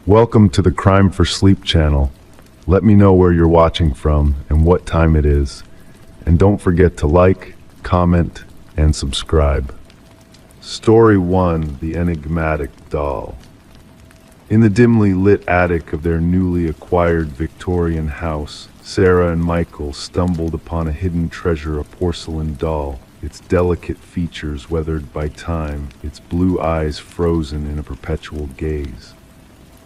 Welcome to the Crime for Sleep channel. Let me know where you're watching from and what time it is. And don't forget to like, comment, and subscribe. Story 1: The Enigmatic Doll. In the dimly lit attic of their newly acquired Victorian house, Sarah and Michael stumbled upon a hidden treasure, a porcelain doll, its delicate features weathered by time, its blue eyes frozen in a perpetual gaze.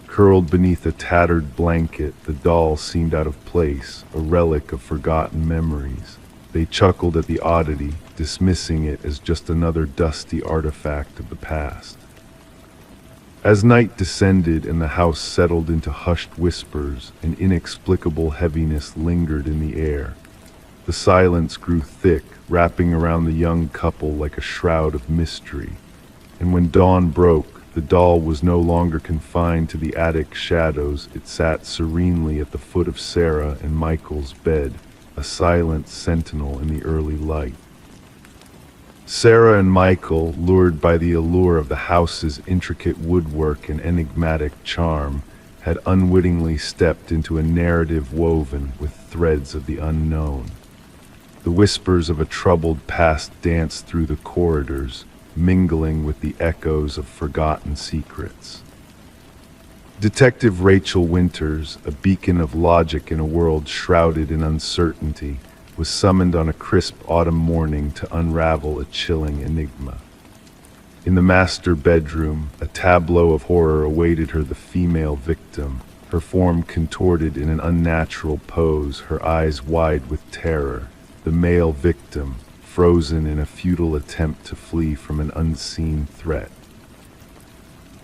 Curled beneath a tattered blanket, the doll seemed out of place, a relic of forgotten memories. They chuckled at the oddity, dismissing it as just another dusty artifact of the past. As night descended and the house settled into hushed whispers, an inexplicable heaviness lingered in the air. The silence grew thick, wrapping around the young couple like a shroud of mystery. And when dawn broke, the doll was no longer confined to the attic shadows. It sat serenely at the foot of Sarah and Michael's bed, a silent sentinel in the early light. Sarah and Michael, lured by the allure of the house's intricate woodwork and enigmatic charm, had unwittingly stepped into a narrative woven with threads of the unknown. The whispers of a troubled past danced through the corridors, mingling with the echoes of forgotten secrets. Detective Rachel Winters, a beacon of logic in a world shrouded in uncertainty, was summoned on a crisp autumn morning to unravel a chilling enigma. In the master bedroom, a tableau of horror awaited her, the female victim, her form contorted in an unnatural pose, her eyes wide with terror; the male victim, frozen in a futile attempt to flee from an unseen threat.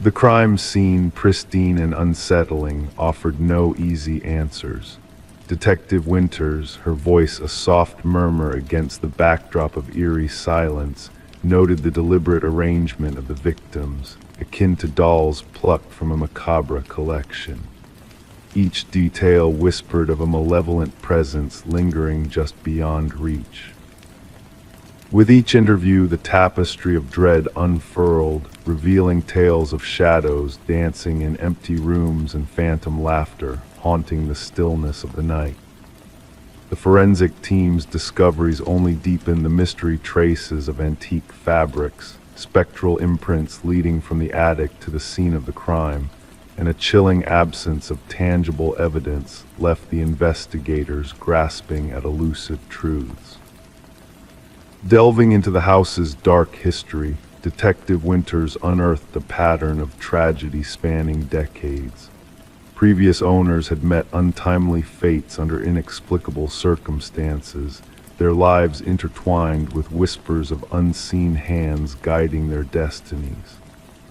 The crime scene, pristine and unsettling, offered no easy answers. Detective Winters, her voice a soft murmur against the backdrop of eerie silence, noted the deliberate arrangement of the victims, akin to dolls plucked from a macabre collection. Each detail whispered of a malevolent presence lingering just beyond reach. With each interview, the tapestry of dread unfurled, revealing tales of shadows dancing in empty rooms and phantom laughter haunting the stillness of the night. The forensic team's discoveries only deepened the mystery. Traces of antique fabrics, spectral imprints leading from the attic to the scene of the crime, and a chilling absence of tangible evidence left the investigators grasping at elusive truths. Delving into the house's dark history, Detective Winters unearthed a pattern of tragedy spanning decades. Previous owners had met untimely fates under inexplicable circumstances, their lives intertwined with whispers of unseen hands guiding their destinies.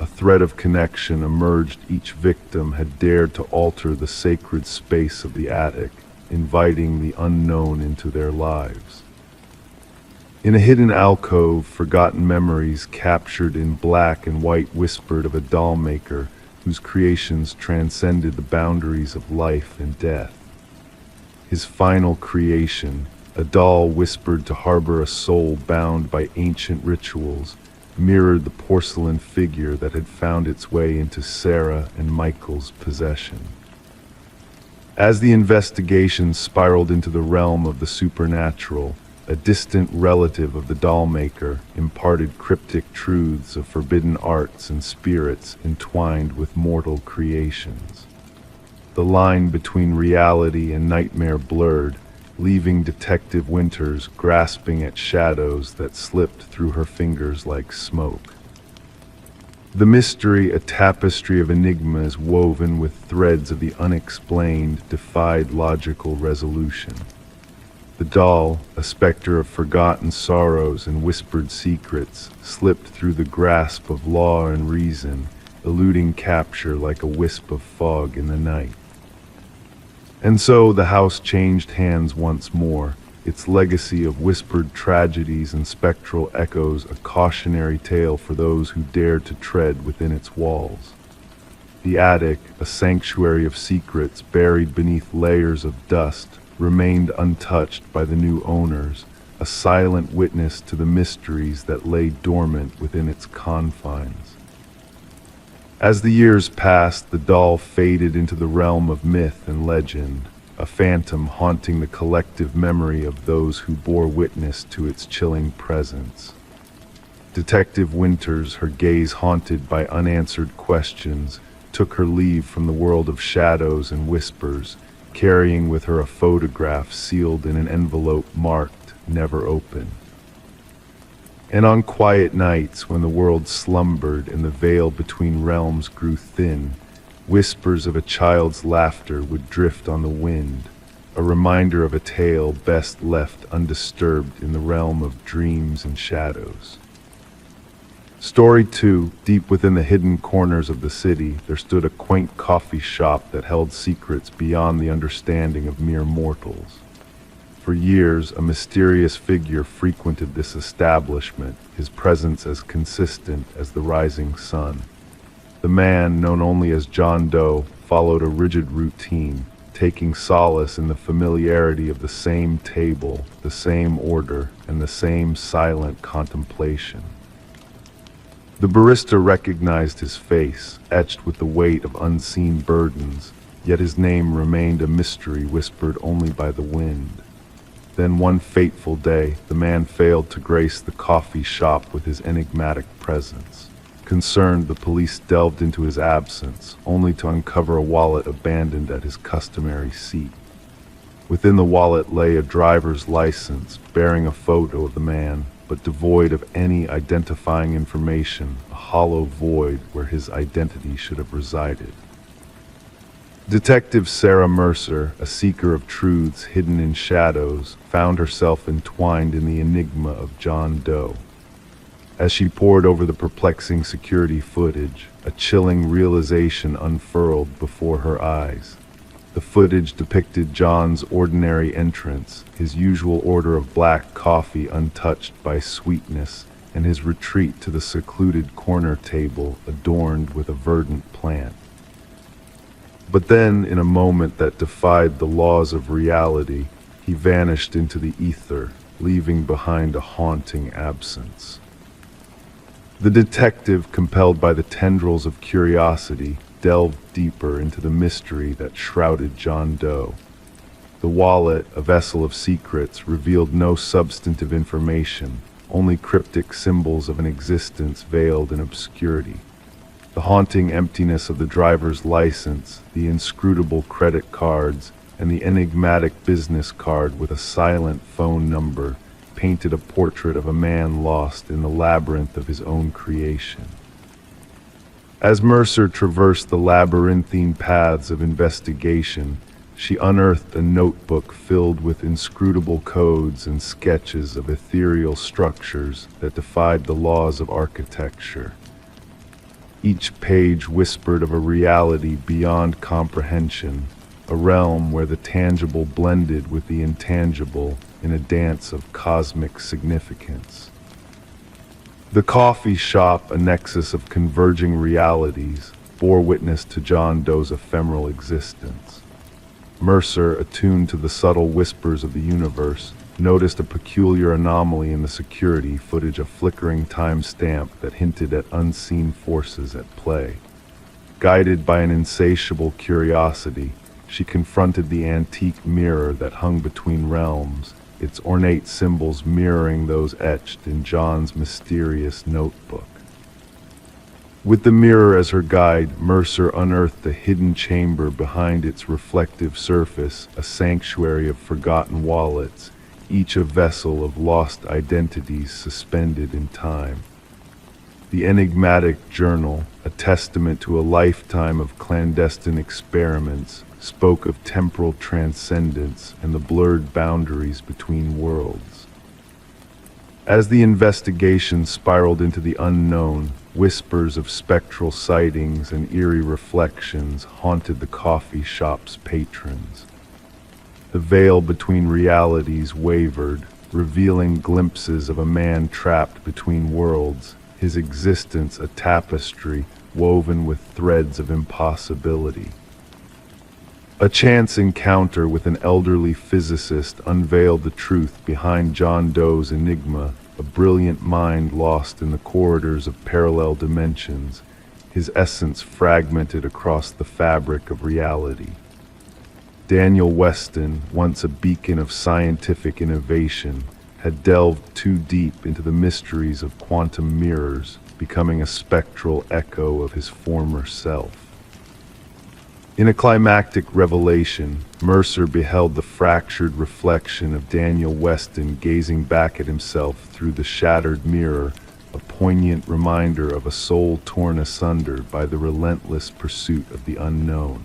A thread of connection emerged. Each victim had dared to alter the sacred space of the attic, inviting the unknown into their lives. In a hidden alcove, forgotten memories captured in black and white whispered of a doll maker whose creations transcended the boundaries of life and death. His final creation, a doll whispered to harbor a soul bound by ancient rituals, mirrored the porcelain figure that had found its way into Sarah and Michael's possession. As the investigation spiraled into the realm of the supernatural, a distant relative of the doll maker imparted cryptic truths of forbidden arts and spirits entwined with mortal creations. The line between reality and nightmare blurred, leaving Detective Winters grasping at shadows that slipped through her fingers like smoke. The mystery, a tapestry of enigmas woven with threads of the unexplained, defied logical resolution. The doll, a specter of forgotten sorrows and whispered secrets, slipped through the grasp of law and reason, eluding capture like a wisp of fog in the night. And so the house changed hands once more, its legacy of whispered tragedies and spectral echoes a cautionary tale for those who dared to tread within its walls. The attic, a sanctuary of secrets buried beneath layers of dust, remained untouched by the new owners, a silent witness to the mysteries that lay dormant within its confines. As the years passed, the doll faded into the realm of myth and legend, a phantom haunting the collective memory of those who bore witness to its chilling presence. Detective Winters, her gaze haunted by unanswered questions, took her leave from the world of shadows and whispers, carrying with her a photograph sealed in an envelope marked "Never Open." And on quiet nights when the world slumbered and the veil between realms grew thin, whispers of a child's laughter would drift on the wind, a reminder of a tale best left undisturbed in the realm of dreams and shadows. Story 2, deep within the hidden corners of the city, there stood a quaint coffee shop that held secrets beyond the understanding of mere mortals. For years, a mysterious figure frequented this establishment, his presence as consistent as the rising sun. The man, known only as John Doe, followed a rigid routine, taking solace in the familiarity of the same table, the same order, and the same silent contemplation. The barista recognized his face, etched with the weight of unseen burdens, yet his name remained a mystery whispered only by the wind. Then one fateful day, the man failed to grace the coffee shop with his enigmatic presence. Concerned, the police delved into his absence, only to uncover a wallet abandoned at his customary seat. Within the wallet lay a driver's license bearing a photo of the man, but devoid of any identifying information, a hollow void where his identity should have resided. Detective Sarah Mercer, a seeker of truths hidden in shadows, found herself entwined in the enigma of John Doe. As she pored over the perplexing security footage, a chilling realization unfurled before her eyes. The footage depicted John's ordinary entrance, his usual order of black coffee untouched by sweetness, and his retreat to the secluded corner table adorned with a verdant plant. But then, in a moment that defied the laws of reality, he vanished into the ether, leaving behind a haunting absence. The detective, compelled by the tendrils of curiosity, delved deeper into the mystery that shrouded John Doe. The wallet, a vessel of secrets, revealed no substantive information, only cryptic symbols of an existence veiled in obscurity. The haunting emptiness of the driver's license, the inscrutable credit cards, and the enigmatic business card with a silent phone number painted a portrait of a man lost in the labyrinth of his own creation. As Mercer traversed the labyrinthine paths of investigation, she unearthed a notebook filled with inscrutable codes and sketches of ethereal structures that defied the laws of architecture. Each page whispered of a reality beyond comprehension, a realm where the tangible blended with the intangible in a dance of cosmic significance. The coffee shop, a nexus of converging realities, bore witness to John Doe's ephemeral existence. Mercer, attuned to the subtle whispers of the universe, noticed a peculiar anomaly in the security footage, a flickering timestamp that hinted at unseen forces at play. Guided by an insatiable curiosity, she confronted the antique mirror that hung between realms, its ornate symbols mirroring those etched in John's mysterious notebook. With the mirror as her guide, Mercer unearthed a hidden chamber behind its reflective surface, a sanctuary of forgotten wallets, each a vessel of lost identities suspended in time. The enigmatic journal, a testament to a lifetime of clandestine experiments, spoke of temporal transcendence and the blurred boundaries between worlds. As the investigation spiraled into the unknown, whispers of spectral sightings and eerie reflections haunted the coffee shop's patrons. The veil between realities wavered, revealing glimpses of a man trapped between worlds, his existence a tapestry woven with threads of impossibility. A chance encounter with an elderly physicist unveiled the truth behind John Doe's enigma, a brilliant mind lost in the corridors of parallel dimensions, his essence fragmented across the fabric of reality. Daniel Weston, once a beacon of scientific innovation, had delved too deep into the mysteries of quantum mirrors, becoming a spectral echo of his former self. In a climactic revelation, Mercer beheld the fractured reflection of Daniel Weston gazing back at himself through the shattered mirror, a poignant reminder of a soul torn asunder by the relentless pursuit of the unknown.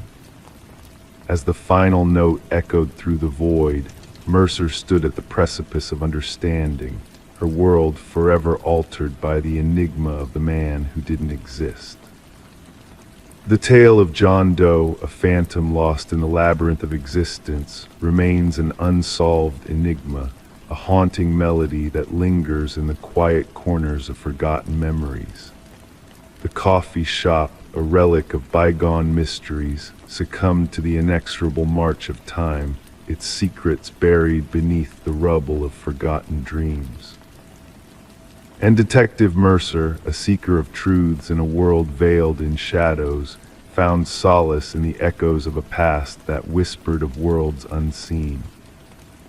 As the final note echoed through the void, Mercer stood at the precipice of understanding, her world forever altered by the enigma of the man who didn't exist. The tale of John Doe, a phantom lost in the labyrinth of existence, remains an unsolved enigma, a haunting melody that lingers in the quiet corners of forgotten memories. The coffee shop, a relic of bygone mysteries, succumbed to the inexorable march of time, its secrets buried beneath the rubble of forgotten dreams. And Detective Mercer, a seeker of truths in a world veiled in shadows, found solace in the echoes of a past that whispered of worlds unseen.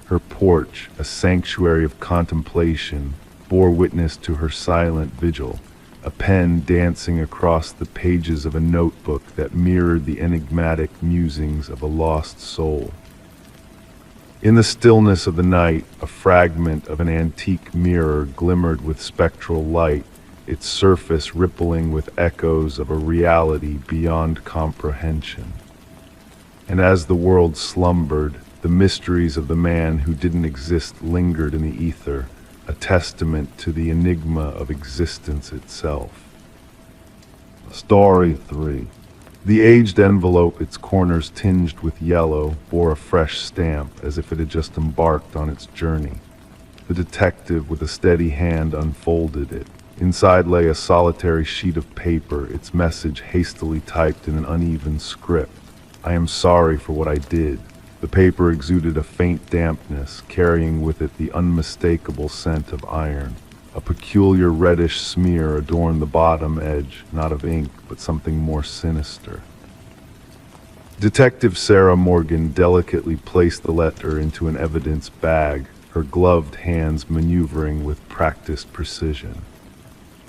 Her porch, a sanctuary of contemplation, bore witness to her silent vigil, a pen dancing across the pages of a notebook that mirrored the enigmatic musings of a lost soul. In the stillness of the night, a fragment of an antique mirror glimmered with spectral light, its surface rippling with echoes of a reality beyond comprehension. And as the world slumbered, the mysteries of the man who didn't exist lingered in the ether, a testament to the enigma of existence itself. Story 3. The aged envelope, its corners tinged with yellow, bore a fresh stamp, as if it had just embarked on its journey. The detective, with a steady hand, unfolded it. Inside lay a solitary sheet of paper, its message hastily typed in an uneven script. "I am sorry for what I did." The paper exuded a faint dampness, carrying with it the unmistakable scent of iron. A peculiar reddish smear adorned the bottom edge, not of ink, but something more sinister. Detective Sarah Morgan delicately placed the letter into an evidence bag, her gloved hands maneuvering with practiced precision.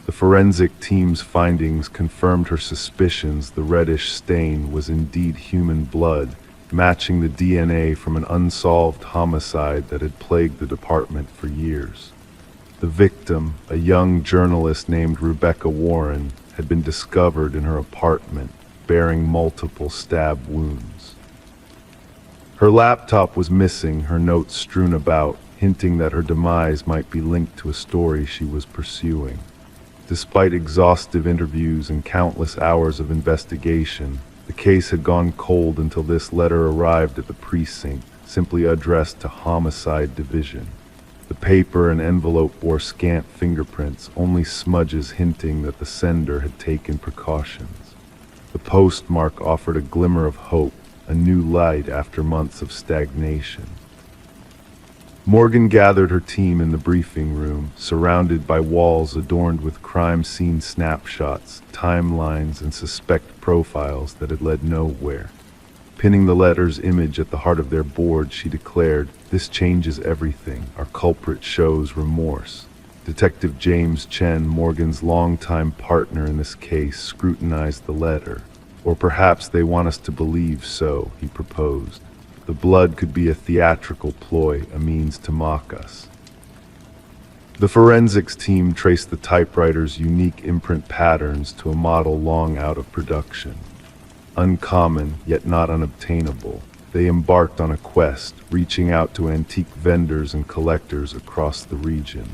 The forensic team's findings confirmed her suspicions the reddish stain was indeed human blood, matching the DNA from an unsolved homicide that had plagued the department for years. The victim, a young journalist named Rebecca Warren, had been discovered in her apartment, bearing multiple stab wounds. Her laptop was missing, her notes strewn about, hinting that her demise might be linked to a story she was pursuing. Despite exhaustive interviews and countless hours of investigation, the case had gone cold until this letter arrived at the precinct, simply addressed to Homicide Division. The paper and envelope bore scant fingerprints, only smudges hinting that the sender had taken precautions. The postmark offered a glimmer of hope, a new light after months of stagnation. Morgan gathered her team in the briefing room, surrounded by walls adorned with crime scene snapshots, timelines, and suspect profiles that had led nowhere. Pinning the letter's image at the heart of their board, she declared, "This changes everything. Our culprit shows remorse." Detective James Chen, Morgan's longtime partner in this case, scrutinized the letter. "Or perhaps they want us to believe so," he proposed. "The blood could be a theatrical ploy, a means to mock us." The forensics team traced the typewriter's unique imprint patterns to a model long out of production. Uncommon, yet not unobtainable, they embarked on a quest, reaching out to antique vendors and collectors across the region.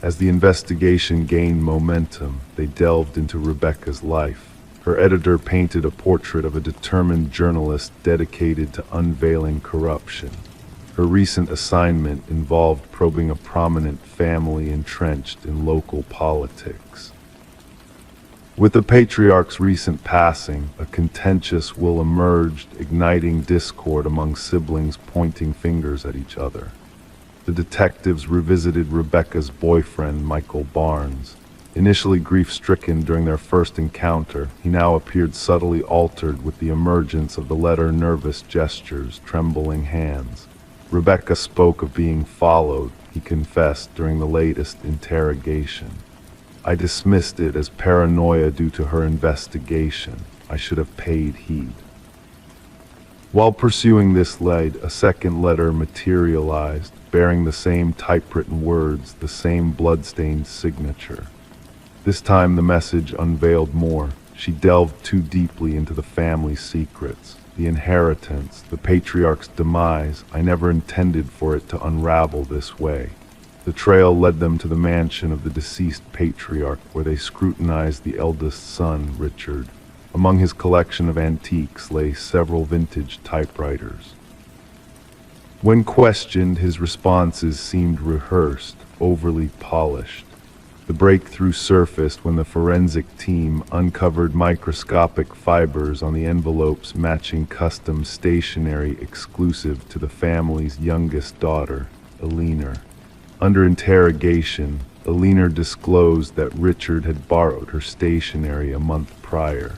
As the investigation gained momentum, they delved into Rebecca's life. Her editor painted a portrait of a determined journalist dedicated to unveiling corruption. Her recent assignment involved probing a prominent family entrenched in local politics. With the patriarch's recent passing, a contentious will emerged, igniting discord among siblings pointing fingers at each other. The detectives revisited Rebecca's boyfriend, Michael Barnes, Initially grief-stricken during their first encounter, he now appeared subtly altered with the emergence of the letter, nervous gestures, trembling hands. Rebecca spoke of being followed, he confessed, during the latest interrogation. I dismissed it as paranoia due to her investigation. I should have paid heed. While pursuing this lead, a second letter materialized, bearing the same typewritten words, the same blood-stained signature. This time the message unveiled more. She delved too deeply into the family's secrets, the inheritance, the patriarch's demise. I never intended for it to unravel this way. The trail led them to the mansion of the deceased patriarch, where they scrutinized the eldest son, Richard. Among his collection of antiques lay several vintage typewriters. When questioned, his responses seemed rehearsed, overly polished. The breakthrough surfaced when the forensic team uncovered microscopic fibers on the envelopes matching custom stationery exclusive to the family's youngest daughter, Eleanor. Under interrogation, Eleanor disclosed that Richard had borrowed her stationery a month prior.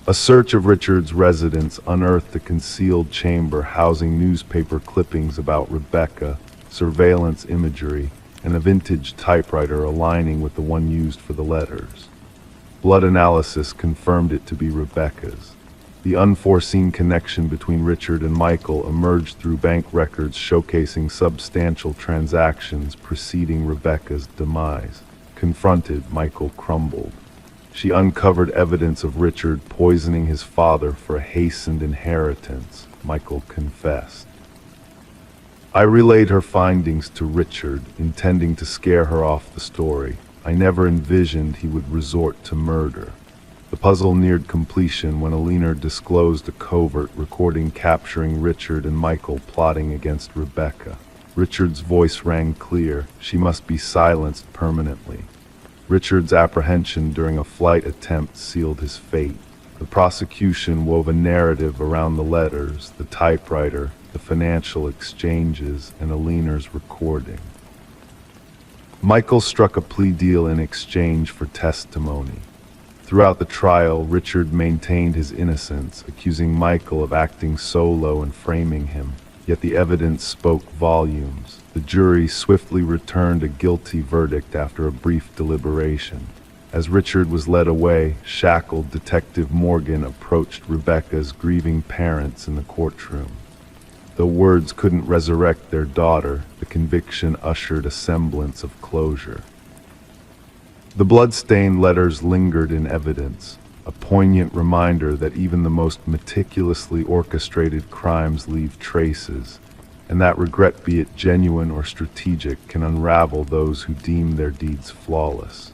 A search of Richard's residence unearthed a concealed chamber housing newspaper clippings about Rebecca, surveillance imagery, and a vintage typewriter aligning with the one used for the letters. Blood analysis confirmed it to be Rebecca's. The unforeseen connection between Richard and Michael emerged through bank records showcasing substantial transactions preceding Rebecca's demise. Confronted, Michael crumbled. She uncovered evidence of Richard poisoning his father for a hastened inheritance. Michael confessed. I relayed her findings to Richard, intending to scare her off the story. I never envisioned he would resort to murder. The puzzle neared completion when Eleanor disclosed a covert recording capturing Richard and Michael plotting against Rebecca. Richard's voice rang clear. She must be silenced permanently. Richard's apprehension during a flight attempt sealed his fate. The prosecution wove a narrative around the letters, the typewriter, the financial exchanges, and Eleanor's recording. Michael struck a plea deal in exchange for testimony. Throughout the trial, Richard maintained his innocence, accusing Michael of acting solo and framing him. Yet the evidence spoke volumes. The jury swiftly returned a guilty verdict after a brief deliberation. As Richard was led away, shackled, Detective Morgan approached Rebecca's grieving parents in the courtroom. Though words couldn't resurrect their daughter, the conviction ushered a semblance of closure. The blood-stained letters lingered in evidence, a poignant reminder that even the most meticulously orchestrated crimes leave traces, and that regret, be it genuine or strategic, can unravel those who deem their deeds flawless.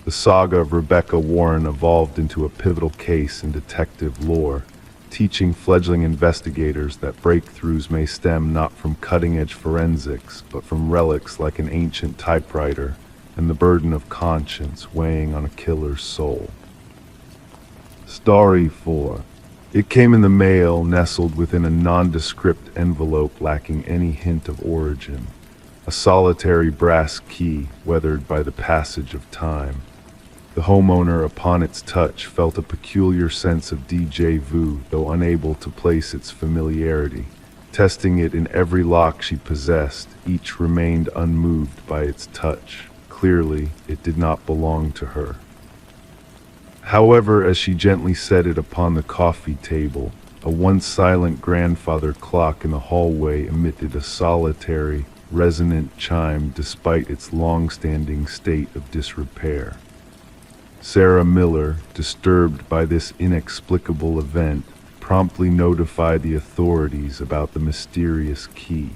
The saga of Rebecca Warren evolved into a pivotal case in detective lore, teaching fledgling investigators that breakthroughs may stem not from cutting-edge forensics, but from relics like an ancient typewriter and the burden of conscience weighing on a killer's soul. Story 4. It came in the mail, nestled within a nondescript envelope lacking any hint of origin. A solitary brass key, weathered by the passage of time. The homeowner, upon its touch, felt a peculiar sense of déjà vu, though unable to place its familiarity. Testing it in every lock she possessed, each remained unmoved by its touch. Clearly, it did not belong to her. However, as she gently set it upon the coffee table, a once silent grandfather clock in the hallway emitted a solitary, resonant chime despite its long-standing state of disrepair. Sarah Miller, disturbed by this inexplicable event, promptly notified the authorities about the mysterious key.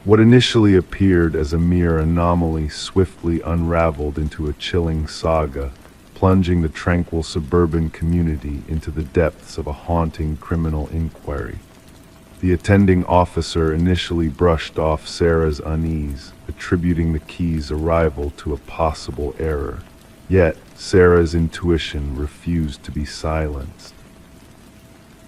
What initially appeared as a mere anomaly swiftly unraveled into a chilling saga, plunging the tranquil suburban community into the depths of a haunting criminal inquiry. The attending officer initially brushed off Sarah's unease, attributing the key's arrival to a possible error. Yet, Sarah's intuition refused to be silenced.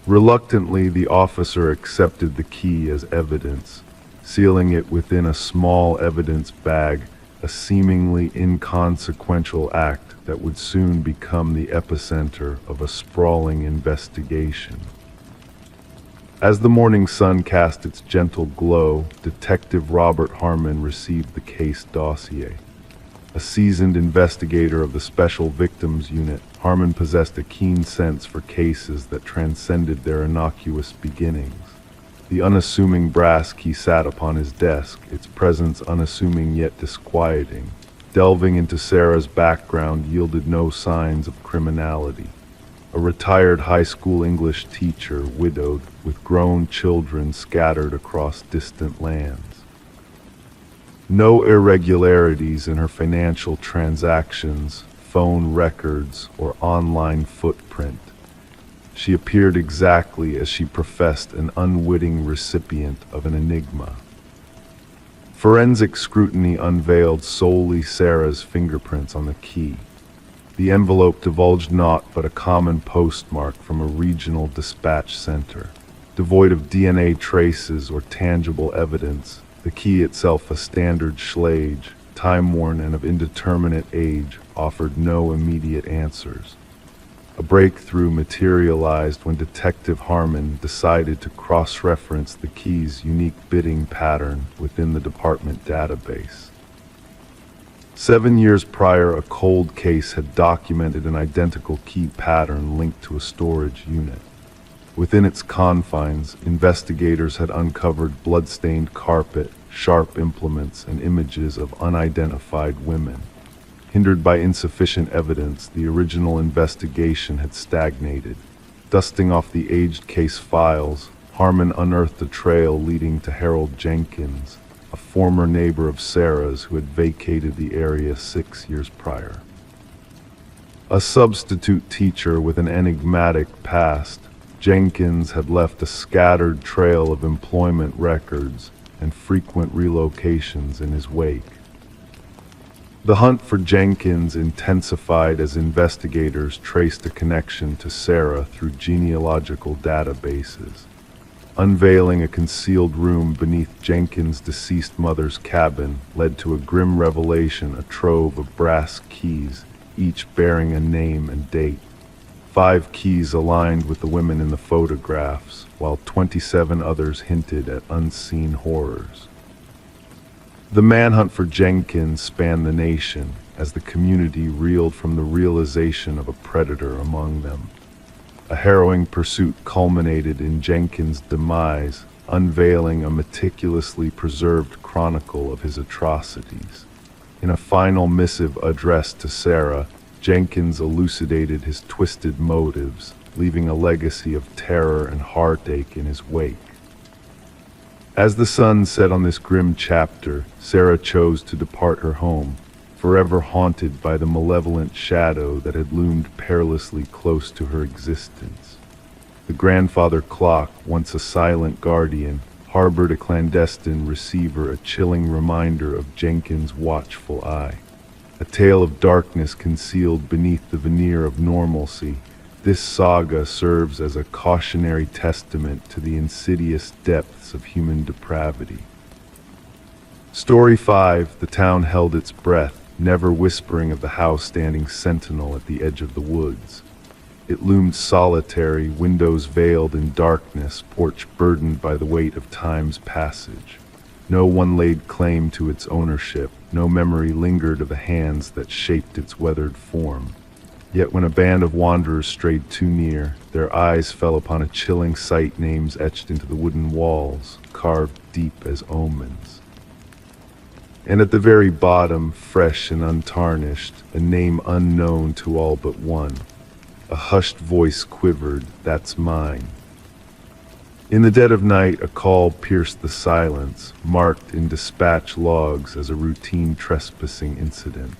Reluctantly, the officer accepted the key as evidence, sealing it within a small evidence bag a seemingly inconsequential act that would soon become the epicenter of a sprawling investigation. As the morning sun cast its gentle glow, Detective Robert Harmon received the case dossier. A seasoned investigator of the Special Victims Unit, Harmon possessed a keen sense for cases that transcended their innocuous beginnings. The unassuming brass key sat upon his desk, its presence unassuming yet disquieting. Delving into Sarah's background yielded no signs of criminality. A retired high school English teacher, widowed, with grown children scattered across distant lands. No irregularities in her financial transactions, phone records, or online footprint. She appeared exactly as she professed, an unwitting recipient of an enigma. Forensic scrutiny unveiled solely Sarah's fingerprints on the key. The envelope divulged naught but a common postmark from a regional dispatch center. Devoid of DNA traces or tangible evidence, the key itself, a standard Schlage, time-worn and of indeterminate age, offered no immediate answers. A breakthrough materialized when Detective Harmon decided to cross-reference the key's unique bidding pattern within the department database. 7 years prior, a cold case had documented an identical key pattern linked to a storage unit. Within its confines, investigators had uncovered blood-stained carpet, sharp implements, and images of unidentified women. Hindered by insufficient evidence, the original investigation had stagnated. Dusting off the aged case files, Harmon unearthed a trail leading to Harold Jenkins, a former neighbor of Sarah's who had vacated the area 6 years prior. A substitute teacher with an enigmatic past, Jenkins had left a scattered trail of employment records and frequent relocations in his wake. The hunt for Jenkins intensified as investigators traced a connection to Sarah through genealogical databases. Unveiling a concealed room beneath Jenkins' deceased mother's cabin led to a grim revelation, a trove of brass keys, each bearing a name and date. 5 keys aligned with the women in the photographs, while 27 others hinted at unseen horrors. The manhunt for Jenkins spanned the nation as the community reeled from the realization of a predator among them. A harrowing pursuit culminated in Jenkins' demise, unveiling a meticulously preserved chronicle of his atrocities. In a final missive addressed to Sarah, Jenkins elucidated his twisted motives, leaving a legacy of terror and heartache in his wake. As the sun set on this grim chapter, Sarah chose to depart her home, forever haunted by the malevolent shadow that had loomed perilously close to her existence. The grandfather clock, once a silent guardian, harbored a clandestine receiver, a chilling reminder of Jenkins' watchful eye. A tale of darkness concealed beneath the veneer of normalcy, this saga serves as a cautionary testament to the insidious depths of human depravity. Story 5. The town held its breath, never whispering of the house standing sentinel at the edge of the woods. It loomed solitary, windows veiled in darkness, porch burdened by the weight of time's passage. No one laid claim to its ownership, no memory lingered of the hands that shaped its weathered form. Yet when a band of wanderers strayed too near, their eyes fell upon a chilling sight, names etched into the wooden walls, carved deep as omens. And at the very bottom, fresh and untarnished, a name unknown to all but one. A hushed voice quivered, "That's mine." In the dead of night, a call pierced the silence, marked in dispatch logs as a routine trespassing incident.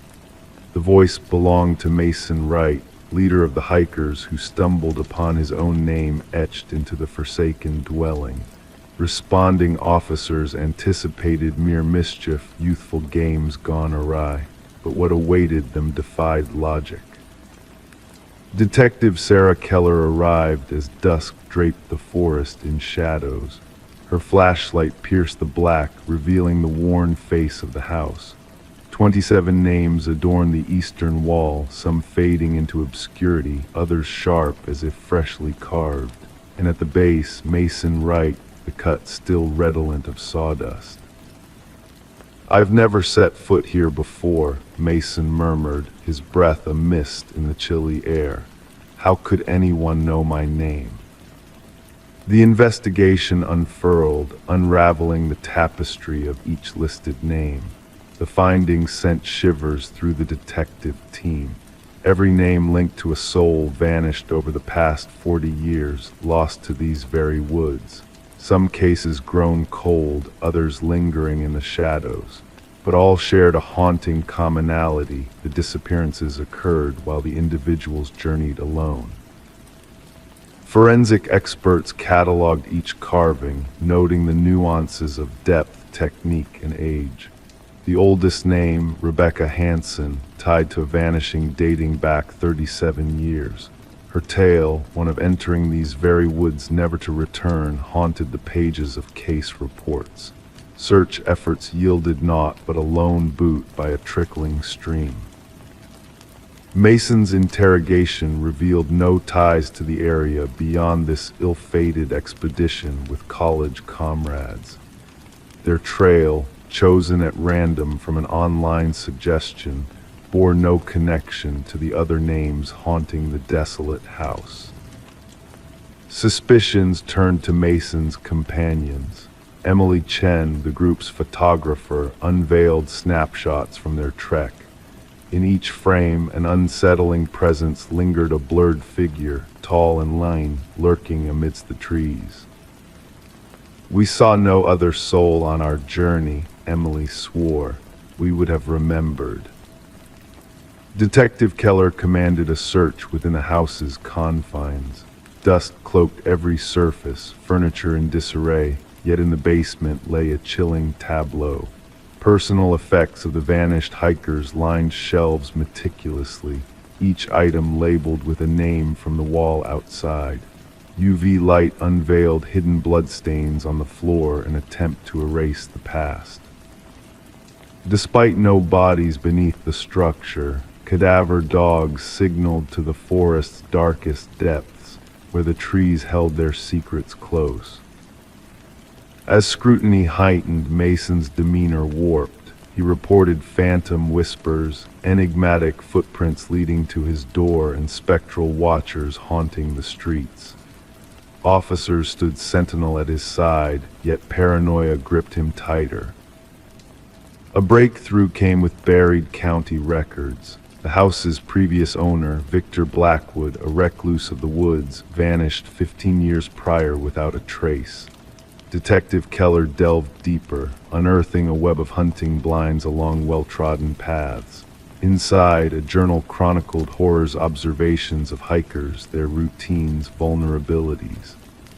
The voice belonged to Mason Wright, leader of the hikers who stumbled upon his own name etched into the forsaken dwelling. Responding officers anticipated mere mischief, youthful games gone awry, but what awaited them defied logic. Detective Sarah Keller arrived as dusk draped the forest in shadows. Her flashlight pierced the black, revealing the worn face of the house. 27 names adorn the eastern wall, some fading into obscurity, others sharp as if freshly carved. And at the base, Mason write, the cut still redolent of sawdust. "I've never set foot here before," Mason murmured, his breath a mist in the chilly air. "How could anyone know my name?" The investigation unfurled, unraveling the tapestry of each listed name. The findings sent shivers through the detective team. Every name linked to a soul vanished over the past 40 years, lost to these very woods. Some cases grown cold, others lingering in the shadows. But all shared a haunting commonality. The disappearances occurred while the individuals journeyed alone. Forensic experts cataloged each carving, noting the nuances of depth, technique, and age. The oldest name, Rebecca Hansen, tied to a vanishing dating back 37 years. Her tale, one of entering these very woods never to return, haunted the pages of case reports. Search efforts yielded naught but a lone boot by a trickling stream. Mason's interrogation revealed no ties to the area beyond this ill-fated expedition with college comrades. Their trail, chosen at random from an online suggestion, bore no connection to the other names haunting the desolate house. Suspicions turned to Mason's companions. Emily Chen, the group's photographer, unveiled snapshots from their trek. In each frame, an unsettling presence lingered, a blurred figure, tall and lean, lurking amidst the trees. "We saw no other soul on our journey," Emily swore. "We would have remembered." Detective Keller commanded a search within the house's confines. Dust cloaked every surface, furniture in disarray, yet in the basement lay a chilling tableau. Personal effects of the vanished hikers lined shelves meticulously, each item labeled with a name from the wall outside. UV light unveiled hidden bloodstains on the floor, an attempt to erase the past. Despite no bodies beneath the structure, cadaver dogs signaled to the forest's darkest depths, where the trees held their secrets close. As scrutiny heightened, Mason's demeanor warped. He reported phantom whispers, enigmatic footprints leading to his door, and spectral watchers haunting the streets. Officers stood sentinel at his side, yet paranoia gripped him tighter. A breakthrough came with buried county records. The house's previous owner, Victor Blackwood, a recluse of the woods, vanished 15 years prior without a trace. Detective Keller delved deeper, unearthing a web of hunting blinds along well-trodden paths. Inside, a journal chronicled horrors, observations of hikers, their routines, vulnerabilities.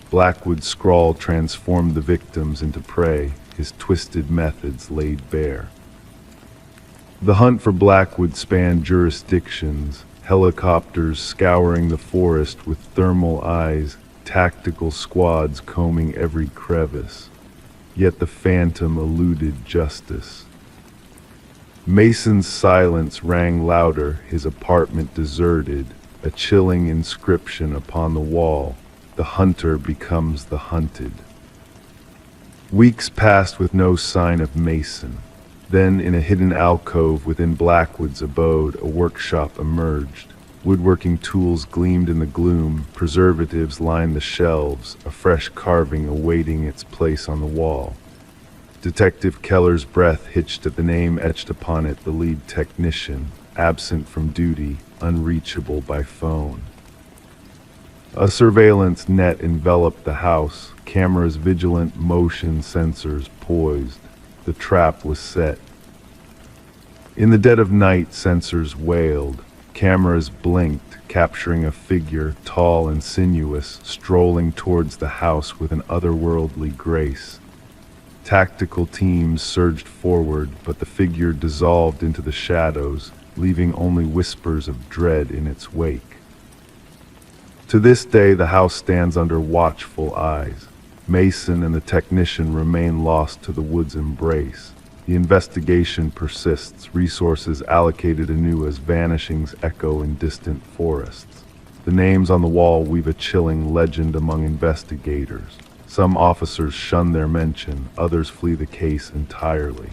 Blackwood's scrawl transformed the victims into prey, his twisted methods laid bare. The hunt for Blackwood spanned jurisdictions, helicopters scouring the forest with thermal eyes, tactical squads combing every crevice. Yet the phantom eluded justice. Mason's silence rang louder, his apartment deserted, a chilling inscription upon the wall: "The hunter becomes the hunted." Weeks passed with no sign of Mason. Then, in a hidden alcove within Blackwood's abode, a workshop emerged. Woodworking tools gleamed in the gloom, preservatives lined the shelves, a fresh carving awaiting its place on the wall. Detective Keller's breath hitched at the name etched upon it: the lead technician, absent from duty, unreachable by phone. A surveillance net enveloped the house, cameras vigilant, motion sensors poised. The trap was set. In the dead of night, sensors wailed. Cameras blinked, capturing a figure, tall and sinuous, strolling towards the house with an otherworldly grace. Tactical teams surged forward, but the figure dissolved into the shadows, leaving only whispers of dread in its wake. To this day, the house stands under watchful eyes. Mason and the technician remain lost to the wood's embrace. The investigation persists, resources allocated anew as vanishings echo in distant forests. The names on the wall weave a chilling legend among investigators. Some officers shun their mention, others flee the case entirely.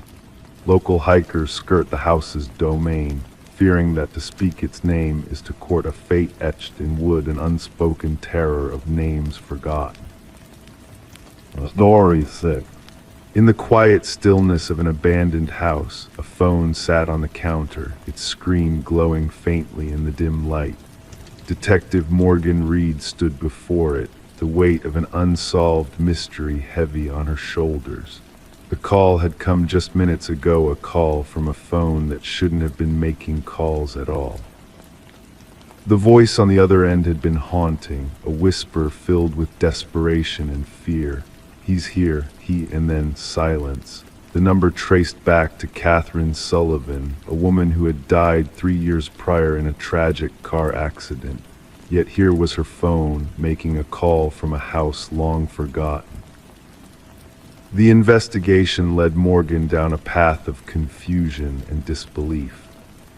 Local hikers skirt the house's domain, fearing that to speak its name is to court a fate etched in wood, an unspoken terror of names forgotten. Story 6. In the quiet stillness of an abandoned house, a phone sat on the counter, its screen glowing faintly in the dim light. Detective Morgan Reed stood before it, the weight of an unsolved mystery heavy on her shoulders. The call had come just minutes ago, a call from a phone that shouldn't have been making calls at all. The voice on the other end had been haunting, a whisper filled with desperation and fear. He's here, and then silence. The number traced back to Catherine Sullivan, a woman who had died 3 years prior in a tragic car accident. Yet here was her phone, making a call from a house long forgotten. The investigation led Morgan down a path of confusion and disbelief.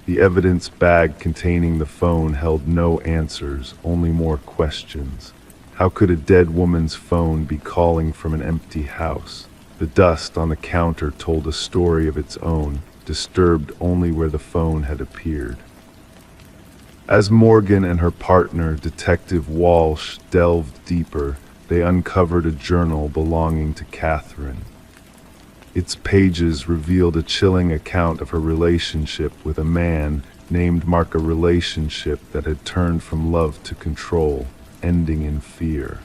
The evidence bag containing the phone held no answers, only more questions. How could a dead woman's phone be calling from an empty house? The dust on the counter told a story of its own, disturbed only where the phone had appeared. As Morgan and her partner, Detective Walsh, delved deeper, they uncovered a journal belonging to Catherine. Its pages revealed a chilling account of her relationship with a man named Mark, a relationship that had turned from love to control, ending in fear.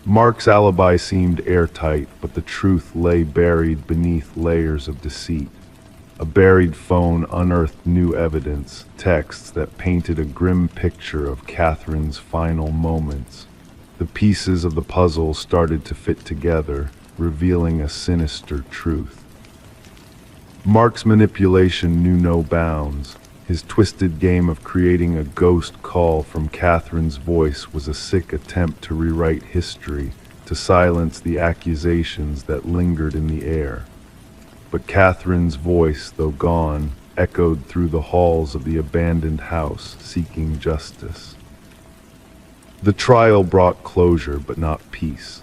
Mark's alibi seemed airtight, but the truth lay buried beneath layers of deceit. A buried phone unearthed new evidence, texts that painted a grim picture of Catherine's final moments. The pieces of the puzzle started to fit together, revealing a sinister truth. Mark's manipulation knew no bounds. His twisted game of creating a ghost call from Catherine's voice was a sick attempt to rewrite history, to silence the accusations that lingered in the air. But Catherine's voice, though gone, echoed through the halls of the abandoned house, seeking justice. The trial brought closure, but not peace.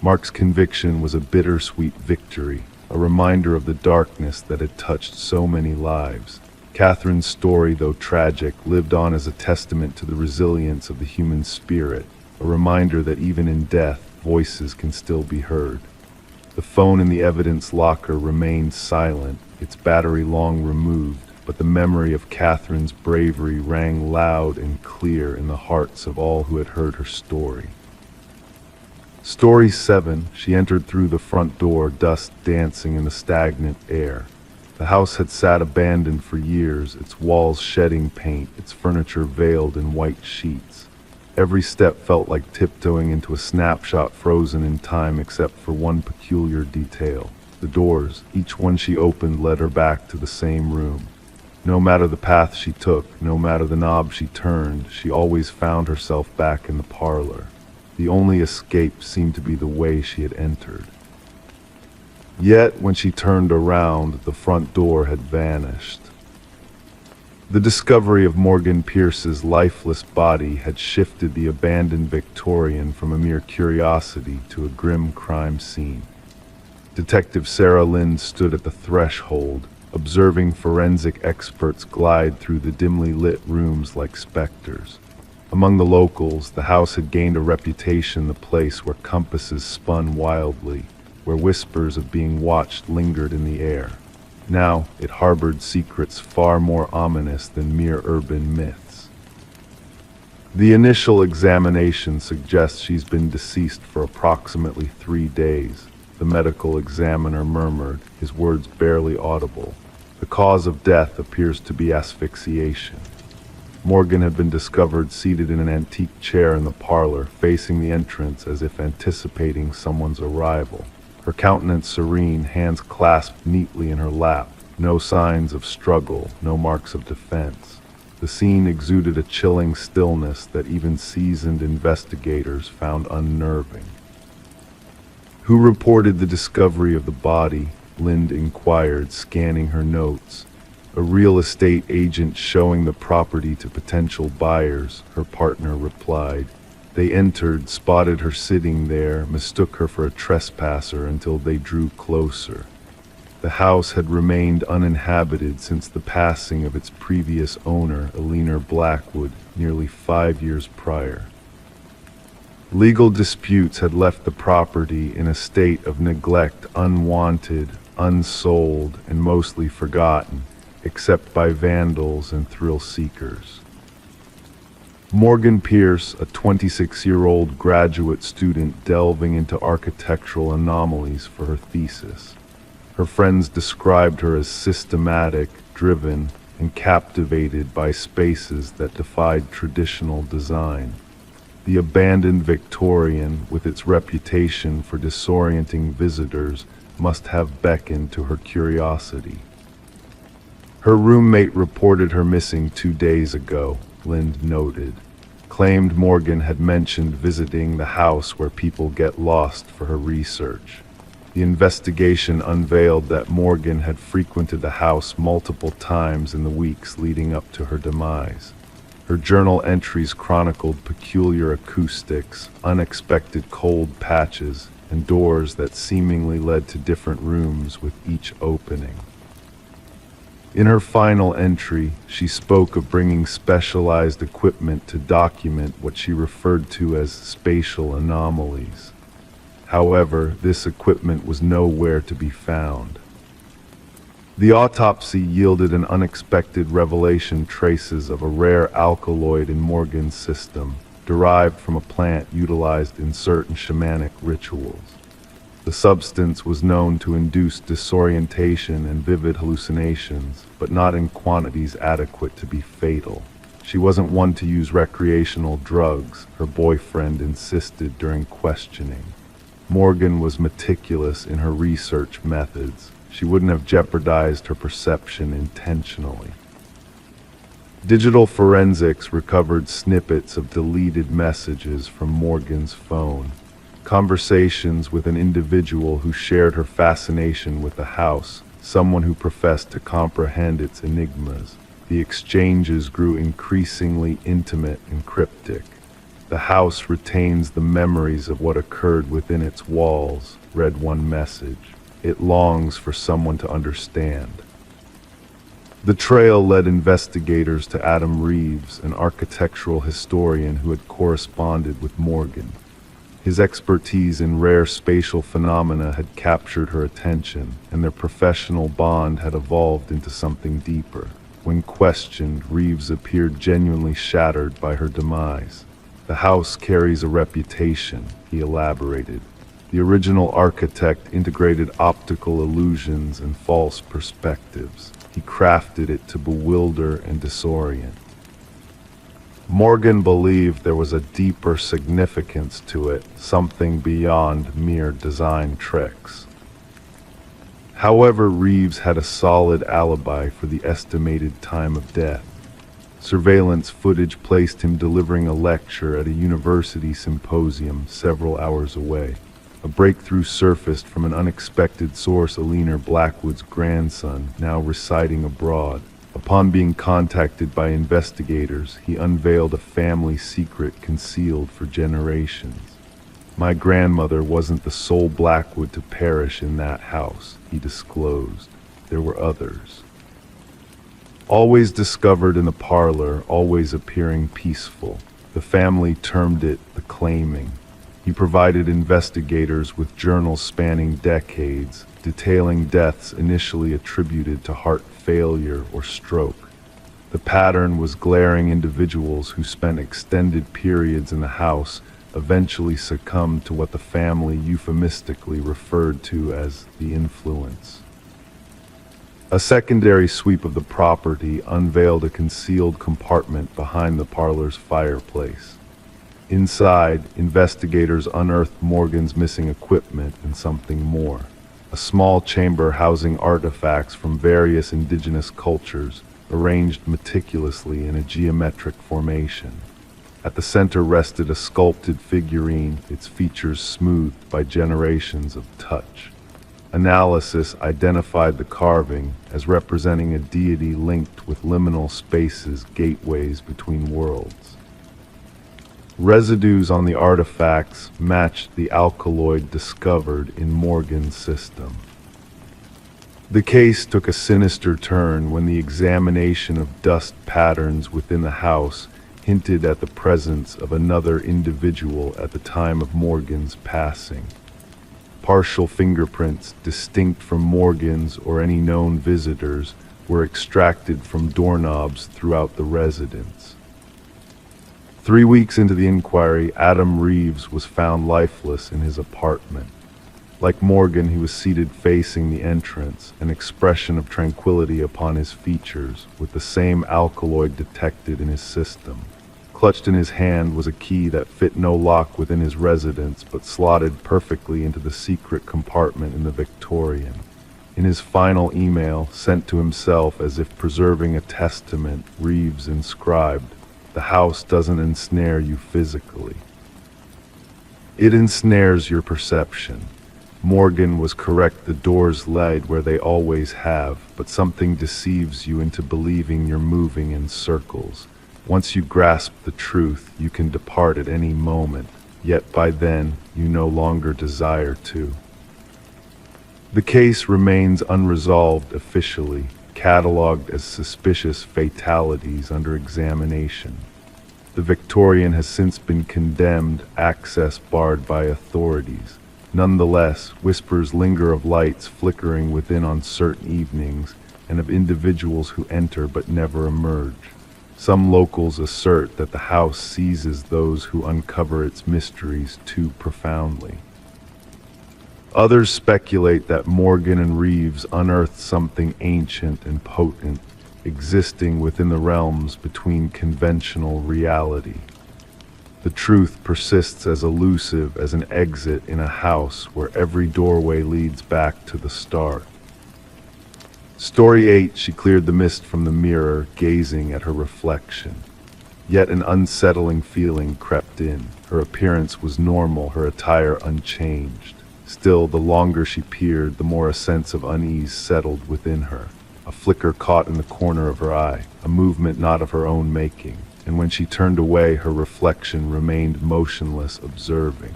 Mark's conviction was a bittersweet victory, a reminder of the darkness that had touched so many lives. Catherine's story, though tragic, lived on as a testament to the resilience of the human spirit, a reminder that even in death, voices can still be heard. The phone in the evidence locker remained silent, its battery long removed, but the memory of Catherine's bravery rang loud and clear in the hearts of all who had heard her story. Story 7, she entered through the front door, dust dancing in the stagnant air. The house had sat abandoned for years, its walls shedding paint, its furniture veiled in white sheets. Every step felt like tiptoeing into a snapshot frozen in time, except for one peculiar detail. The doors, each one she opened, led her back to the same room. No matter the path she took, no matter the knob she turned, she always found herself back in the parlor. The only escape seemed to be the way she had entered. Yet, when she turned around, the front door had vanished. The discovery of Morgan Pierce's lifeless body had shifted the abandoned Victorian from a mere curiosity to a grim crime scene. Detective Sarah Lynn stood at the threshold, observing forensic experts glide through the dimly lit rooms like specters. Among the locals, the house had gained a reputation, the place where compasses spun wildly, where whispers of being watched lingered in the air. Now it harbored secrets far more ominous than mere urban myths. The initial examination suggests she's been deceased for approximately 3 days, the medical examiner murmured, his words barely audible. The cause of death appears to be asphyxiation. Morgan had been discovered seated in an antique chair in the parlor, facing the entrance as if anticipating someone's arrival. Her countenance serene, hands clasped neatly in her lap. No signs of struggle, no marks of defense. The scene exuded a chilling stillness that even seasoned investigators found unnerving. Who reported the discovery of the body? Lind inquired, scanning her notes. A real estate agent showing the property to potential buyers, her partner replied. They entered, spotted her sitting there, mistook her for a trespasser until they drew closer. The house had remained uninhabited since the passing of its previous owner, Eleanor Blackwood, nearly 5 years prior. Legal disputes had left the property in a state of neglect, unwanted, unsold, and mostly forgotten, except by vandals and thrill seekers. Morgan Pierce, a 26-year-old graduate student delving into architectural anomalies for her thesis. Her friends described her as systematic, driven, and captivated by spaces that defied traditional design. The abandoned Victorian, with its reputation for disorienting visitors, must have beckoned to her curiosity. Her roommate reported her missing 2 days ago, Lind noted. Claimed Morgan had mentioned visiting the house where people get lost for her research. The investigation unveiled that Morgan had frequented the house multiple times in the weeks leading up to her demise. Her journal entries chronicled peculiar acoustics, unexpected cold patches, and doors that seemingly led to different rooms with each opening. In her final entry, she spoke of bringing specialized equipment to document what she referred to as spatial anomalies. However, this equipment was nowhere to be found. The autopsy yielded an unexpected revelation: traces of a rare alkaloid in Morgan's system, derived from a plant utilized in certain shamanic rituals. The substance was known to induce disorientation and vivid hallucinations, but not in quantities adequate to be fatal. She wasn't one to use recreational drugs, her boyfriend insisted during questioning. Morgan was meticulous in her research methods. She wouldn't have jeopardized her perception intentionally. Digital forensics recovered snippets of deleted messages from Morgan's phone. Conversations with an individual who shared her fascination with the house, someone who professed to comprehend its enigmas. The exchanges grew increasingly intimate and cryptic. The house retains the memories of what occurred within its walls, read one message. It longs for someone to understand. The trail led investigators to Adam Reeves, an architectural historian who had corresponded with Morgan. His expertise in rare spatial phenomena had captured her attention, and their professional bond had evolved into something deeper. When questioned, Reeves appeared genuinely shattered by her demise. The house carries a reputation, he elaborated. The original architect integrated optical illusions and false perspectives. He crafted it to bewilder and disorient. Morgan believed there was a deeper significance to it, something beyond mere design tricks. However, Reeves had a solid alibi for the estimated time of death. Surveillance footage placed him delivering a lecture at a university symposium several hours away. A breakthrough surfaced from an unexpected source: Eleanor Blackwood's grandson, now residing abroad. Upon being contacted by investigators, he unveiled a family secret concealed for generations. My grandmother wasn't the sole Blackwood to perish in that house, he disclosed. There were others. Always discovered in the parlor, always appearing peaceful. The family termed it the claiming. He provided investigators with journals spanning decades, detailing deaths initially attributed to heart failure or stroke. The pattern was glaring: individuals who spent extended periods in the house eventually succumbed to what the family euphemistically referred to as the influence. A secondary sweep of the property unveiled a concealed compartment behind the parlor's fireplace. Inside, investigators unearthed Morgan's missing equipment and something more. A small chamber housing artifacts from various indigenous cultures, arranged meticulously in a geometric formation. At the center rested a sculpted figurine, its features smoothed by generations of touch. Analysis identified the carving as representing a deity linked with liminal spaces, gateways between worlds. Residues on the artifacts matched the alkaloid discovered in Morgan's system. The case took a sinister turn when the examination of dust patterns within the house hinted at the presence of another individual at the time of Morgan's passing. Partial fingerprints, distinct from Morgan's or any known visitors, were extracted from doorknobs throughout the residence. 3 weeks into the inquiry, Adam Reeves was found lifeless in his apartment. Like Morgan, he was seated facing the entrance, an expression of tranquility upon his features, with the same alkaloid detected in his system. Clutched in his hand was a key that fit no lock within his residence, but slotted perfectly into the secret compartment in the Victorian. In his final email, sent to himself as if preserving a testament, Reeves inscribed, "The house doesn't ensnare you physically. It ensnares your perception." Morgan was correct, the doors lead where they always have, but something deceives you into believing you're moving in circles. Once you grasp the truth, you can depart at any moment, yet by then you no longer desire to. The case remains unresolved officially, catalogued as suspicious fatalities under examination. The Victorian has since been condemned, access barred by authorities. Nonetheless, whispers linger of lights flickering within on certain evenings, and of individuals who enter but never emerge. Some locals assert that the house seizes those who uncover its mysteries too profoundly. Others speculate that Morgan and Reeves unearthed something ancient and potent, existing within the realms between conventional reality. The truth persists as elusive as an exit in a house where every doorway leads back to the start. Story 8, she cleared the mist from the mirror, gazing at her reflection. Yet an unsettling feeling crept in. Her appearance was normal, her attire unchanged. Still, the longer she peered, the more a sense of unease settled within her. A flicker caught in the corner of her eye, a movement not of her own making, and when she turned away, her reflection remained motionless, observing.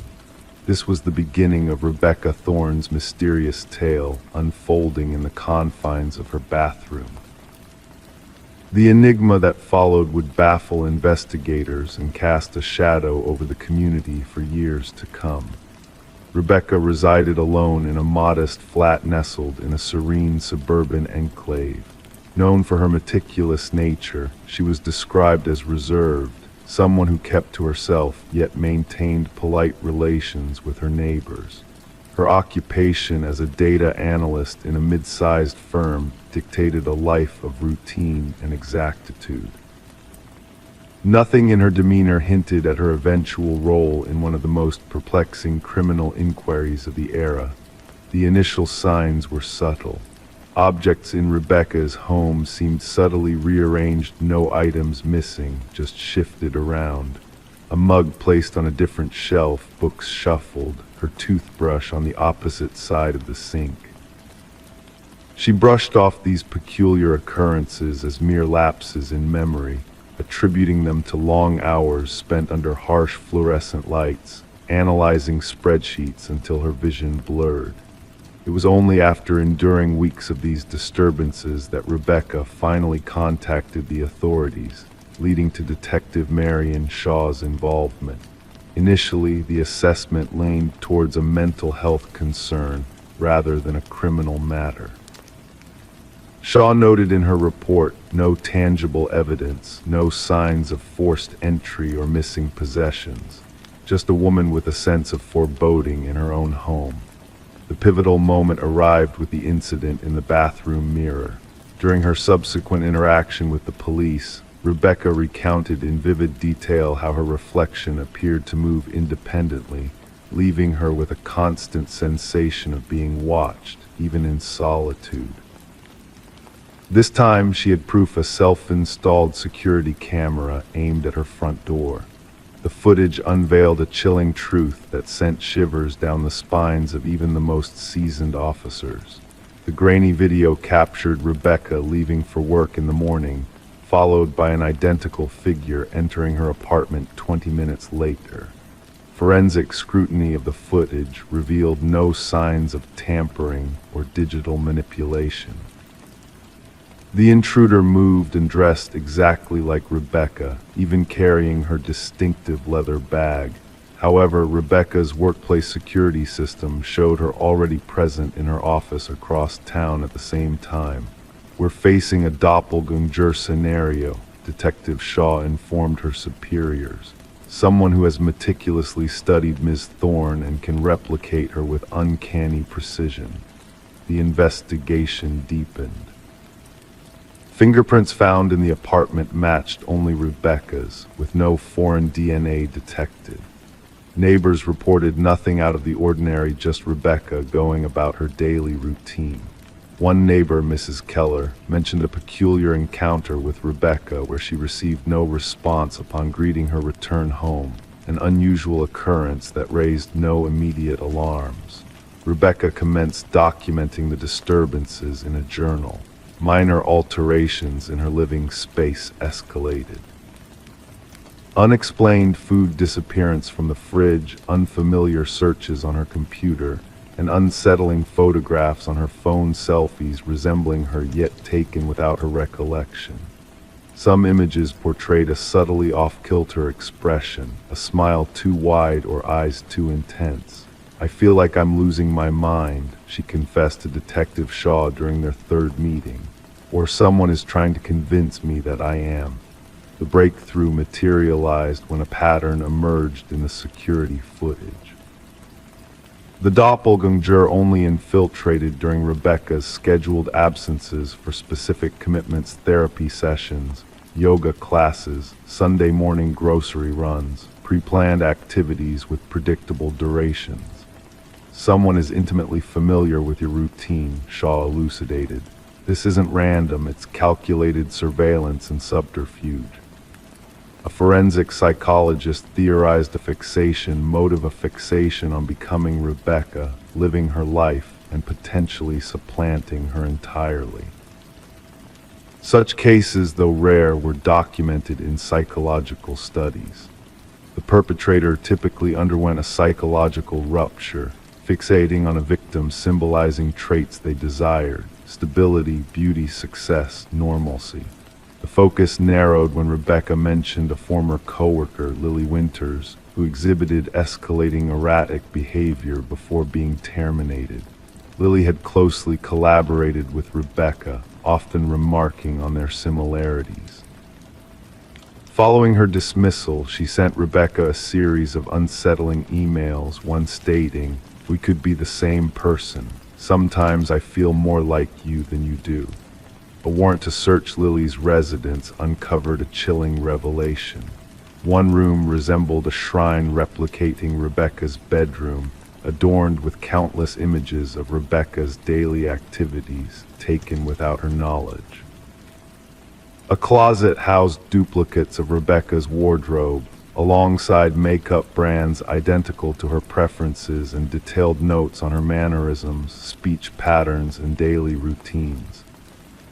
This was the beginning of Rebecca Thorne's mysterious tale, unfolding in the confines of her bathroom. The enigma that followed would baffle investigators and cast a shadow over the community for years to come. Rebecca resided alone in a modest flat nestled in a serene suburban enclave. Known for her meticulous nature, she was described as reserved, someone who kept to herself yet maintained polite relations with her neighbors. Her occupation as a data analyst in a mid-sized firm dictated a life of routine and exactitude. Nothing in her demeanor hinted at her eventual role in one of the most perplexing criminal inquiries of the era. The initial signs were subtle. Objects in Rebecca's home seemed subtly rearranged, no items missing, just shifted around. A mug placed on a different shelf, books shuffled, her toothbrush on the opposite side of the sink. She brushed off these peculiar occurrences as mere lapses in memory, attributing them to long hours spent under harsh fluorescent lights, analyzing spreadsheets until her vision blurred. It was only after enduring weeks of these disturbances that Rebecca finally contacted the authorities, leading to Detective Marion Shaw's involvement. Initially, the assessment leaned towards a mental health concern rather than a criminal matter. Shaw noted in her report no tangible evidence, no signs of forced entry or missing possessions, just a woman with a sense of foreboding in her own home. The pivotal moment arrived with the incident in the bathroom mirror. During her subsequent interaction with the police, Rebecca recounted in vivid detail how her reflection appeared to move independently, leaving her with a constant sensation of being watched, even in solitude. This time she had proof: a self-installed security camera aimed at her front door. The footage unveiled a chilling truth that sent shivers down the spines of even the most seasoned officers. The grainy video captured Rebecca leaving for work in the morning, followed by an identical figure entering her apartment 20 minutes later. Forensic scrutiny of the footage revealed no signs of tampering or digital manipulation. The intruder moved and dressed exactly like Rebecca, even carrying her distinctive leather bag. However, Rebecca's workplace security system showed her already present in her office across town at the same time. "We're facing a doppelganger scenario," Detective Shaw informed her superiors. "Someone who has meticulously studied Ms. Thorne and can replicate her with uncanny precision." The investigation deepened. Fingerprints found in the apartment matched only Rebecca's, with no foreign DNA detected. Neighbors reported nothing out of the ordinary, just Rebecca going about her daily routine. One neighbor, Mrs. Keller, mentioned a peculiar encounter with Rebecca where she received no response upon greeting her return home, an unusual occurrence that raised no immediate alarms. Rebecca commenced documenting the disturbances in a journal. Minor alterations in her living space escalated. Unexplained food disappearance from the fridge, unfamiliar searches on her computer, and unsettling photographs on her phone selfies resembling her yet taken without her recollection. Some images portrayed a subtly off-kilter expression, a smile too wide or eyes too intense. "I feel like I'm losing my mind," she confessed to Detective Shaw during their third meeting. "Or someone is trying to convince me that I am." The breakthrough materialized when a pattern emerged in the security footage. The doppelganger only infiltrated during Rebecca's scheduled absences for specific commitments, therapy sessions, yoga classes, Sunday morning grocery runs, pre-planned activities with predictable durations. "Someone is intimately familiar with your routine," Shaw elucidated. "This isn't random, it's calculated surveillance and subterfuge." A forensic psychologist theorized a motive of fixation on becoming Rebecca, living her life, and potentially supplanting her entirely. Such cases, though rare, were documented in psychological studies. The perpetrator typically underwent a psychological rupture, fixating on a victim symbolizing traits they desired: stability, beauty, success, normalcy. The focus narrowed when Rebecca mentioned a former coworker, Lily Winters, who exhibited escalating erratic behavior before being terminated. Lily had closely collaborated with Rebecca, often remarking on their similarities. Following her dismissal, she sent Rebecca a series of unsettling emails, one stating, "We could be the same person. Sometimes I feel more like you than you do." A warrant to search Lily's residence uncovered a chilling revelation. One room resembled a shrine replicating Rebecca's bedroom, adorned with countless images of Rebecca's daily activities taken without her knowledge. A closet housed duplicates of Rebecca's wardrobe, alongside makeup brands identical to her preferences and detailed notes on her mannerisms, speech patterns, and daily routines.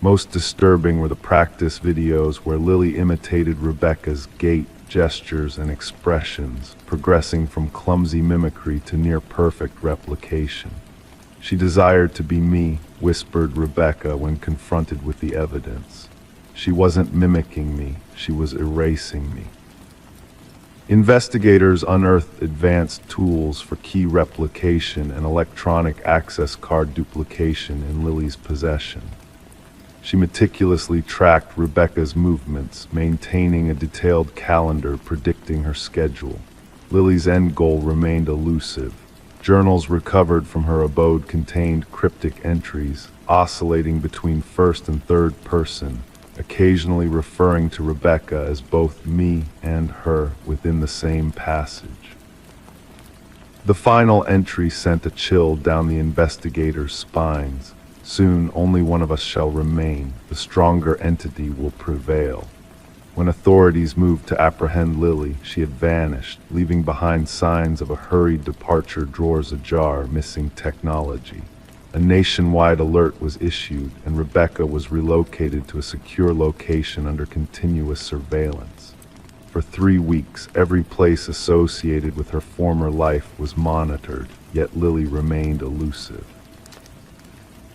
Most disturbing were the practice videos where Lily imitated Rebecca's gait, gestures, and expressions, progressing from clumsy mimicry to near-perfect replication. "She desired to be me," whispered Rebecca when confronted with the evidence. "She wasn't mimicking me, she was erasing me." Investigators unearthed advanced tools for key replication and electronic access card duplication in Lily's possession. She meticulously tracked Rebecca's movements, maintaining a detailed calendar predicting her schedule. Lily's end goal remained elusive. Journals recovered from her abode contained cryptic entries, oscillating between first and third person, occasionally referring to Rebecca as both me and her within the same passage. The final entry sent a chill down the investigators' spines. "Soon only one of us shall remain. The stronger entity will prevail." When authorities moved to apprehend Lily, she had vanished, leaving behind signs of a hurried departure, drawers ajar, missing technology. A nationwide alert was issued, and Rebecca was relocated to a secure location under continuous surveillance. For 3 weeks, every place associated with her former life was monitored, yet Lily remained elusive.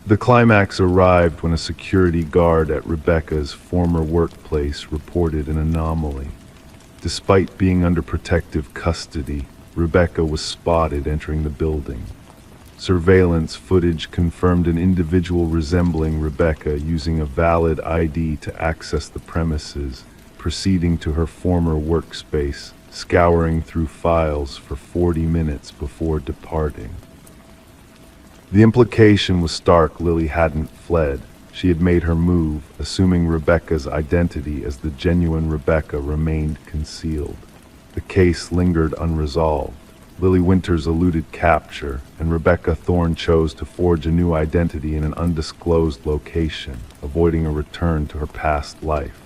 The climax arrived when a security guard at Rebecca's former workplace reported an anomaly. Despite being under protective custody, Rebecca was spotted entering the building. Surveillance footage confirmed an individual resembling Rebecca using a valid ID to access the premises, proceeding to her former workspace, scouring through files for 40 minutes before departing. The implication was stark. Lily hadn't fled. She had made her move, assuming Rebecca's identity as the genuine Rebecca remained concealed. The case lingered unresolved. Lily Winters eluded capture, and Rebecca Thorne chose to forge a new identity in an undisclosed location, avoiding a return to her past life.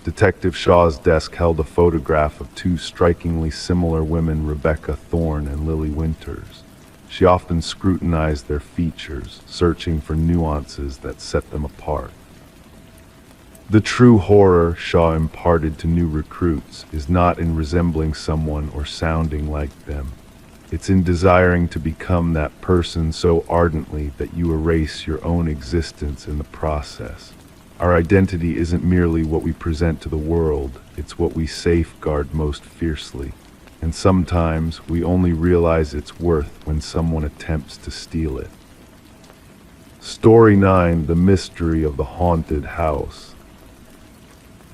Detective Shaw's desk held a photograph of two strikingly similar women, Rebecca Thorne and Lily Winters. She often scrutinized their features, searching for nuances that set them apart. The true horror Shaw imparted to new recruits is not in resembling someone or sounding like them. It's in desiring to become that person so ardently that you erase your own existence in the process. Our identity isn't merely what we present to the world, it's what we safeguard most fiercely. And sometimes we only realize its worth when someone attempts to steal it. Story 9: The Mystery of the Haunted House.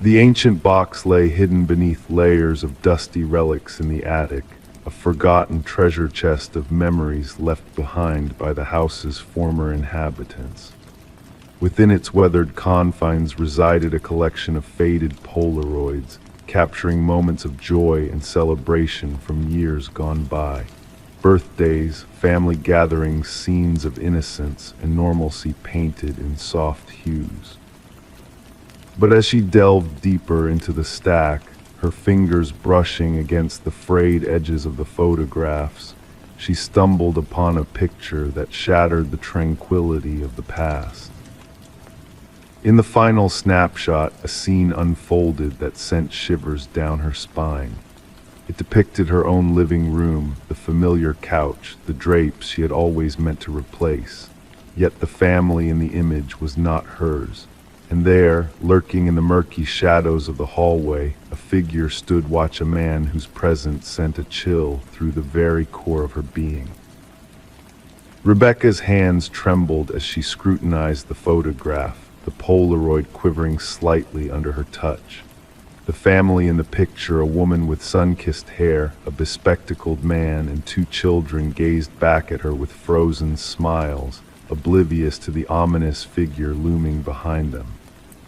The ancient box lay hidden beneath layers of dusty relics in the attic, a forgotten treasure chest of memories left behind by the house's former inhabitants. Within its weathered confines resided a collection of faded Polaroids, capturing moments of joy and celebration from years gone by. Birthdays, family gatherings, scenes of innocence and normalcy painted in soft hues. But as she delved deeper into the stack, her fingers brushing against the frayed edges of the photographs, she stumbled upon a picture that shattered the tranquility of the past. In the final snapshot, a scene unfolded that sent shivers down her spine. It depicted her own living room, the familiar couch, the drapes she had always meant to replace. Yet the family in the image was not hers. And there, lurking in the murky shadows of the hallway, a figure stood watch a man whose presence sent a chill through the very core of her being. Rebecca's hands trembled as she scrutinized the photograph, the Polaroid quivering slightly under her touch. The family in the picture, a woman with sun-kissed hair, a bespectacled man, and 2 children, gazed back at her with frozen smiles, oblivious to the ominous figure looming behind them.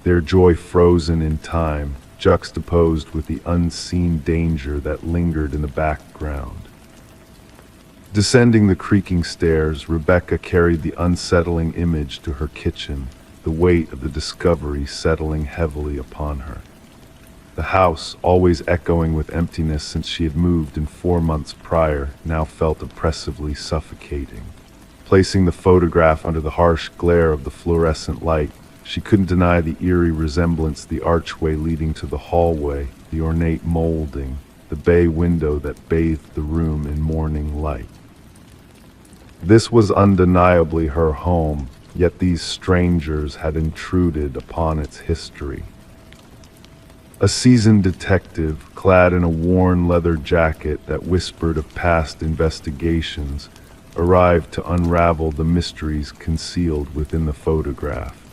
Their joy frozen in time, juxtaposed with the unseen danger that lingered in the background. Descending the creaking stairs, Rebecca carried the unsettling image to her kitchen, the weight of the discovery settling heavily upon her. The house, always echoing with emptiness since she had moved in 4 months prior, now felt oppressively suffocating. Placing the photograph under the harsh glare of the fluorescent light, she couldn't deny the eerie resemblance: the archway leading to the hallway, the ornate molding, the bay window that bathed the room in morning light. This was undeniably her home, yet these strangers had intruded upon its history. A seasoned detective, clad in a worn leather jacket that whispered of past investigations, arrived to unravel the mysteries concealed within the photograph.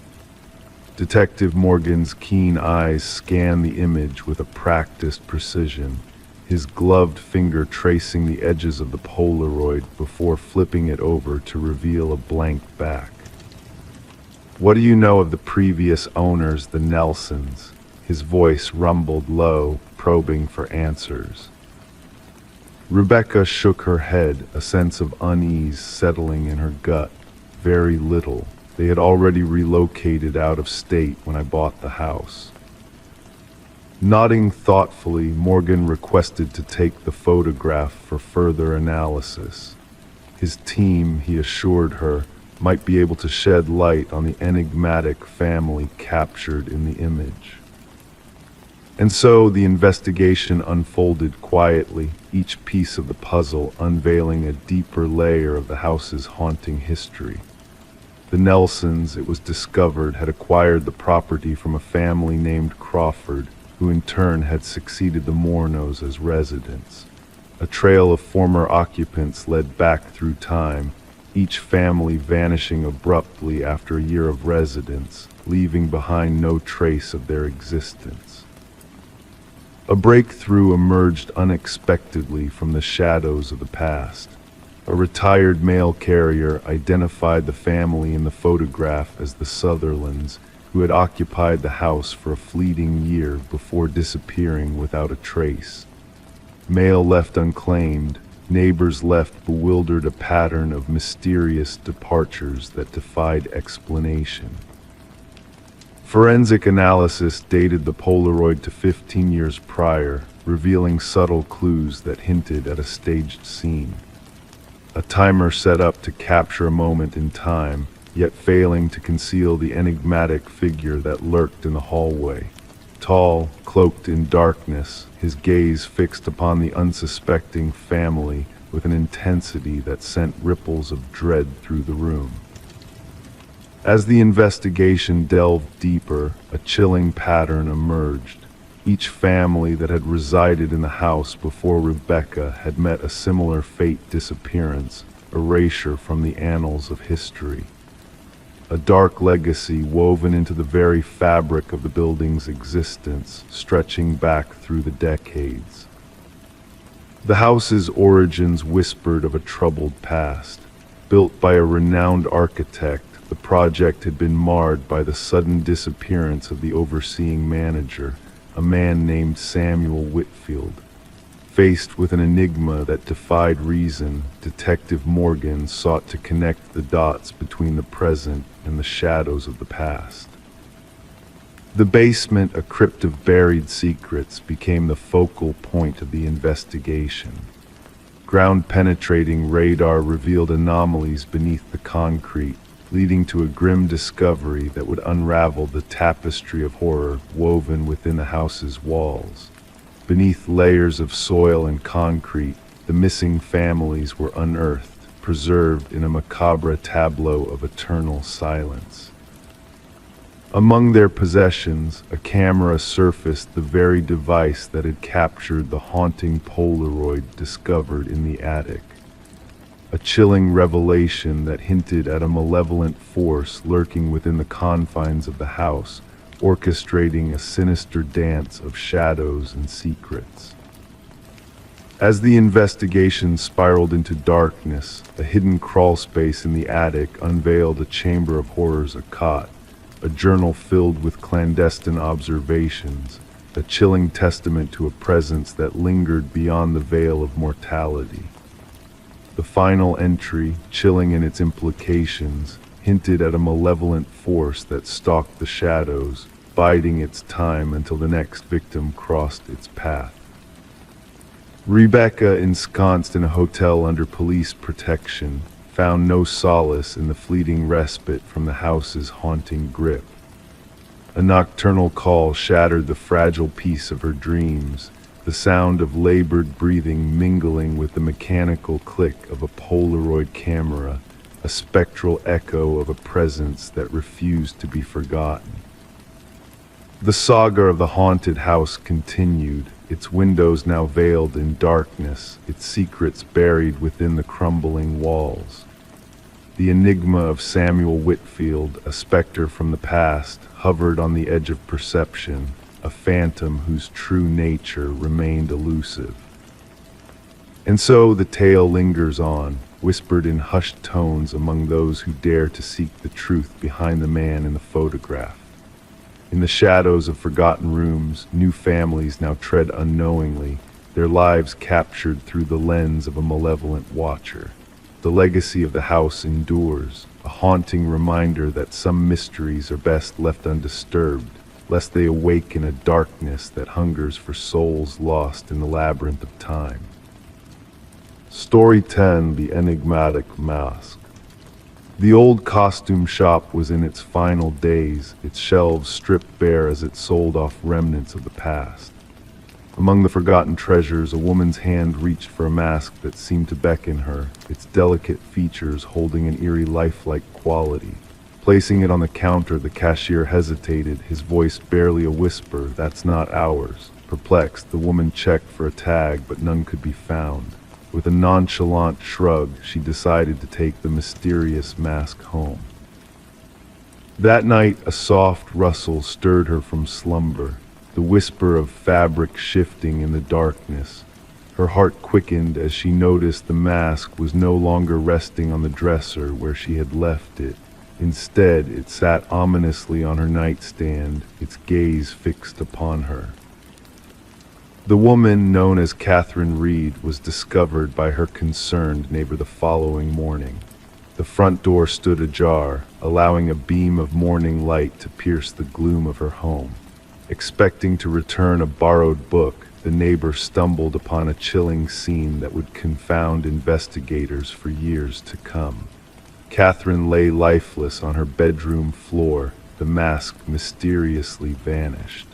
Detective Morgan's keen eyes scanned the image with a practiced precision, his gloved finger tracing the edges of the Polaroid before flipping it over to reveal a blank back. "What do you know of the previous owners, the Nelsons?" His voice rumbled low, probing for answers. Rebecca shook her head, a sense of unease settling in her gut. "Very little. They had already relocated out of state when I bought the house." Nodding thoughtfully, Morgan requested to take the photograph for further analysis. His team, he assured her, might be able to shed light on the enigmatic family captured in the image. And so the investigation unfolded quietly, each piece of the puzzle unveiling a deeper layer of the house's haunting history. The Nelsons, it was discovered, had acquired the property from a family named Crawford, who in turn had succeeded the Mornos as residents. A trail of former occupants led back through time, each family vanishing abruptly after a year of residence, leaving behind no trace of their existence. A breakthrough emerged unexpectedly from the shadows of the past. A retired mail carrier identified the family in the photograph as the Sutherlands, who had occupied the house for a fleeting year before disappearing without a trace. Mail left unclaimed, neighbors left bewildered, a pattern of mysterious departures that defied explanation. Forensic analysis dated the Polaroid to 15 years prior, revealing subtle clues that hinted at a staged scene. A timer set up to capture a moment in time, yet failing to conceal the enigmatic figure that lurked in the hallway. Tall, cloaked in darkness, his gaze fixed upon the unsuspecting family with an intensity that sent ripples of dread through the room. As the investigation delved deeper, a chilling pattern emerged. Each family that had resided in the house before Rebecca had met a similar fate: disappearance, erasure from the annals of history. A dark legacy woven into the very fabric of the building's existence, stretching back through the decades. The house's origins whispered of a troubled past. Built by a renowned architect, the project had been marred by the sudden disappearance of the overseeing manager, a man named Samuel Whitfield. Faced with an enigma that defied reason, Detective Morgan sought to connect the dots between the present and the shadows of the past. The basement, a crypt of buried secrets, became the focal point of the investigation. Ground-penetrating radar revealed anomalies beneath the concrete, leading to a grim discovery that would unravel the tapestry of horror woven within the house's walls. Beneath layers of soil and concrete, the missing families were unearthed, preserved in a macabre tableau of eternal silence. Among their possessions, a camera surfaced, the very device that had captured the haunting Polaroid discovered in the attic. A chilling revelation that hinted at a malevolent force lurking within the confines of the house, orchestrating a sinister dance of shadows and secrets. As the investigation spiraled into darkness, a hidden crawlspace in the attic unveiled a chamber of horrors: a cot, a journal filled with clandestine observations, a chilling testament to a presence that lingered beyond the veil of mortality. The final entry, chilling in its implications, hinted at a malevolent force that stalked the shadows, biding its time until the next victim crossed its path. Rebecca, ensconced in a hotel under police protection, found no solace in the fleeting respite from the house's haunting grip. A nocturnal call shattered the fragile peace of her dreams, the sound of labored breathing mingling with the mechanical click of a Polaroid camera, a spectral echo of a presence that refused to be forgotten. The saga of the haunted house continued, its windows now veiled in darkness, its secrets buried within the crumbling walls. The enigma of Samuel Whitfield, a specter from the past, hovered on the edge of perception, a phantom whose true nature remained elusive. And so the tale lingers on, whispered in hushed tones among those who dare to seek the truth behind the man in the photograph. In the shadows of forgotten rooms, new families now tread unknowingly, their lives captured through the lens of a malevolent watcher. The legacy of the house endures, a haunting reminder that some mysteries are best left undisturbed, lest they awaken a darkness that hungers for souls lost in the labyrinth of time. Story 10: The Enigmatic Mask. The old costume shop was in its final days, its shelves stripped bare as it sold off remnants of the past. Among the forgotten treasures, a woman's hand reached for a mask that seemed to beckon her, its delicate features holding an eerie lifelike quality. Placing it on the counter, the cashier hesitated, his voice barely a whisper, "That's not ours." Perplexed, the woman checked for a tag, but none could be found. With a nonchalant shrug, she decided to take the mysterious mask home. That night, a soft rustle stirred her from slumber, the whisper of fabric shifting in the darkness. Her heart quickened as she noticed the mask was no longer resting on the dresser where she had left it. Instead, it sat ominously on her nightstand, its gaze fixed upon her. The woman, known as Catherine Reed, was discovered by her concerned neighbor the following morning. The front door stood ajar, allowing a beam of morning light to pierce the gloom of her home. Expecting to return a borrowed book, the neighbor stumbled upon a chilling scene that would confound investigators for years to come. Catherine lay lifeless on her bedroom floor, the mask mysteriously vanished.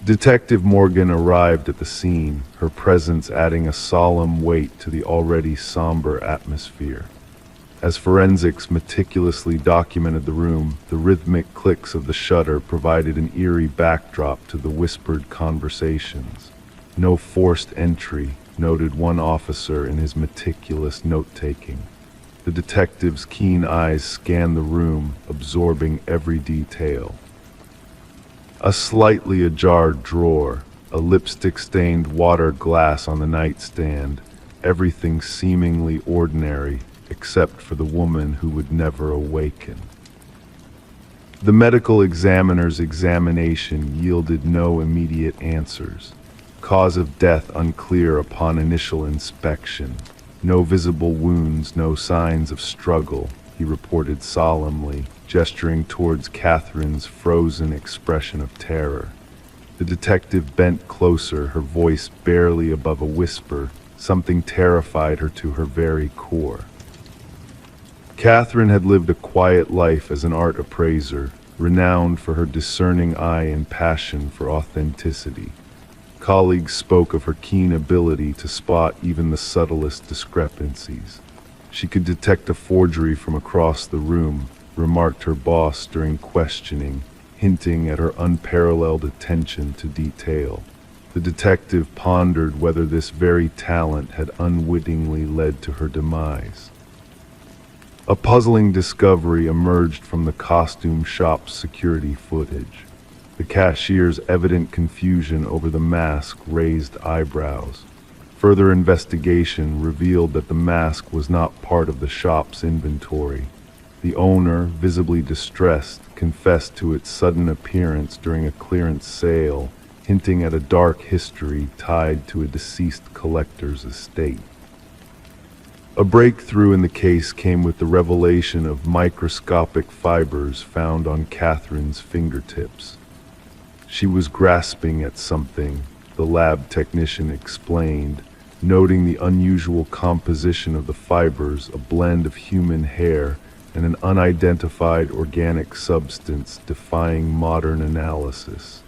Detective Morgan arrived at the scene, her presence adding a solemn weight to the already somber atmosphere. As forensics meticulously documented the room, the rhythmic clicks of the shutter provided an eerie backdrop to the whispered conversations. "No forced entry," noted one officer in his meticulous note-taking. The detective's keen eyes scanned the room, absorbing every detail. A slightly ajar drawer, a lipstick-stained water glass on the nightstand, everything seemingly ordinary, except for the woman who would never awaken. The medical examiner's examination yielded no immediate answers. Cause of death unclear upon initial inspection. No visible wounds, no signs of struggle, he reported solemnly, gesturing towards Catherine's frozen expression of terror. The detective bent closer, her voice barely above a whisper. Something terrified her to her very core. Catherine had lived a quiet life as an art appraiser, renowned for her discerning eye and passion for authenticity. Colleagues spoke of her keen ability to spot even the subtlest discrepancies. She could detect a forgery from across the room, remarked her boss during questioning, hinting at her unparalleled attention to detail. The detective pondered whether this very talent had unwittingly led to her demise. A puzzling discovery emerged from the costume shop's security footage. The cashier's evident confusion over the mask raised eyebrows. Further investigation revealed that the mask was not part of the shop's inventory. The owner, visibly distressed, confessed to its sudden appearance during a clearance sale, hinting at a dark history tied to a deceased collector's estate. A breakthrough in the case came with the revelation of microscopic fibers found on Catherine's fingertips. She was grasping at something, the lab technician explained, noting the unusual composition of the fibers, a blend of human hair and an unidentified organic substance defying modern analysis.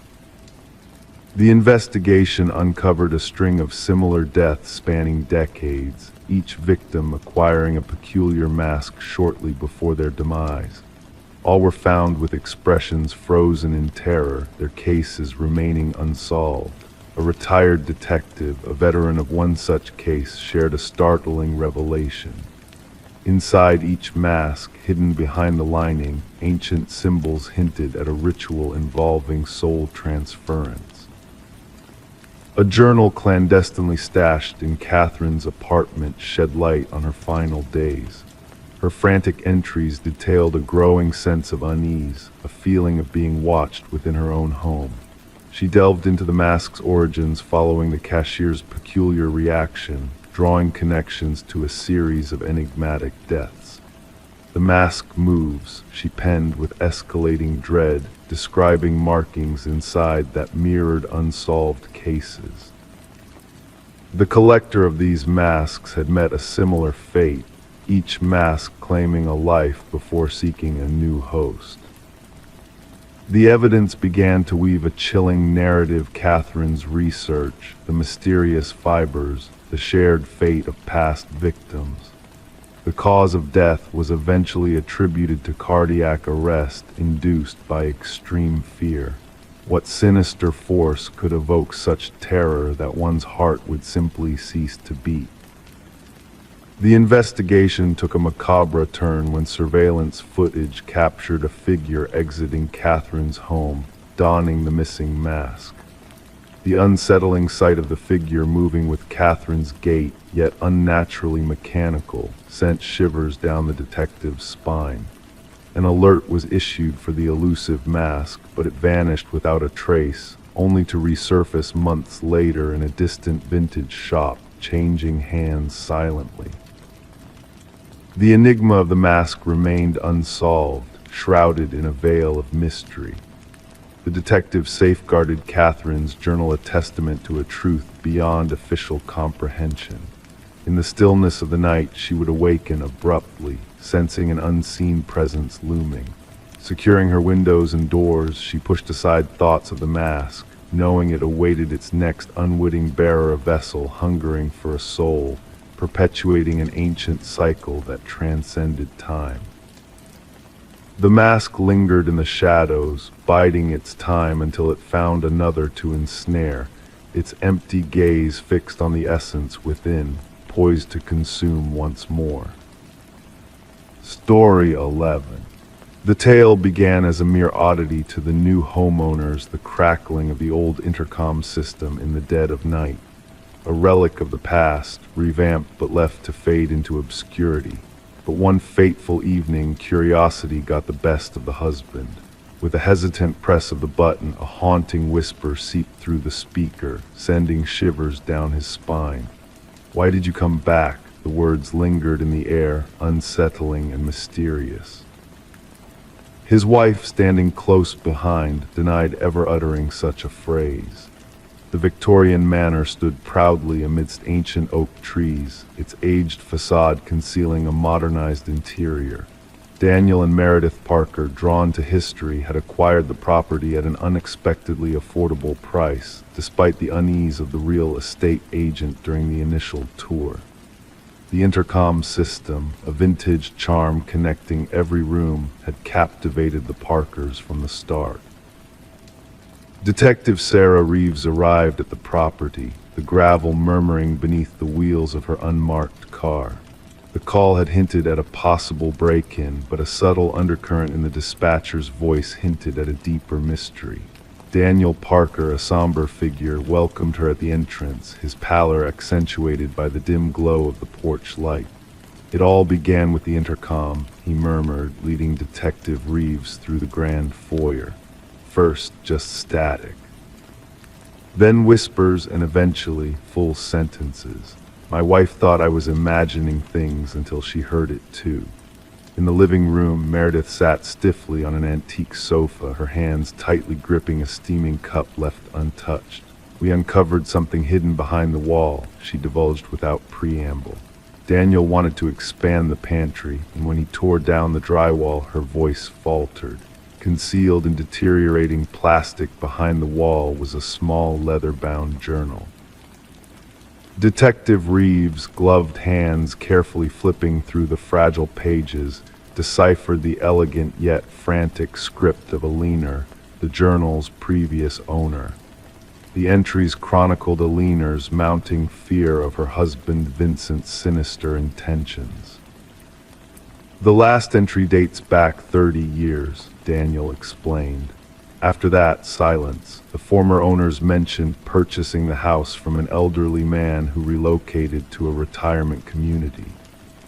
The investigation uncovered a string of similar deaths spanning decades, each victim acquiring a peculiar mask shortly before their demise. All were found with expressions frozen in terror, their cases remaining unsolved. A retired detective, a veteran of one such case, shared a startling revelation. Inside each mask, hidden behind the lining, ancient symbols hinted at a ritual involving soul transference. A journal clandestinely stashed in Catherine's apartment shed light on her final days. Her frantic entries detailed a growing sense of unease, a feeling of being watched within her own home. She delved into the mask's origins following the cashier's peculiar reaction, drawing connections to a series of enigmatic deaths. "The mask moves," she penned with escalating dread, describing markings inside that mirrored unsolved cases. The collector of these masks had met a similar fate, each mask claiming a life before seeking a new host. The evidence began to weave a chilling narrative. Catherine's research, the mysterious fibers, the shared fate of past victims. The cause of death was eventually attributed to cardiac arrest induced by extreme fear. What sinister force could evoke such terror that one's heart would simply cease to beat? The investigation took a macabre turn when surveillance footage captured a figure exiting Catherine's home, donning the missing mask. The unsettling sight of the figure moving with Catherine's gait, yet unnaturally mechanical, sent shivers down the detective's spine. An alert was issued for the elusive mask, but it vanished without a trace, only to resurface months later in a distant vintage shop, changing hands silently. The enigma of the mask remained unsolved, shrouded in a veil of mystery. The detective safeguarded Catherine's journal, a testament to a truth beyond official comprehension. In the stillness of the night, she would awaken abruptly, sensing an unseen presence looming. Securing her windows and doors, she pushed aside thoughts of the mask, knowing it awaited its next unwitting bearer, a vessel hungering for a soul, perpetuating an ancient cycle that transcended time. The mask lingered in the shadows, biding its time until it found another to ensnare, its empty gaze fixed on the essence within, poised to consume once more. Story 11. The tale began as a mere oddity to the new homeowners, the crackling of the old intercom system in the dead of night. A relic of the past, revamped but left to fade into obscurity. But one fateful evening, curiosity got the best of the husband. With a hesitant press of the button, a haunting whisper seeped through the speaker, sending shivers down his spine. "Why did you come back?" The words lingered in the air, unsettling and mysterious. His wife, standing close behind, denied ever uttering such a phrase. The Victorian manor stood proudly amidst ancient oak trees, its aged facade concealing a modernized interior. Daniel and Meredith Parker, drawn to history, had acquired the property at an unexpectedly affordable price, despite the unease of the real estate agent during the initial tour. The intercom system, a vintage charm connecting every room, had captivated the Parkers from the start. Detective Sarah Reeves arrived at the property, the gravel murmuring beneath the wheels of her unmarked car. The call had hinted at a possible break-in, but a subtle undercurrent in the dispatcher's voice hinted at a deeper mystery. Daniel Parker, a somber figure, welcomed her at the entrance, his pallor accentuated by the dim glow of the porch light. "It all began with the intercom," he murmured, leading Detective Reeves through the grand foyer. First, just static. Then whispers and eventually full sentences. My wife thought I was imagining things until she heard it too. In the living room, Meredith sat stiffly on an antique sofa, her hands tightly gripping a steaming cup left untouched. "We uncovered something hidden behind the wall," she divulged without preamble. Daniel wanted to expand the pantry, and when he tore down the drywall, her voice faltered. Concealed in deteriorating plastic behind the wall was a small leather-bound journal. Detective Reeves, gloved hands carefully flipping through the fragile pages, deciphered the elegant yet frantic script of Alina, the journal's previous owner. The entries chronicled Alina's mounting fear of her husband Vincent's sinister intentions. "The last entry dates back 30 years, Daniel explained. After that, silence. The former owners mentioned purchasing the house from an elderly man who relocated to a retirement community.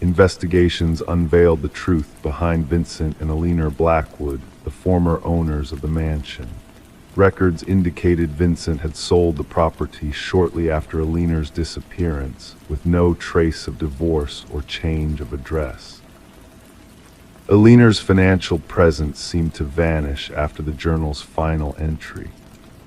Investigations unveiled the truth behind Vincent and Alina Blackwood, the former owners of the mansion. Records indicated Vincent had sold the property shortly after Alina's disappearance, with no trace of divorce or change of address. Alina's financial presence seemed to vanish after the journal's final entry.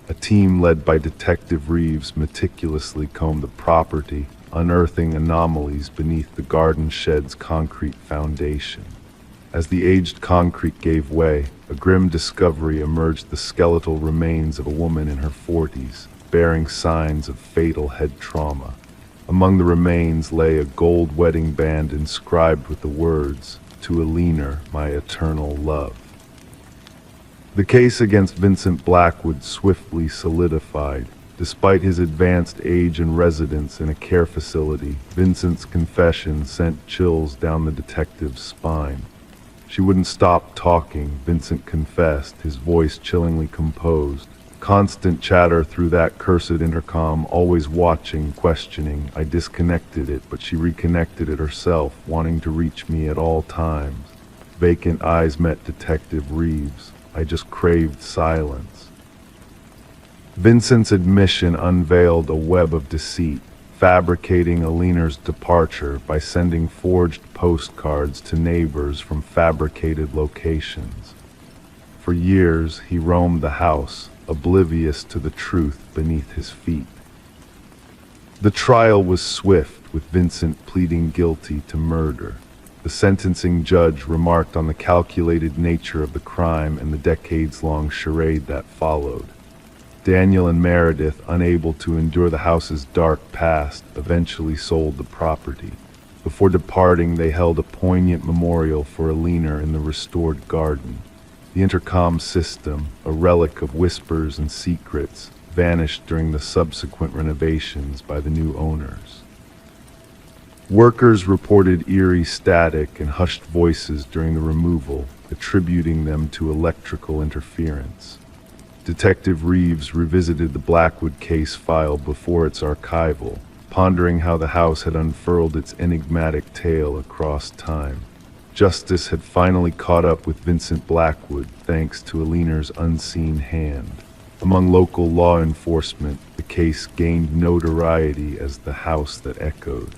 A team led by Detective Reeves meticulously combed the property, unearthing anomalies beneath the garden shed's concrete foundation. As the aged concrete gave way, a grim discovery emerged: the skeletal remains of a woman in her 40s, bearing signs of fatal head trauma. Among the remains lay a gold wedding band inscribed with the words, "To Alina, my eternal love." The case against Vincent Blackwood swiftly solidified. Despite his advanced age and residence in a care facility, Vincent's confession sent chills down the detective's spine. "She wouldn't stop talking," Vincent confessed, his voice chillingly composed. "Constant chatter through that cursed intercom, always watching, questioning. I disconnected it, but she reconnected it herself, wanting to reach me at all times." Vacant eyes met Detective Reeves. "I just craved silence." Vincent's admission unveiled a web of deceit, fabricating Alina's departure by sending forged postcards to neighbors from fabricated locations. For years, he roamed the house, oblivious to the truth beneath his feet. The trial was swift, with Vincent pleading guilty to murder. The sentencing judge remarked on the calculated nature of the crime and the decades-long charade that followed. Daniel and Meredith, unable to endure the house's dark past, eventually sold the property. Before departing, they held a poignant memorial for Alina in the restored garden. The intercom system, a relic of whispers and secrets, vanished during the subsequent renovations by the new owners. Workers reported eerie static and hushed voices during the removal, attributing them to electrical interference. Detective Reeves revisited the Blackwood case file before its archival, pondering how the house had unfurled its enigmatic tale across time. Justice had finally caught up with Vincent Blackwood, thanks to Alina's unseen hand. Among local law enforcement, the case gained notoriety as the house that echoed.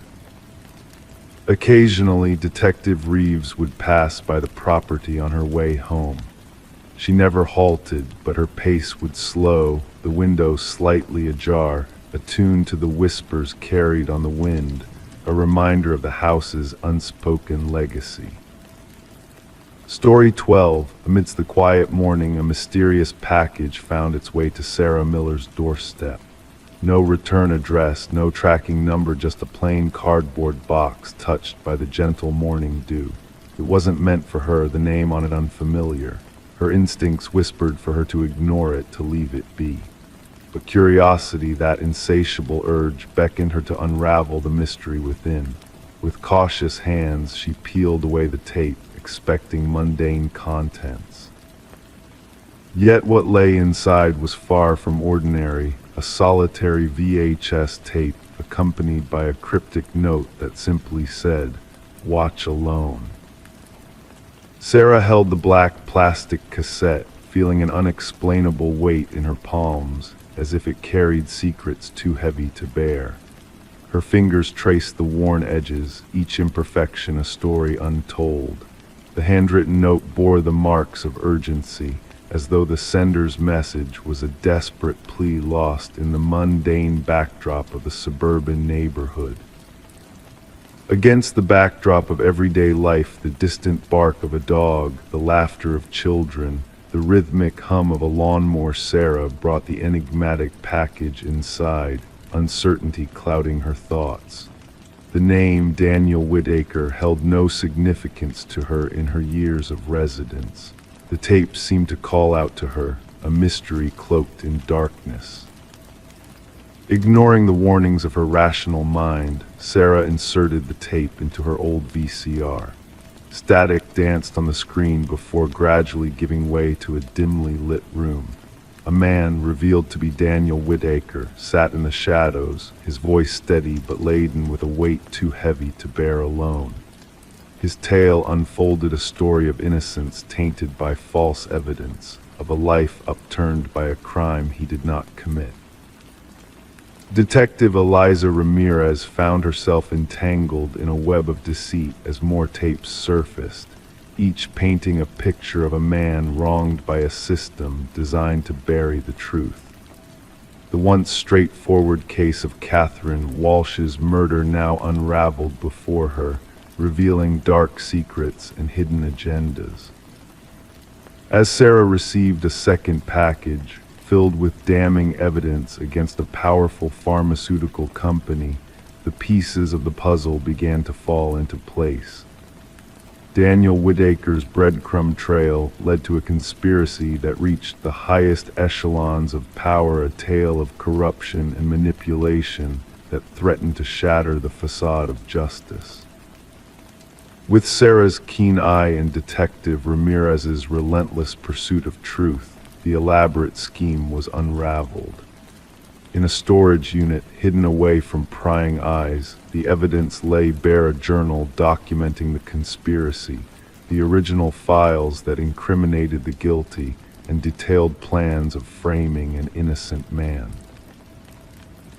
Occasionally, Detective Reeves would pass by the property on her way home. She never halted, but her pace would slow, the window slightly ajar, attuned to the whispers carried on the wind, a reminder of the house's unspoken legacy. Story 12. Amidst the quiet morning, a mysterious package found its way to Sarah Miller's doorstep. No return address, no tracking number, just a plain cardboard box touched by the gentle morning dew. It wasn't meant for her, the name on it unfamiliar. Her instincts whispered for her to ignore it, to leave it be. But curiosity, that insatiable urge, beckoned her to unravel the mystery within. With cautious hands, she peeled away the tape, expecting mundane contents. Yet what lay inside was far from ordinary, a solitary VHS tape accompanied by a cryptic note that simply said, "Watch alone." Sarah held the black plastic cassette, feeling an unexplainable weight in her palms, as if it carried secrets too heavy to bear. Her fingers traced the worn edges, each imperfection a story untold. The handwritten note bore the marks of urgency, as though the sender's message was a desperate plea lost in the mundane backdrop of a suburban neighborhood. Against the backdrop of everyday life, the distant bark of a dog, the laughter of children, the rhythmic hum of a lawnmower, Sarah brought the enigmatic package inside, uncertainty clouding her thoughts. The name Daniel Whitaker held no significance to her in her years of residence. The tape seemed to call out to her, a mystery cloaked in darkness. Ignoring the warnings of her rational mind, Sarah inserted the tape into her old VCR. Static danced on the screen before gradually giving way to a dimly lit room. A man, revealed to be Daniel Whitaker, sat in the shadows, his voice steady but laden with a weight too heavy to bear alone. His tale unfolded a story of innocence tainted by false evidence, of a life upturned by a crime he did not commit. Detective Eliza Ramirez found herself entangled in a web of deceit as more tapes surfaced, each painting a picture of a man wronged by a system designed to bury the truth. The once straightforward case of Catherine Walsh's murder now unraveled before her, revealing dark secrets and hidden agendas. As Sarah received a second package, filled with damning evidence against a powerful pharmaceutical company, the pieces of the puzzle began to fall into place. Daniel Whitaker's breadcrumb trail led to a conspiracy that reached the highest echelons of power, a tale of corruption and manipulation that threatened to shatter the facade of justice. With Sarah's keen eye and Detective Ramirez's relentless pursuit of truth, the elaborate scheme was unraveled. In a storage unit hidden away from prying eyes, the evidence lay bare: a journal documenting the conspiracy, the original files that incriminated the guilty, and detailed plans of framing an innocent man.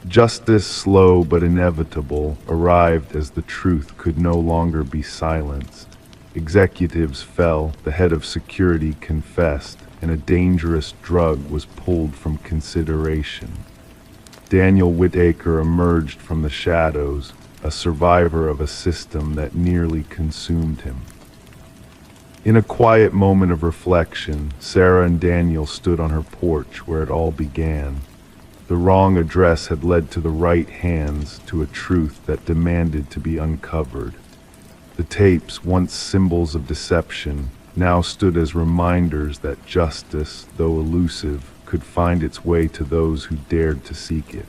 Justice, slow but inevitable, arrived as the truth could no longer be silenced. Executives fell, the head of security confessed, and a dangerous drug was pulled from consideration. Daniel Whitaker emerged from the shadows, a survivor of a system that nearly consumed him. In a quiet moment of reflection, Sarah and Daniel stood on her porch where it all began. The wrong address had led to the right hands to a truth that demanded to be uncovered. The tapes, once symbols of deception, now stood as reminders that justice, though elusive, could find its way to those who dared to seek it.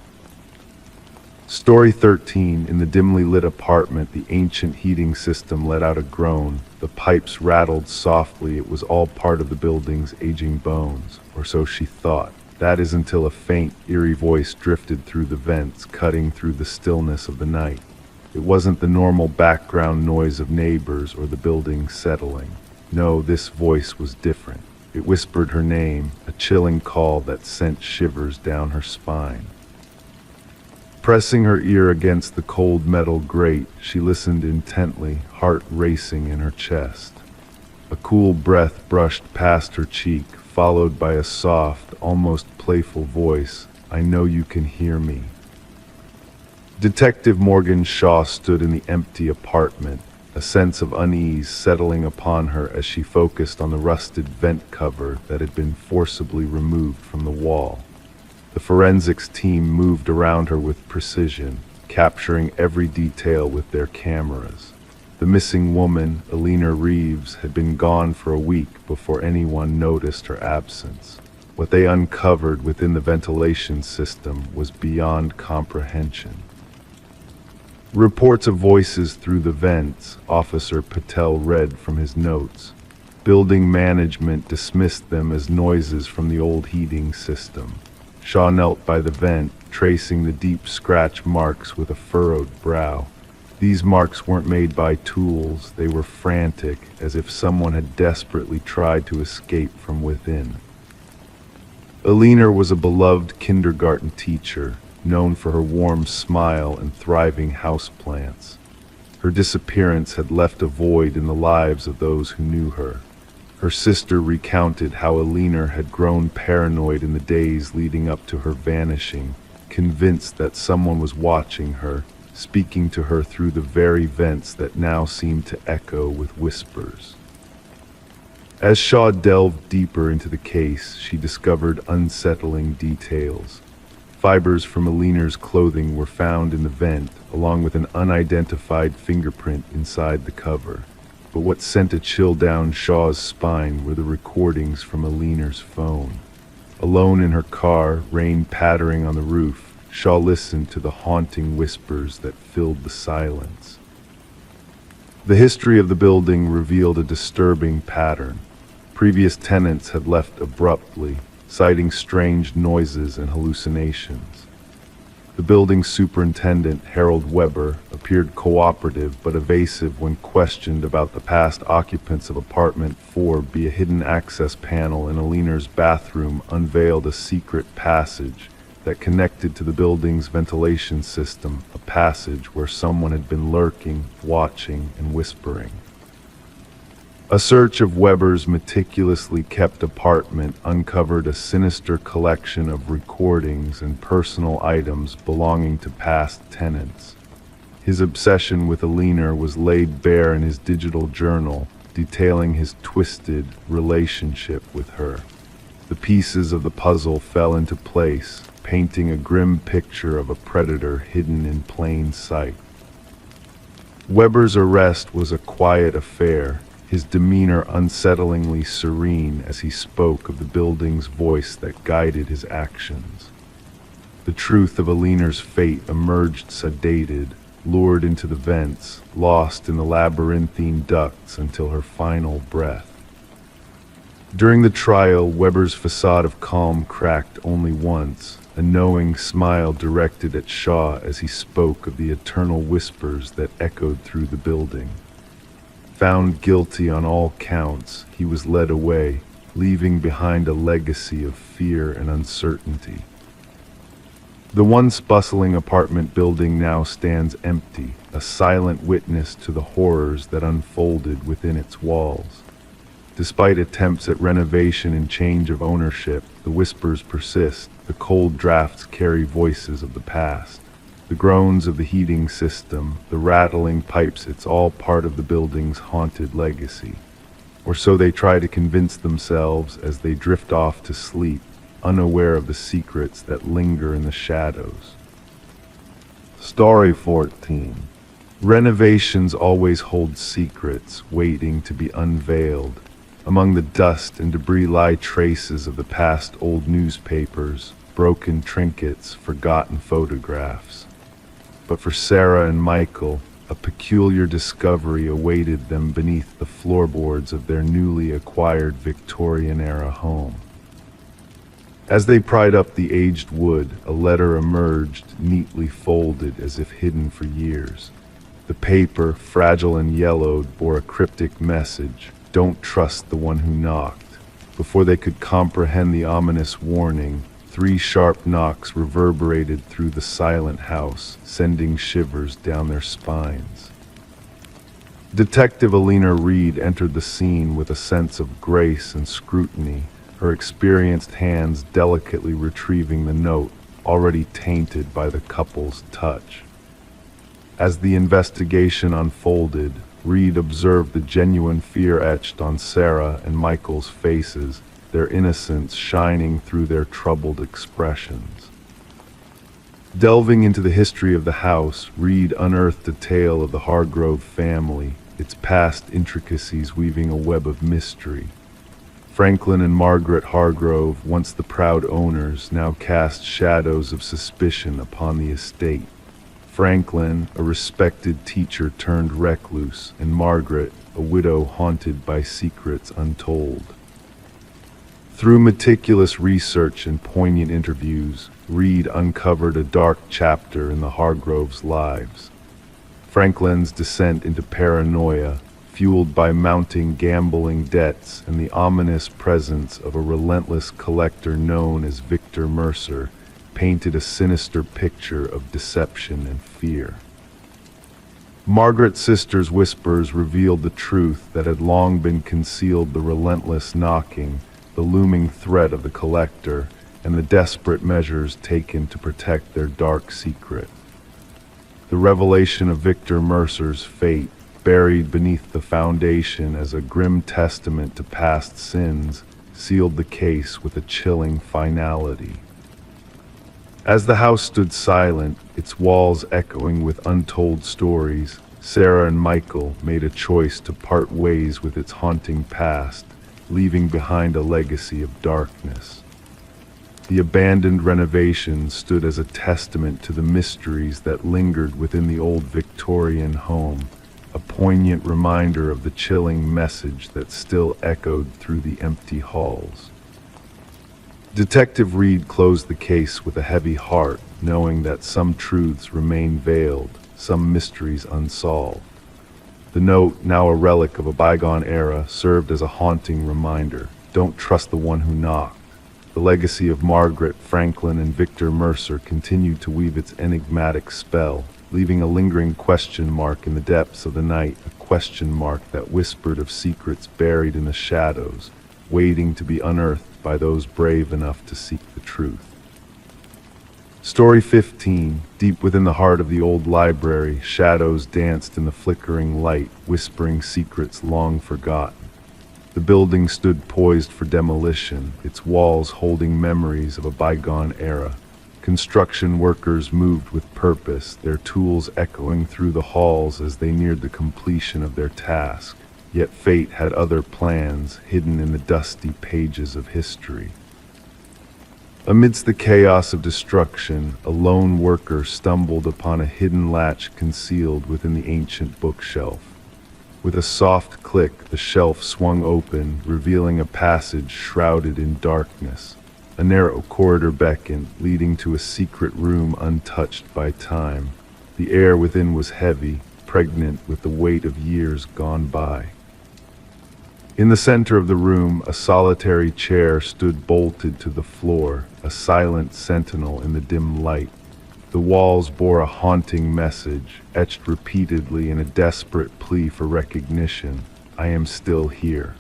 Story 13. In the dimly lit apartment, the ancient heating system let out a groan. The pipes rattled softly. It was all part of the building's aging bones, or so she thought. That is until a faint, eerie voice drifted through the vents, cutting through the stillness of the night. It wasn't the normal background noise of neighbors or the building settling. No, this voice was different. It whispered her name, a chilling call that sent shivers down her spine. Pressing her ear against the cold metal grate, she listened intently, heart racing in her chest. A cool breath brushed past her cheek, followed by a soft, almost playful voice. "I know you can hear me." Detective Morgan Shaw stood in the empty apartment, a sense of unease settling upon her as she focused on the rusted vent cover that had been forcibly removed from the wall. The forensics team moved around her with precision, capturing every detail with their cameras. The missing woman, Alina Reeves, had been gone for a week before anyone noticed her absence. What they uncovered within the ventilation system was beyond comprehension. Reports of voices through the vents, Officer Patel read from his notes. Building management dismissed them as noises from the old heating system. Shaw knelt by the vent, tracing the deep scratch marks with a furrowed brow. These marks weren't made by tools, they were frantic, as if someone had desperately tried to escape from within. Alina was a beloved kindergarten teacher, known for her warm smile and thriving houseplants. Her disappearance had left a void in the lives of those who knew her. Her sister recounted how Alina had grown paranoid in the days leading up to her vanishing, convinced that someone was watching her, speaking to her through the very vents that now seemed to echo with whispers. As Shaw delved deeper into the case, she discovered unsettling details. Fibers from Alina's clothing were found in the vent, along with an unidentified fingerprint inside the cover. But what sent a chill down Shaw's spine were the recordings from Alina's phone. Alone in her car, rain pattering on the roof, Shaw listened to the haunting whispers that filled the silence. The history of the building revealed a disturbing pattern. Previous tenants had left abruptly, citing strange noises and hallucinations. The building superintendent, Harold Weber, appeared cooperative but evasive when questioned about the past occupants of apartment 4B. A hidden access panel in Alina's bathroom unveiled a secret passage that connected to the building's ventilation system, a passage where someone had been lurking, watching, and whispering. A search of Weber's meticulously kept apartment uncovered a sinister collection of recordings and personal items belonging to past tenants. His obsession with Alina was laid bare in his digital journal, detailing his twisted relationship with her. The pieces of the puzzle fell into place, painting a grim picture of a predator hidden in plain sight. Weber's arrest was a quiet affair, his demeanor unsettlingly serene as he spoke of the building's voice that guided his actions. The truth of Alina's fate emerged sedated, lured into the vents, lost in the labyrinthine ducts until her final breath. During the trial, Weber's facade of calm cracked only once, a knowing smile directed at Shaw as he spoke of the eternal whispers that echoed through the building. Found guilty on all counts, he was led away, leaving behind a legacy of fear and uncertainty. The once bustling apartment building now stands empty, a silent witness to the horrors that unfolded within its walls. Despite attempts at renovation and change of ownership, the whispers persist, the cold drafts carry voices of the past. The groans of the heating system, the rattling pipes, it's all part of the building's haunted legacy. Or so they try to convince themselves as they drift off to sleep, unaware of the secrets that linger in the shadows. Story 14. Renovations always hold secrets waiting to be unveiled. Among the dust and debris lie traces of the past, old newspapers, broken trinkets, forgotten photographs. But for Sarah and Michael, a peculiar discovery awaited them beneath the floorboards of their newly acquired Victorian-era home. As they pried up the aged wood, a letter emerged, neatly folded as if hidden for years. The paper, fragile and yellowed, bore a cryptic message: "Don't trust the one who knocked." Before they could comprehend the ominous warning, 3 sharp knocks reverberated through the silent house, sending shivers down their spines. Detective Alina Reed entered the scene with a sense of grace and scrutiny, her experienced hands delicately retrieving the note, already tainted by the couple's touch. As the investigation unfolded, Reed observed the genuine fear etched on Sarah and Michael's faces, their innocence shining through their troubled expressions. Delving into the history of the house, Reed unearthed a tale of the Hargrove family, its past intricacies weaving a web of mystery. Franklin and Margaret Hargrove, once the proud owners, now cast shadows of suspicion upon the estate. Franklin, a respected teacher turned recluse, and Margaret, a widow haunted by secrets untold. Through meticulous research and poignant interviews, Reed uncovered a dark chapter in the Hargroves' lives. Franklin's descent into paranoia, fueled by mounting gambling debts and the ominous presence of a relentless collector known as Victor Mercer, painted a sinister picture of deception and fear. Margaret's sister's whispers revealed the truth that had long been concealed: the relentless knocking, the looming threat of the collector, and the desperate measures taken to protect their dark secret. The revelation of Victor Mercer's fate, buried beneath the foundation as a grim testament to past sins, sealed the case with a chilling finality. As the house stood silent, its walls echoing with untold stories, Sarah and Michael made a choice to part ways with its haunting past, leaving behind a legacy of darkness. The abandoned renovation stood as a testament to the mysteries that lingered within the old Victorian home, a poignant reminder of the chilling message that still echoed through the empty halls. Detective Reed closed the case with a heavy heart, knowing that some truths remain veiled, some mysteries unsolved. The note, now a relic of a bygone era, served as a haunting reminder: don't trust the one who knocked. The legacy of Margaret, Franklin, and Victor Mercer continued to weave its enigmatic spell, leaving a lingering question mark in the depths of the night, a question mark that whispered of secrets buried in the shadows, waiting to be unearthed by those brave enough to seek the truth. Story 15. Deep within the heart of the old library, shadows danced in the flickering light, whispering secrets long forgotten. The building stood poised for demolition, its walls holding memories of a bygone era. Construction workers moved with purpose, their tools echoing through the halls as they neared the completion of their task. Yet fate had other plans, hidden in the dusty pages of history. Amidst the chaos of destruction, a lone worker stumbled upon a hidden latch concealed within the ancient bookshelf. With a soft click, the shelf swung open, revealing a passage shrouded in darkness. A narrow corridor beckoned, leading to a secret room untouched by time. The air within was heavy, pregnant with the weight of years gone by. In the center of the room, a solitary chair stood bolted to the floor, a silent sentinel in the dim light. The walls bore a haunting message, etched repeatedly in a desperate plea for recognition. I am still here.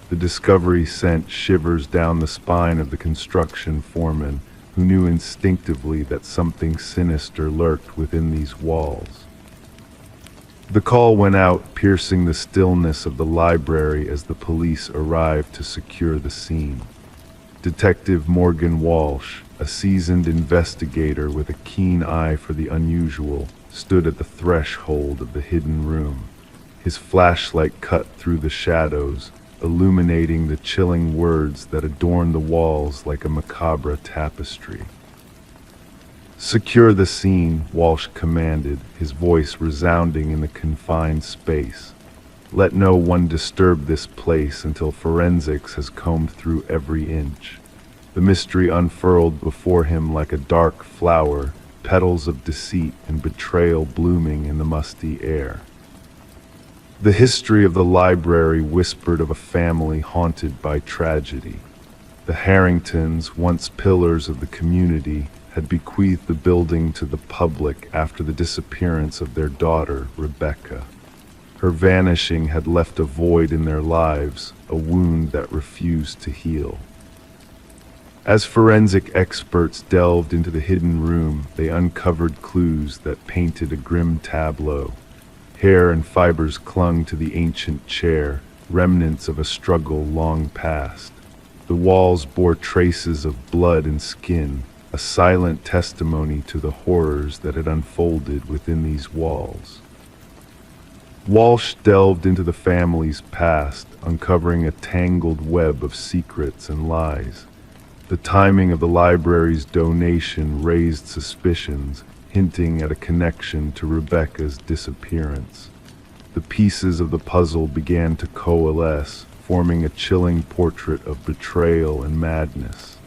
The discovery sent shivers down the spine of the construction foreman, who knew instinctively that something sinister lurked within these walls. The call went out, piercing the stillness of the library as the police arrived to secure the scene. Detective Morgan Walsh, a seasoned investigator with a keen eye for the unusual, stood at the threshold of the hidden room. His flashlight cut through the shadows, illuminating the chilling words that adorned the walls like a macabre tapestry. "Secure the scene," Walsh commanded, his voice resounding in the confined space. "Let no one disturb this place until forensics has combed through every inch." The mystery unfurled before him like a dark flower, petals of deceit and betrayal blooming in the musty air. The history of the library whispered of a family haunted by tragedy. The Harringtons, once pillars of the community, had bequeathed the building to the public after the disappearance of their daughter, Rebecca. Her vanishing had left a void in their lives, a wound that refused to heal. As forensic experts delved into the hidden room, they uncovered clues that painted a grim tableau. Hair and fibers clung to the ancient chair, remnants of a struggle long past. The walls bore traces of blood and skin, a silent testimony to the horrors that had unfolded within these walls. Walsh delved into the family's past, uncovering a tangled web of secrets and lies. The timing of the library's donation raised suspicions, hinting at a connection to Rebecca's disappearance. The pieces of the puzzle began to coalesce, forming a chilling portrait of betrayal and madness.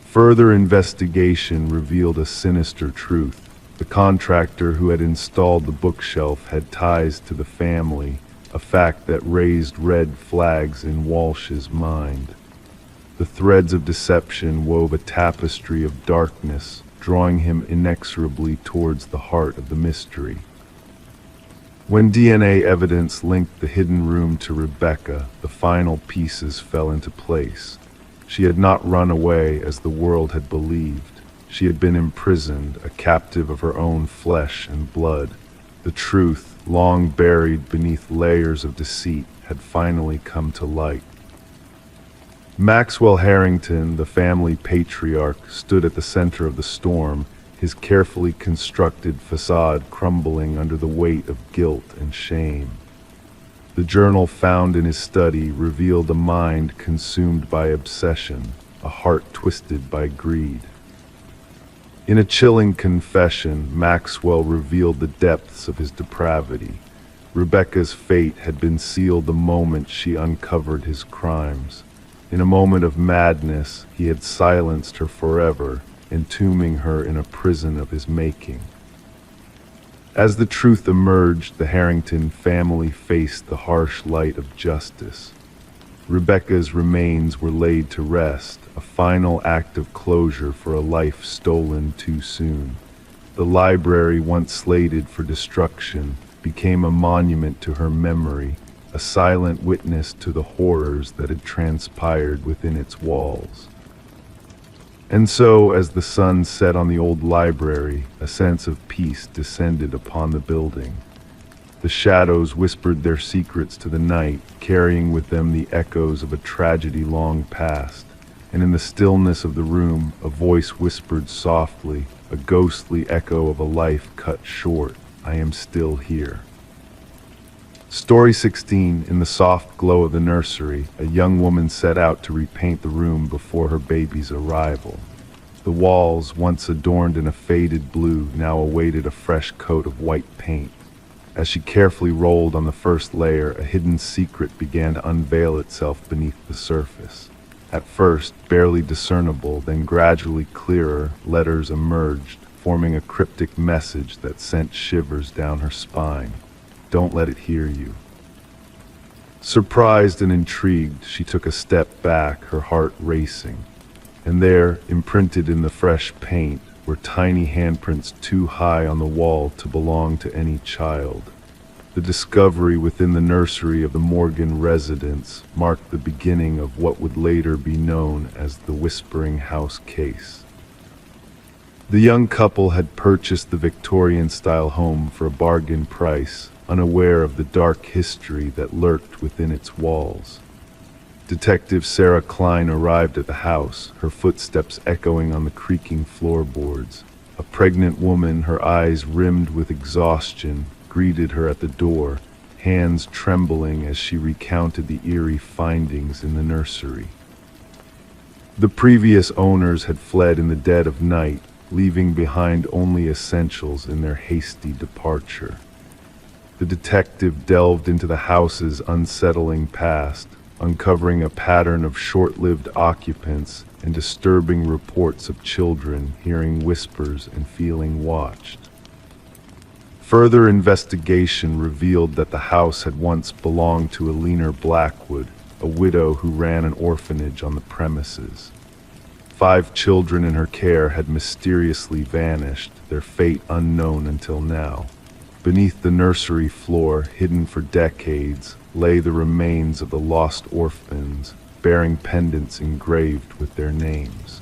Further investigation revealed a sinister truth. The contractor who had installed the bookshelf had ties to the family, a fact that raised red flags in Walsh's mind. The threads of deception wove a tapestry of darkness, drawing him inexorably towards the heart of the mystery. When DNA evidence linked the hidden room to Rebecca, the final pieces fell into place. She had not run away as the world had believed. She had been imprisoned, a captive of her own flesh and blood. The truth, long buried beneath layers of deceit, had finally come to light. Maxwell Harrington, the family patriarch, stood at the center of the storm, his carefully constructed facade crumbling under the weight of guilt and shame. The journal found in his study revealed a mind consumed by obsession, a heart twisted by greed. In a chilling confession, Maxwell revealed the depths of his depravity. Rebecca's fate had been sealed the moment she uncovered his crimes. In a moment of madness, he had silenced her forever, entombing her in a prison of his making. As the truth emerged, the Harrington family faced the harsh light of justice. Rebecca's remains were laid to rest, a final act of closure for a life stolen too soon. The library, once slated for destruction, became a monument to her memory, a silent witness to the horrors that had transpired within its walls. And so, as the sun set on the old library, a sense of peace descended upon the building. The shadows whispered their secrets to the night, carrying with them the echoes of a tragedy long past. And in the stillness of the room, a voice whispered softly, a ghostly echo of a life cut short, "I am still here." Story 16. In the soft glow of the nursery, a young woman set out to repaint the room before her baby's arrival. The walls, once adorned in a faded blue, now awaited a fresh coat of white paint. As she carefully rolled on the first layer, a hidden secret began to unveil itself beneath the surface. At first, barely discernible, then gradually clearer, letters emerged, forming a cryptic message that sent shivers down her spine. "Don't let it hear you." Surprised and intrigued, she took a step back, her heart racing. And there, imprinted in the fresh paint, were tiny handprints too high on the wall to belong to any child. The discovery within the nursery of the Morgan residence marked the beginning of what would later be known as the Whispering House case. The young couple had purchased the Victorian-style home for a bargain price, unaware of the dark history that lurked within its walls. Detective Sarah Klein arrived at the house, her footsteps echoing on the creaking floorboards. A pregnant woman, her eyes rimmed with exhaustion, greeted her at the door, hands trembling as she recounted the eerie findings in the nursery. The previous owners had fled in the dead of night, leaving behind only essentials in their hasty departure. The detective delved into the house's unsettling past, uncovering a pattern of short-lived occupants and disturbing reports of children hearing whispers and feeling watched. Further investigation revealed that the house had once belonged to Eleanor Blackwood, a widow who ran an orphanage on the premises. 5 children in her care had mysteriously vanished, their fate unknown until now. Beneath the nursery floor, hidden for decades, lay the remains of the lost orphans, bearing pendants engraved with their names.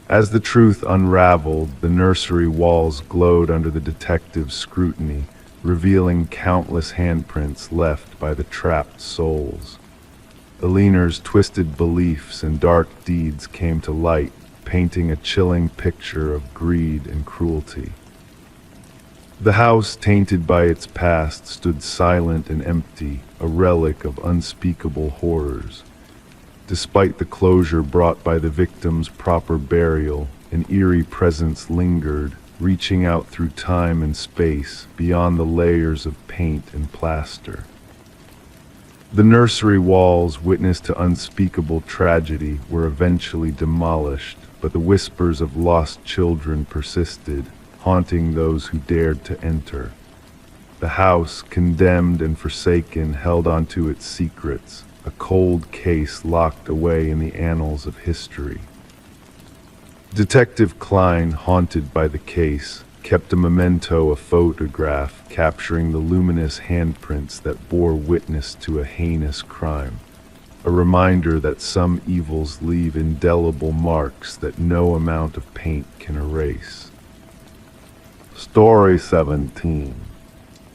As the truth unraveled, the nursery walls glowed under the detective's scrutiny, revealing countless handprints left by the trapped souls. Eleanor's twisted beliefs and dark deeds came to light, painting a chilling picture of greed and cruelty. The house, tainted by its past, stood silent and empty, a relic of unspeakable horrors. Despite the closure brought by the victim's proper burial, an eerie presence lingered, reaching out through time and space, beyond the layers of paint and plaster. The nursery walls, witness to unspeakable tragedy, were eventually demolished, but the whispers of lost children persisted, haunting those who dared to enter. The house, condemned and forsaken, held onto its secrets, a cold case locked away in the annals of history. Detective Klein, haunted by the case, kept a memento, a photograph capturing the luminous handprints that bore witness to a heinous crime, a reminder that some evils leave indelible marks that no amount of paint can erase. Story 17.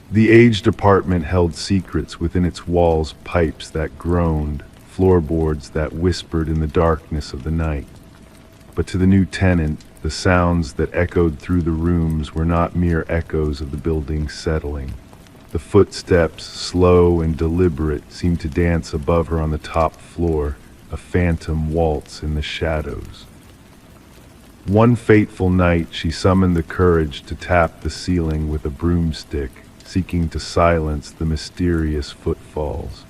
The age department held secrets within its walls, pipes that groaned, floorboards that whispered in the darkness of the night. But to the new tenant, the sounds that echoed through the rooms were not mere echoes of the building settling. The footsteps, slow and deliberate, seemed to dance above her on the top floor, a phantom waltz in the shadows. One fateful night, she summoned the courage to tap the ceiling with a broomstick, seeking to silence the mysterious footfalls.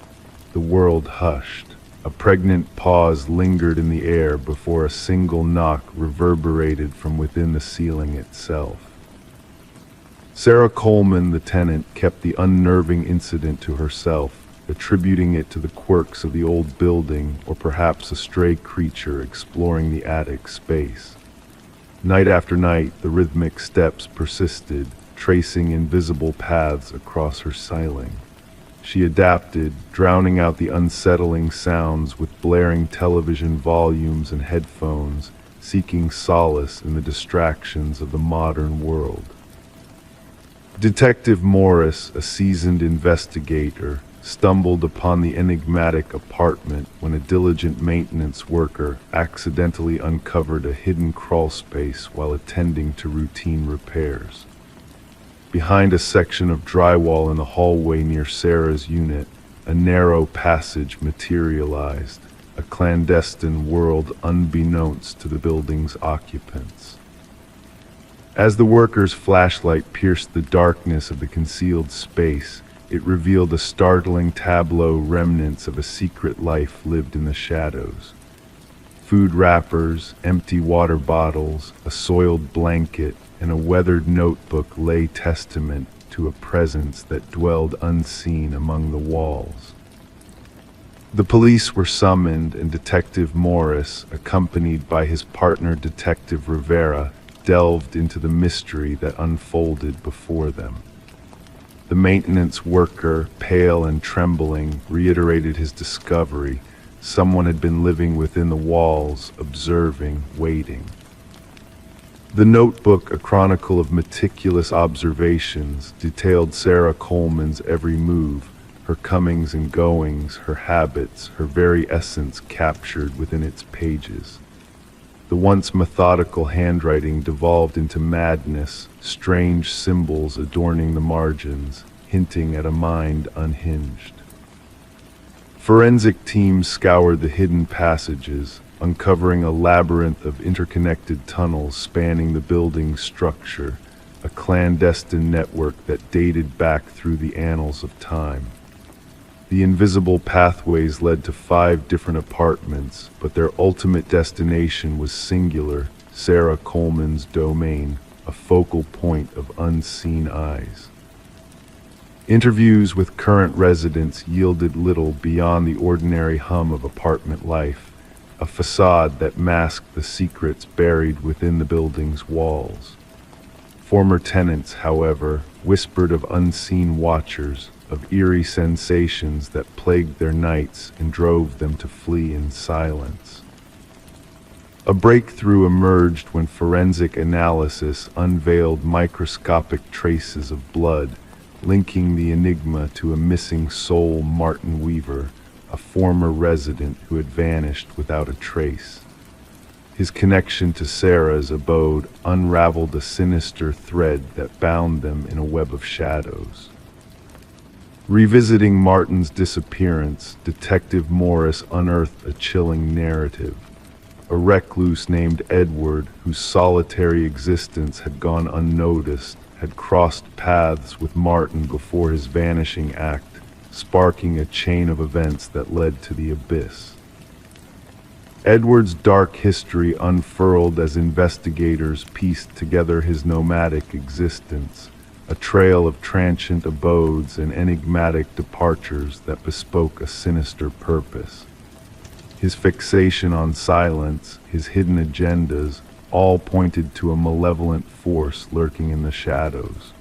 The world hushed. A pregnant pause lingered in the air before a single knock reverberated from within the ceiling itself. Sarah Coleman, the tenant, kept the unnerving incident to herself, attributing it to the quirks of the old building or perhaps a stray creature exploring the attic space. Night after night, the rhythmic steps persisted, tracing invisible paths across her ceiling. She adapted, drowning out the unsettling sounds with blaring television volumes and headphones, seeking solace in the distractions of the modern world. Detective Morris, a seasoned investigator, stumbled upon the enigmatic apartment when a diligent maintenance worker accidentally uncovered a hidden crawl space while attending to routine repairs. Behind a section of drywall in the hallway near Sarah's unit, a narrow passage materialized, a clandestine world unbeknownst to the building's occupants. As the worker's flashlight pierced the darkness of the concealed space, it revealed a startling tableau, remnants of a secret life lived in the shadows. Food wrappers, empty water bottles, a soiled blanket, and a weathered notebook lay testament to a presence that dwelled unseen among the walls. The police were summoned, and Detective Morris, accompanied by his partner Detective Rivera, delved into the mystery that unfolded before them. The maintenance worker, pale and trembling, reiterated his discovery. Someone had been living within the walls, observing, waiting. The notebook, a chronicle of meticulous observations, detailed Sarah Coleman's every move, her comings and goings, her habits, her very essence captured within its pages. The once methodical handwriting devolved into madness, strange symbols adorning the margins, hinting at a mind unhinged. Forensic teams scoured the hidden passages, uncovering a labyrinth of interconnected tunnels spanning the building's structure, a clandestine network that dated back through the annals of time. The invisible pathways led to 5 different apartments, but their ultimate destination was singular: Sarah Coleman's domain, a focal point of unseen eyes. Interviews with current residents yielded little beyond the ordinary hum of apartment life, a facade that masked the secrets buried within the building's walls. Former tenants, however, whispered of unseen watchers, of eerie sensations that plagued their nights and drove them to flee in silence. A breakthrough emerged when forensic analysis unveiled microscopic traces of blood, linking the enigma to a missing soul, Martin Weaver, a former resident who had vanished without a trace. His connection to Sarah's abode unraveled a sinister thread that bound them in a web of shadows. Revisiting Martin's disappearance, Detective Morris unearthed a chilling narrative. A recluse named Edward, whose solitary existence had gone unnoticed, had crossed paths with Martin before his vanishing act, sparking a chain of events that led to the abyss. Edward's dark history unfurled as investigators pieced together his nomadic existence, a trail of transient abodes and enigmatic departures that bespoke a sinister purpose. His fixation on silence, his hidden agendas, all pointed to a malevolent force lurking in the shadows.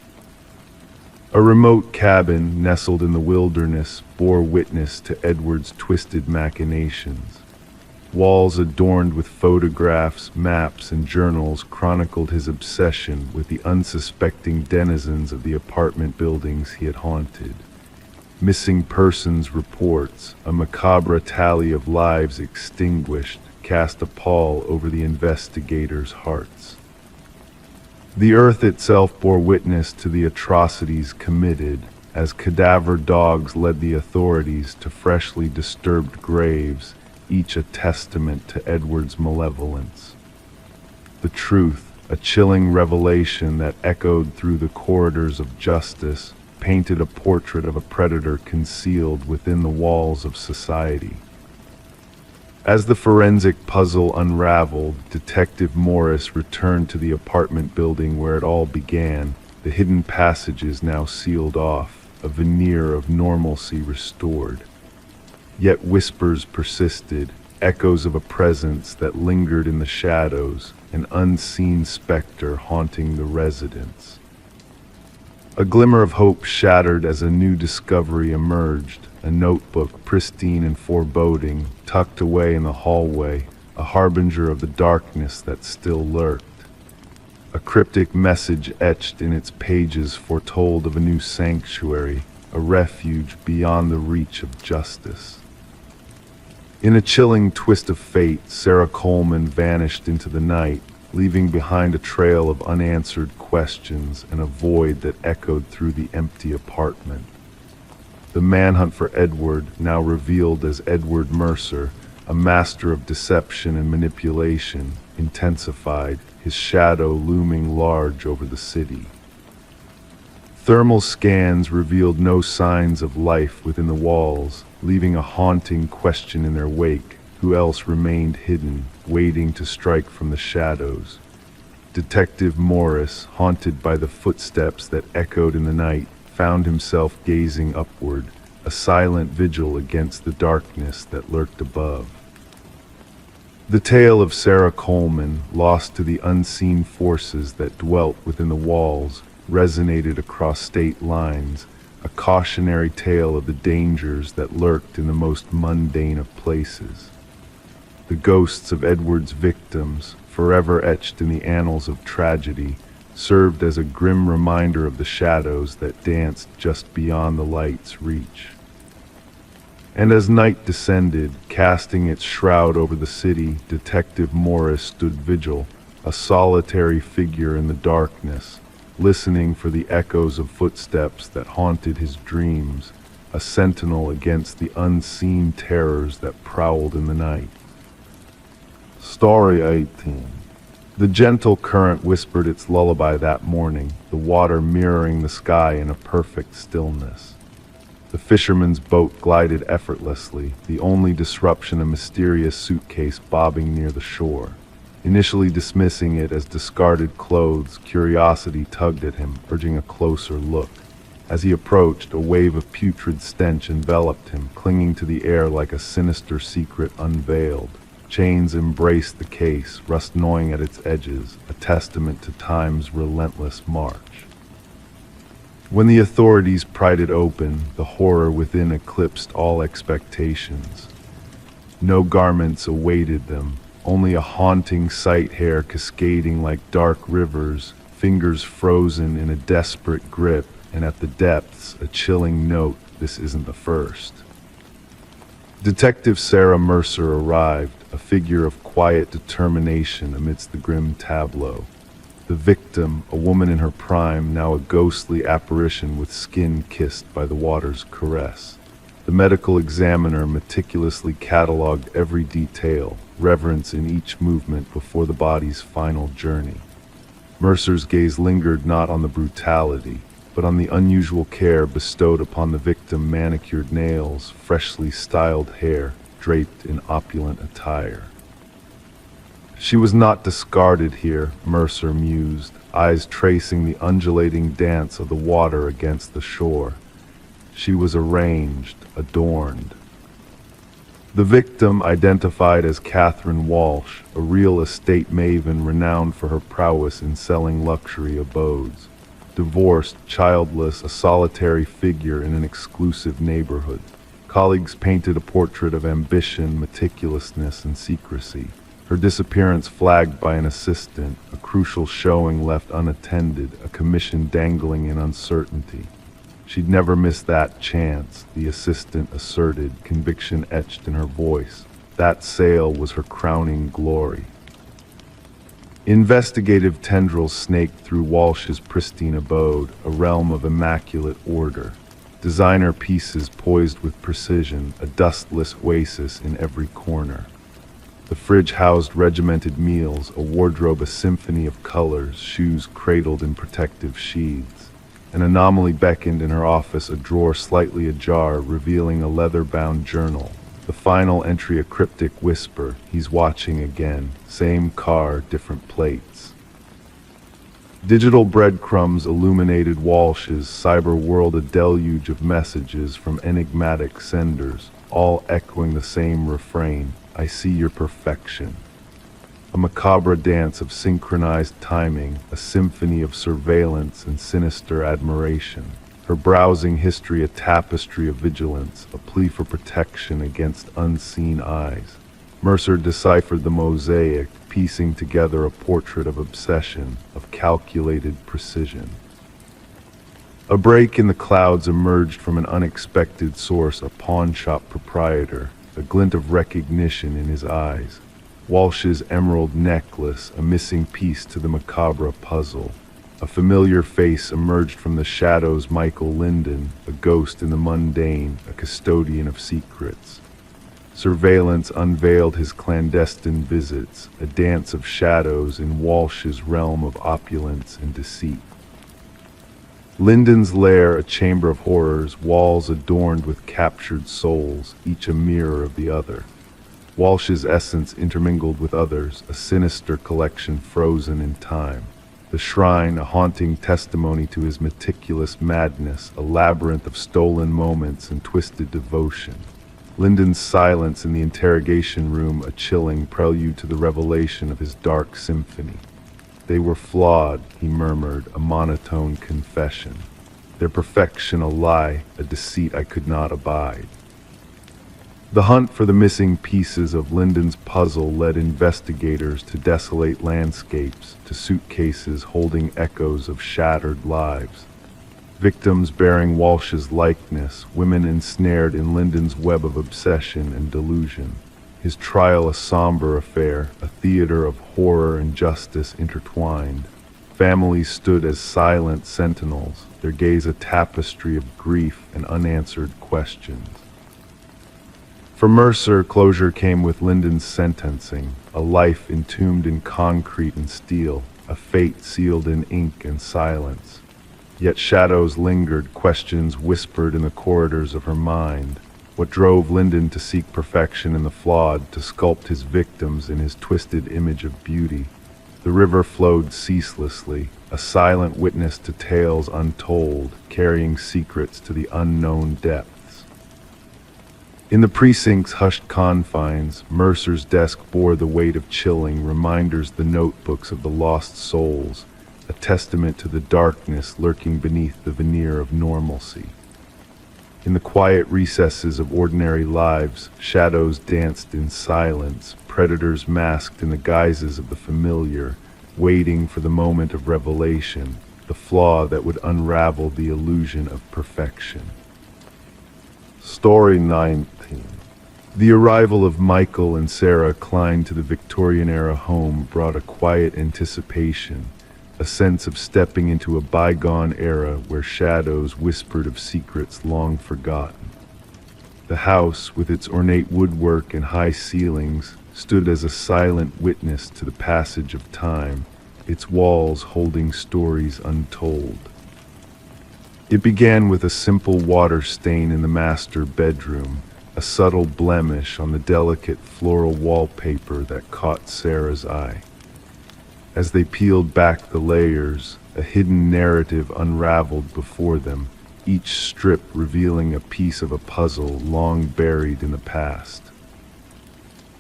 A remote cabin nestled in the wilderness bore witness to Edward's twisted machinations. Walls adorned with photographs, maps, and journals chronicled his obsession with the unsuspecting denizens of the apartment buildings he had haunted. Missing persons reports, a macabre tally of lives extinguished, cast a pall over the investigators' hearts. The earth itself bore witness to the atrocities committed, as cadaver dogs led the authorities to freshly disturbed graves, each a testament to Edward's malevolence. The truth, a chilling revelation that echoed through the corridors of justice, painted a portrait of a predator concealed within the walls of society. As the forensic puzzle unraveled, Detective Morris returned to the apartment building where it all began, the hidden passages now sealed off, a veneer of normalcy restored. Yet whispers persisted, echoes of a presence that lingered in the shadows, an unseen specter haunting the residence. A glimmer of hope shattered as a new discovery emerged, a notebook pristine and foreboding, tucked away in the hallway, a harbinger of the darkness that still lurked. A cryptic message etched in its pages foretold of a new sanctuary, a refuge beyond the reach of justice. In a chilling twist of fate, Sarah Coleman vanished into the night, leaving behind a trail of unanswered questions and a void that echoed through the empty apartment. The manhunt for Edward, now revealed as Edward Mercer, a master of deception and manipulation, intensified, his shadow looming large over the city. Thermal scans revealed no signs of life within the walls, leaving a haunting question in their wake: who else remained hidden, waiting to strike from the shadows? Detective Morris, haunted by the footsteps that echoed in the night, found himself gazing upward, a silent vigil against the darkness that lurked above. The tale of Sarah Coleman, lost to the unseen forces that dwelt within the walls, resonated across state lines, a cautionary tale of the dangers that lurked in the most mundane of places. The ghosts of Edward's victims, forever etched in the annals of tragedy, served as a grim reminder of the shadows that danced just beyond the light's reach. And as night descended, casting its shroud over the city, Detective Morris stood vigil, a solitary figure in the darkness, listening for the echoes of footsteps that haunted his dreams, a sentinel against the unseen terrors that prowled in the night. Story 18. The gentle current whispered its lullaby that morning, the water mirroring the sky in a perfect stillness. The fisherman's boat glided effortlessly, the only disruption a mysterious suitcase bobbing near the shore. Initially dismissing it as discarded clothes, curiosity tugged at him, urging a closer look. As he approached, a wave of putrid stench enveloped him, clinging to the air like a sinister secret unveiled. Chains embraced the case, rust gnawing at its edges, a testament to time's relentless march. When the authorities pried it open, the horror within eclipsed all expectations. No garments awaited them, only a haunting sight, hair cascading like dark rivers, fingers frozen in a desperate grip, and at the depths, a chilling note: this isn't the first. Detective Sarah Mercer arrived, a figure of quiet determination amidst the grim tableau. The victim, a woman in her prime, now a ghostly apparition with skin kissed by the water's caress. The medical examiner meticulously catalogued every detail, reverence in each movement before the body's final journey. Mercer's gaze lingered not on the brutality, but on the unusual care bestowed upon the victim: manicured nails, freshly styled hair, draped in opulent attire. She was not discarded here, Mercer mused, eyes tracing the undulating dance of the water against the shore. She was arranged, adorned. The victim, identified as Catherine Walsh, a real estate maven renowned for her prowess in selling luxury abodes. Divorced, childless, a solitary figure in an exclusive neighborhood. Colleagues painted a portrait of ambition, meticulousness, and secrecy. Her disappearance flagged by an assistant, a crucial showing left unattended, a commission dangling in uncertainty. She'd never miss that chance, the assistant asserted, conviction etched in her voice. That sale was her crowning glory. Investigative tendrils snaked through Walsh's pristine abode, a realm of immaculate order. Designer pieces poised with precision, a dustless oasis in every corner. The fridge housed regimented meals, a wardrobe a symphony of colors, shoes cradled in protective sheaths. An anomaly beckoned in her office, a drawer slightly ajar, revealing a leather-bound journal. The final entry a cryptic whisper: he's watching again. Same car, different plates. Digital breadcrumbs illuminated Walsh's cyber world, a deluge of messages from enigmatic senders, all echoing the same refrain: I see your perfection. A macabre dance of synchronized timing, a symphony of surveillance and sinister admiration. Her browsing history a tapestry of vigilance, a plea for protection against unseen eyes. Mercer deciphered the mosaic, piecing together a portrait of obsession, of calculated precision. A break in the clouds emerged from an unexpected source, a pawnshop proprietor, a glint of recognition in his eyes. Walsh's emerald necklace, a missing piece to the macabre puzzle. A familiar face emerged from the shadows, Michael Linden, a ghost in the mundane, a custodian of secrets. Surveillance unveiled his clandestine visits, a dance of shadows in Walsh's realm of opulence and deceit. Linden's lair, a chamber of horrors, walls adorned with captured souls, each a mirror of the other. Walsh's essence intermingled with others, a sinister collection frozen in time. The shrine, a haunting testimony to his meticulous madness, a labyrinth of stolen moments and twisted devotion. Linden's silence in the interrogation room, a chilling prelude to the revelation of his dark symphony. They were flawed, he murmured, a monotone confession. Their perfection a lie, a deceit I could not abide. The hunt for the missing pieces of Linden's puzzle led investigators to desolate landscapes, to suitcases holding echoes of shattered lives. Victims bearing Walsh's likeness, women ensnared in Linden's web of obsession and delusion. His trial a somber affair, a theater of horror and justice intertwined. Families stood as silent sentinels, their gaze a tapestry of grief and unanswered questions. For Mercer, closure came with Linden's sentencing, a life entombed in concrete and steel, a fate sealed in ink and silence. Yet shadows lingered, questions whispered in the corridors of her mind. What drove Linden to seek perfection in the flawed, to sculpt his victims in his twisted image of beauty? The river flowed ceaselessly, a silent witness to tales untold, carrying secrets to the unknown depths. In the precinct's hushed confines, Mercer's desk bore the weight of chilling reminders, the notebooks of the lost souls, a testament to the darkness lurking beneath the veneer of normalcy. In the quiet recesses of ordinary lives, shadows danced in silence, predators masked in the guises of the familiar, waiting for the moment of revelation, the flaw that would unravel the illusion of perfection. Story 19. The arrival of Michael and Sarah Klein to the Victorian-era home brought a quiet anticipation, a sense of stepping into a bygone era where shadows whispered of secrets long forgotten. The house, with its ornate woodwork and high ceilings, stood as a silent witness to the passage of time, its walls holding stories untold. It began with a simple water stain in the master bedroom, a subtle blemish on the delicate floral wallpaper that caught Sarah's eye. As they peeled back the layers, a hidden narrative unraveled before them, each strip revealing a piece of a puzzle long buried in the past.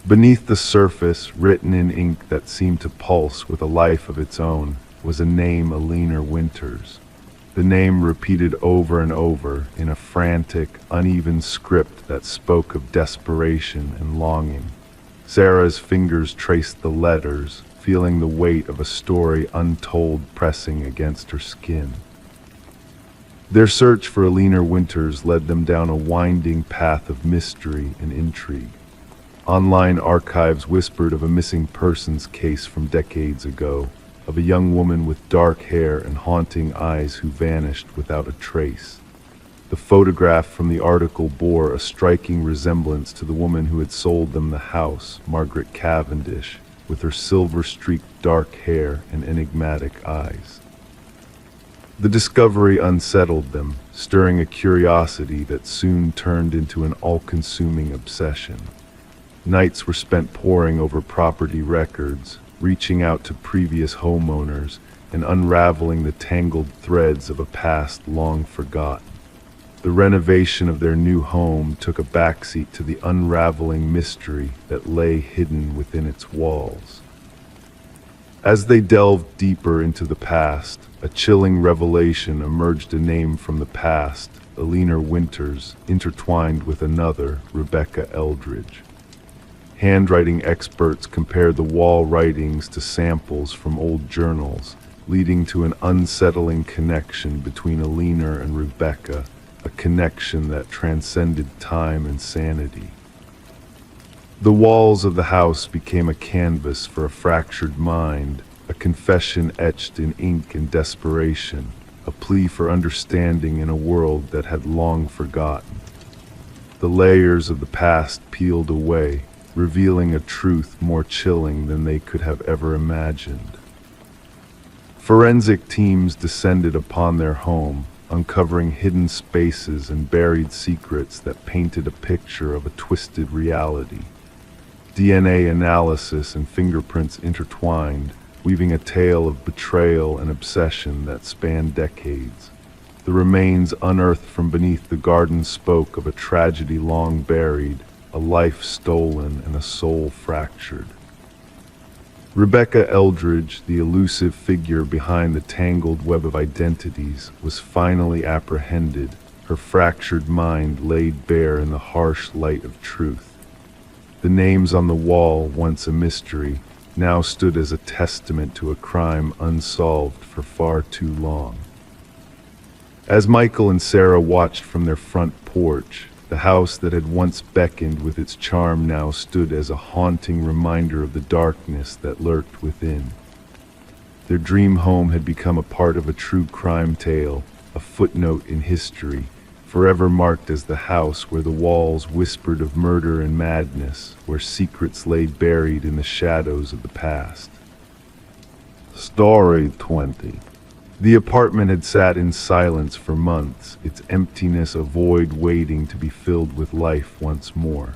Beneath the surface, written in ink that seemed to pulse with a life of its own, was a name, Alina Winters. The name repeated over and over in a frantic, uneven script that spoke of desperation and longing. Sarah's fingers traced the letters, feeling the weight of a story untold pressing against her skin. Their search for Alina Winters led them down a winding path of mystery and intrigue. Online archives whispered of a missing persons case from decades ago, of a young woman with dark hair and haunting eyes who vanished without a trace. The photograph from the article bore a striking resemblance to the woman who had sold them the house, Margaret Cavendish, with her silver-streaked dark hair and enigmatic eyes. The discovery unsettled them, stirring a curiosity that soon turned into an all-consuming obsession. Nights were spent poring over property records, reaching out to previous homeowners, and unraveling the tangled threads of a past long forgotten. The renovation of their new home took a backseat to the unraveling mystery that lay hidden within its walls. As they delved deeper into the past, a chilling revelation emerged: a name from the past, Eleanor Winters, intertwined with another, Rebecca Eldridge. Handwriting experts compared the wall writings to samples from old journals, leading to an unsettling connection between Eleanor and Rebecca, a connection that transcended time and sanity. The walls of the house became a canvas for a fractured mind, a confession etched in ink and desperation, a plea for understanding in a world that had long forgotten. The layers of the past peeled away, revealing a truth more chilling than they could have ever imagined. Forensic teams descended upon their home, uncovering hidden spaces and buried secrets that painted a picture of a twisted reality. DNA analysis and fingerprints intertwined, weaving a tale of betrayal and obsession that spanned decades. The remains unearthed from beneath the garden spoke of a tragedy long buried, a life stolen, and a soul fractured. Rebecca Eldridge, the elusive figure behind the tangled web of identities, was finally apprehended, her fractured mind laid bare in the harsh light of truth. The names on the wall, once a mystery, now stood as a testament to a crime unsolved for far too long. As Michael and Sarah watched from their front porch, the house that had once beckoned with its charm now stood as a haunting reminder of the darkness that lurked within. Their dream home had become a part of a true crime tale, a footnote in history, forever marked as the house where the walls whispered of murder and madness, where secrets lay buried in the shadows of the past. Story 20. The apartment had sat in silence for months, its emptiness a void waiting to be filled with life once more.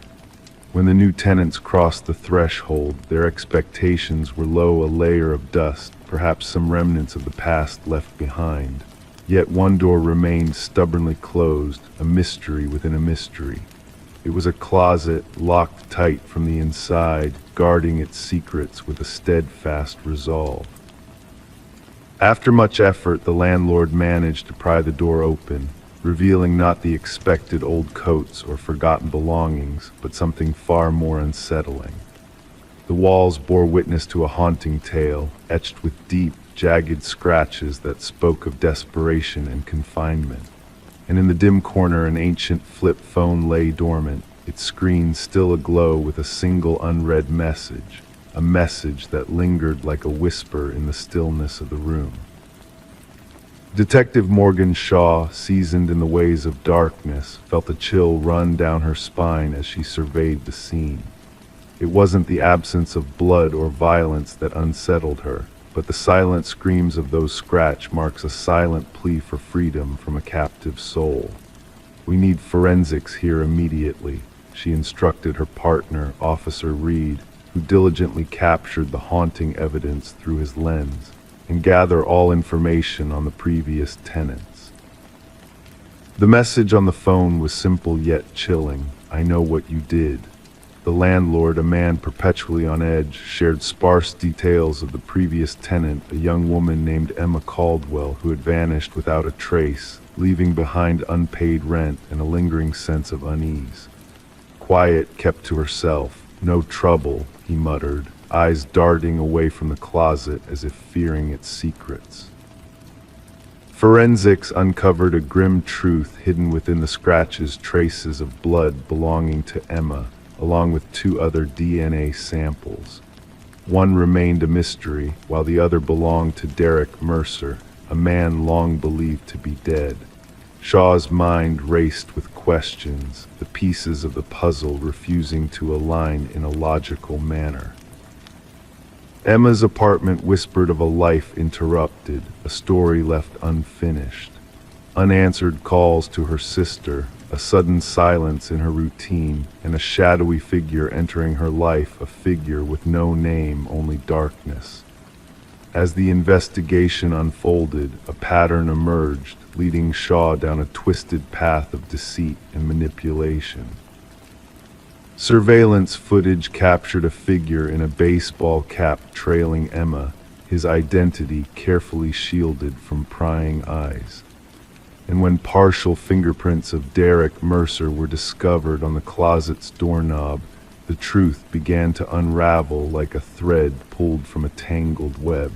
When the new tenants crossed the threshold, their expectations were low, a layer of dust, perhaps some remnants of the past left behind. Yet one door remained stubbornly closed, a mystery within a mystery. It was a closet, locked tight from the inside, guarding its secrets with a steadfast resolve. After much effort, the landlord managed to pry the door open, revealing not the expected old coats or forgotten belongings, but something far more unsettling. The walls bore witness to a haunting tale, etched with deep, jagged scratches that spoke of desperation and confinement. And in the dim corner, an ancient flip phone lay dormant, its screen still aglow with a single unread message. A message that lingered like a whisper in the stillness of the room. Detective Morgan Shaw, seasoned in the ways of darkness, felt a chill run down her spine as she surveyed the scene. It wasn't the absence of blood or violence that unsettled her, but the silent screams of those scratch marks, a silent plea for freedom from a captive soul. "We need forensics here immediately," she instructed her partner, Officer Reed, who diligently captured the haunting evidence through his lens, and gather all information on the previous tenants. The message on the phone was simple yet chilling. "I know what you did." The landlord, a man perpetually on edge, shared sparse details of the previous tenant, a young woman named Emma Caldwell, who had vanished without a trace, leaving behind unpaid rent and a lingering sense of unease. Quiet, kept to herself. "No trouble," he muttered, eyes darting away from the closet as if fearing its secrets. Forensics uncovered a grim truth hidden within the scratches: traces of blood belonging to Emma, along with 2 other DNA samples. One remained a mystery, while the other belonged to Derek Mercer, a man long believed to be dead. Shaw's mind raced with questions, the pieces of the puzzle refusing to align in a logical manner. Emma's apartment whispered of a life interrupted, a story left unfinished. Unanswered calls to her sister, a sudden silence in her routine, and a shadowy figure entering her life, a figure with no name, only darkness. As the investigation unfolded, a pattern emerged, leading Shaw down a twisted path of deceit and manipulation. Surveillance footage captured a figure in a baseball cap trailing Emma, his identity carefully shielded from prying eyes. And when partial fingerprints of Derek Mercer were discovered on the closet's doorknob, the truth began to unravel like a thread pulled from a tangled web.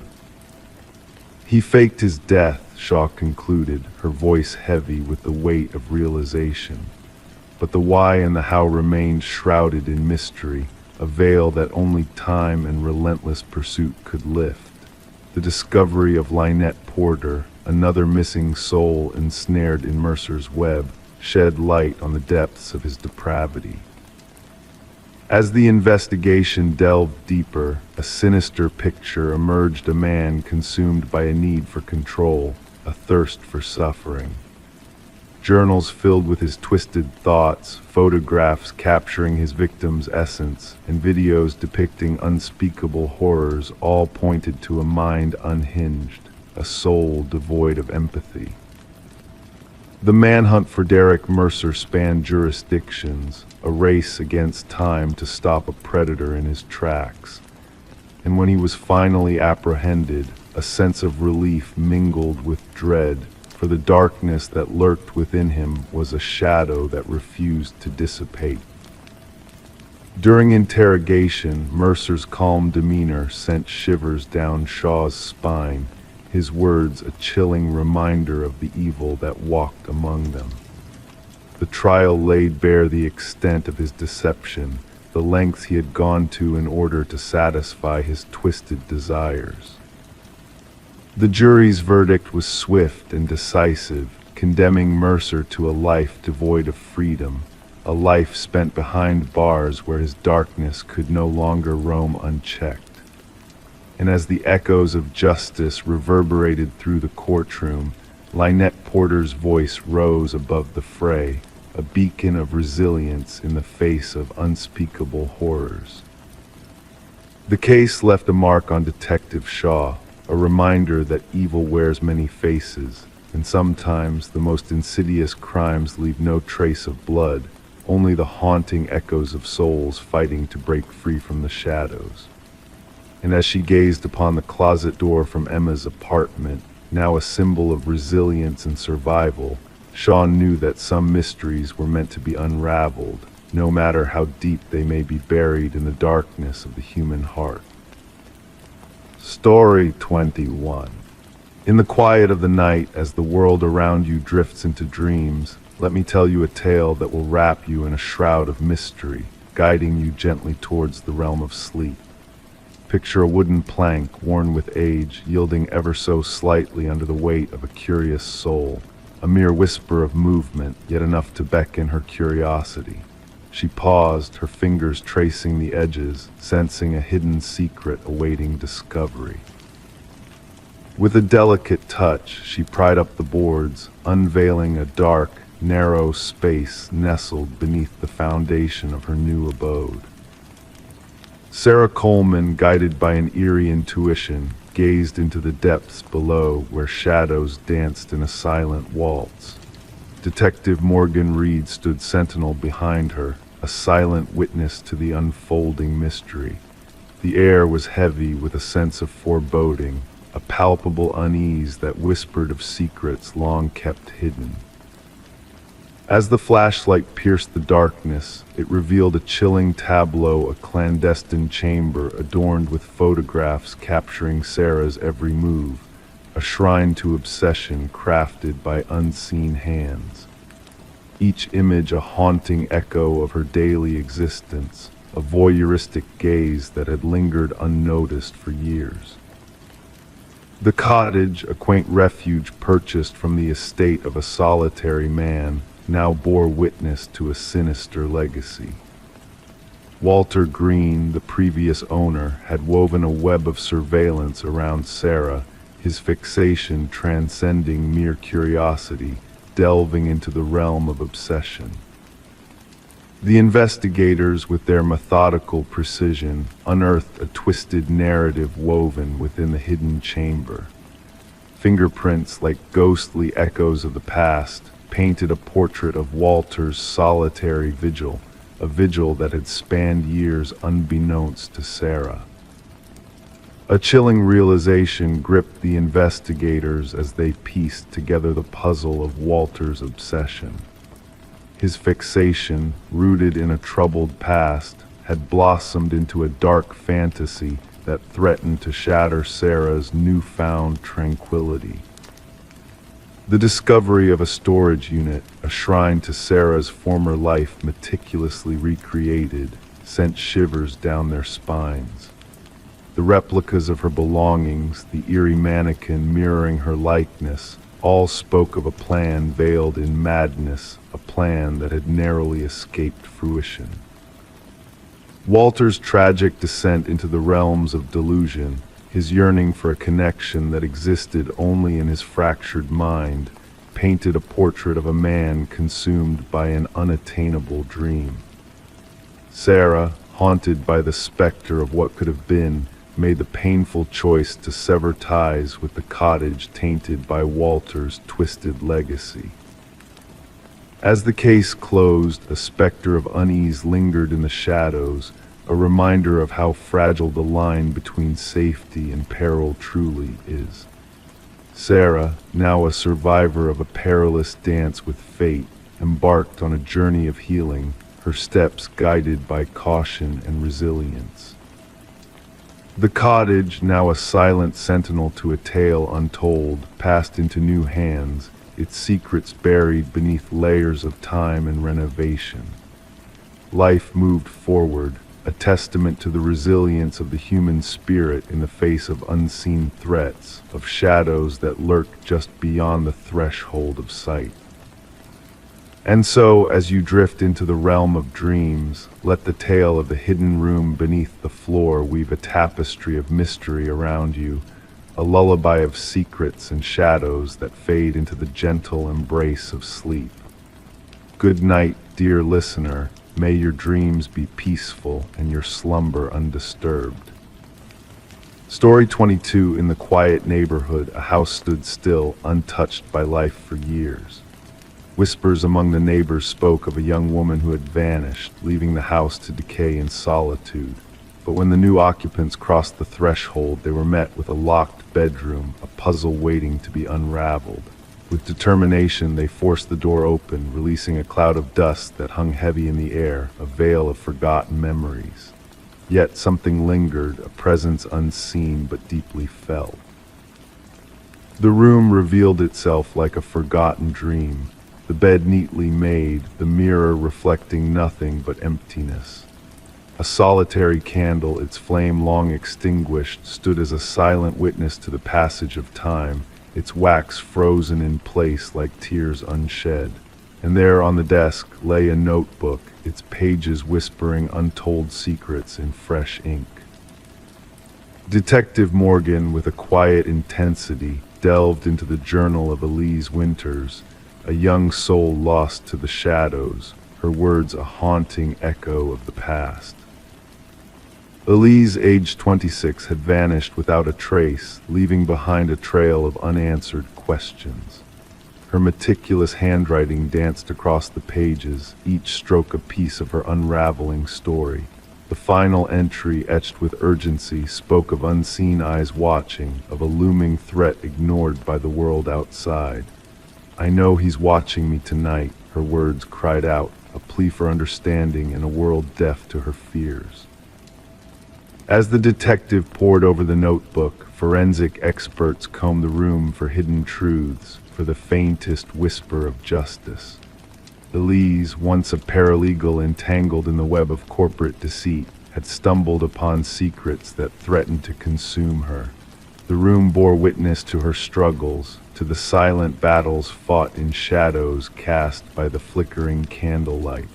He faked his death, Shaw concluded, her voice heavy with the weight of realization. But the why and the how remained shrouded in mystery, a veil that only time and relentless pursuit could lift. The discovery of Lynette Porter, another missing soul ensnared in Mercer's web, shed light on the depths of his depravity. As the investigation delved deeper, a sinister picture emerged: a man consumed by a need for control, a thirst for suffering. Journals filled with his twisted thoughts, photographs capturing his victim's essence, and videos depicting unspeakable horrors all pointed to a mind unhinged, a soul devoid of empathy. The manhunt for Derek Mercer spanned jurisdictions, a race against time to stop a predator in his tracks. And when he was finally apprehended, a sense of relief mingled with dread, for the darkness that lurked within him was a shadow that refused to dissipate. During interrogation, Mercer's calm demeanor sent shivers down Shaw's spine, his words a chilling reminder of the evil that walked among them. The trial laid bare the extent of his deception, the lengths he had gone to in order to satisfy his twisted desires. The jury's verdict was swift and decisive, condemning Mercer to a life devoid of freedom, a life spent behind bars where his darkness could no longer roam unchecked. And as the echoes of justice reverberated through the courtroom, Lynette Porter's voice rose above the fray, a beacon of resilience in the face of unspeakable horrors. The case left a mark on Detective Shaw, a reminder that evil wears many faces, and sometimes the most insidious crimes leave no trace of blood, only the haunting echoes of souls fighting to break free from the shadows. And as she gazed upon the closet door from Emma's apartment, now a symbol of resilience and survival, Shaw knew that some mysteries were meant to be unraveled, no matter how deep they may be buried in the darkness of the human heart. Story 21. In the quiet of the night, as the world around you drifts into dreams, let me tell you a tale that will wrap you in a shroud of mystery, guiding you gently towards the realm of sleep. Picture a wooden plank worn with age, yielding ever so slightly under the weight of a curious soul, a mere whisper of movement, yet enough to beckon her curiosity. She paused, her fingers tracing the edges, sensing a hidden secret awaiting discovery. With a delicate touch, she pried up the boards, unveiling a dark, narrow space nestled beneath the foundation of her new abode. Sarah Coleman, guided by an eerie intuition, gazed into the depths below where shadows danced in a silent waltz. Detective Morgan Reed stood sentinel behind her, a silent witness to the unfolding mystery. The air was heavy with a sense of foreboding, a palpable unease that whispered of secrets long kept hidden. As the flashlight pierced the darkness, it revealed a chilling tableau, a clandestine chamber adorned with photographs capturing Sarah's every move, a shrine to obsession crafted by unseen hands. Each image a haunting echo of her daily existence, a voyeuristic gaze that had lingered unnoticed for years. The cottage, a quaint refuge purchased from the estate of a solitary man, now bore witness to a sinister legacy. Walter Green, the previous owner, had woven a web of surveillance around Sarah, his fixation transcending mere curiosity, delving into the realm of obsession. The investigators, with their methodical precision, unearthed a twisted narrative woven within the hidden chamber. Fingerprints, like ghostly echoes of the past, painted a portrait of Walter's solitary vigil, a vigil that had spanned years unbeknownst to Sarah. A chilling realization gripped the investigators as they pieced together the puzzle of Walter's obsession. His fixation, rooted in a troubled past, had blossomed into a dark fantasy that threatened to shatter Sarah's newfound tranquility. The discovery of a storage unit, a shrine to Sarah's former life meticulously recreated, sent shivers down their spines. The replicas of her belongings, the eerie mannequin mirroring her likeness, all spoke of a plan veiled in madness, a plan that had narrowly escaped fruition. Walter's tragic descent into the realms of delusion, his yearning for a connection that existed only in his fractured mind, painted a portrait of a man consumed by an unattainable dream. Sarah, haunted by the specter of what could have been, made the painful choice to sever ties with the cottage tainted by Walter's twisted legacy. As the case closed, a specter of unease lingered in the shadows, a reminder of how fragile the line between safety and peril truly is. Sarah, now a survivor of a perilous dance with fate, embarked on a journey of healing, her steps guided by caution and resilience. The cottage, now a silent sentinel to a tale untold, passed into new hands, its secrets buried beneath layers of time and renovation. Life moved forward, a testament to the resilience of the human spirit in the face of unseen threats, of shadows that lurk just beyond the threshold of sight. And so, as you drift into the realm of dreams, let the tale of the hidden room beneath the floor weave a tapestry of mystery around you, a lullaby of secrets and shadows that fade into the gentle embrace of sleep. Good night, dear listener. May your dreams be peaceful and your slumber undisturbed. Story 22. In the quiet neighborhood, a house stood still, untouched by life for years. Whispers among the neighbors spoke of a young woman who had vanished, leaving the house to decay in solitude. But when the new occupants crossed the threshold, they were met with a locked bedroom, a puzzle waiting to be unraveled. With determination, they forced the door open, releasing a cloud of dust that hung heavy in the air, a veil of forgotten memories. Yet something lingered, a presence unseen but deeply felt. The room revealed itself like a forgotten dream, the bed neatly made, the mirror reflecting nothing but emptiness. A solitary candle, its flame long extinguished, stood as a silent witness to the passage of time, its wax frozen in place like tears unshed. And there on the desk lay a notebook, its pages whispering untold secrets in fresh ink. Detective Morgan, with a quiet intensity, delved into the journal of Elise Winters, a young soul lost to the shadows, her words a haunting echo of the past. Elise, aged 26, had vanished without a trace, leaving behind a trail of unanswered questions. Her meticulous handwriting danced across the pages, each stroke a piece of her unraveling story. The final entry, etched with urgency, spoke of unseen eyes watching, of a looming threat ignored by the world outside. "I know he's watching me tonight," her words cried out, a plea for understanding in a world deaf to her fears. As the detective pored over the notebook, forensic experts combed the room for hidden truths, for the faintest whisper of justice. Elise, once a paralegal entangled in the web of corporate deceit, had stumbled upon secrets that threatened to consume her. The room bore witness to her struggles, to the silent battles fought in shadows cast by the flickering candlelight.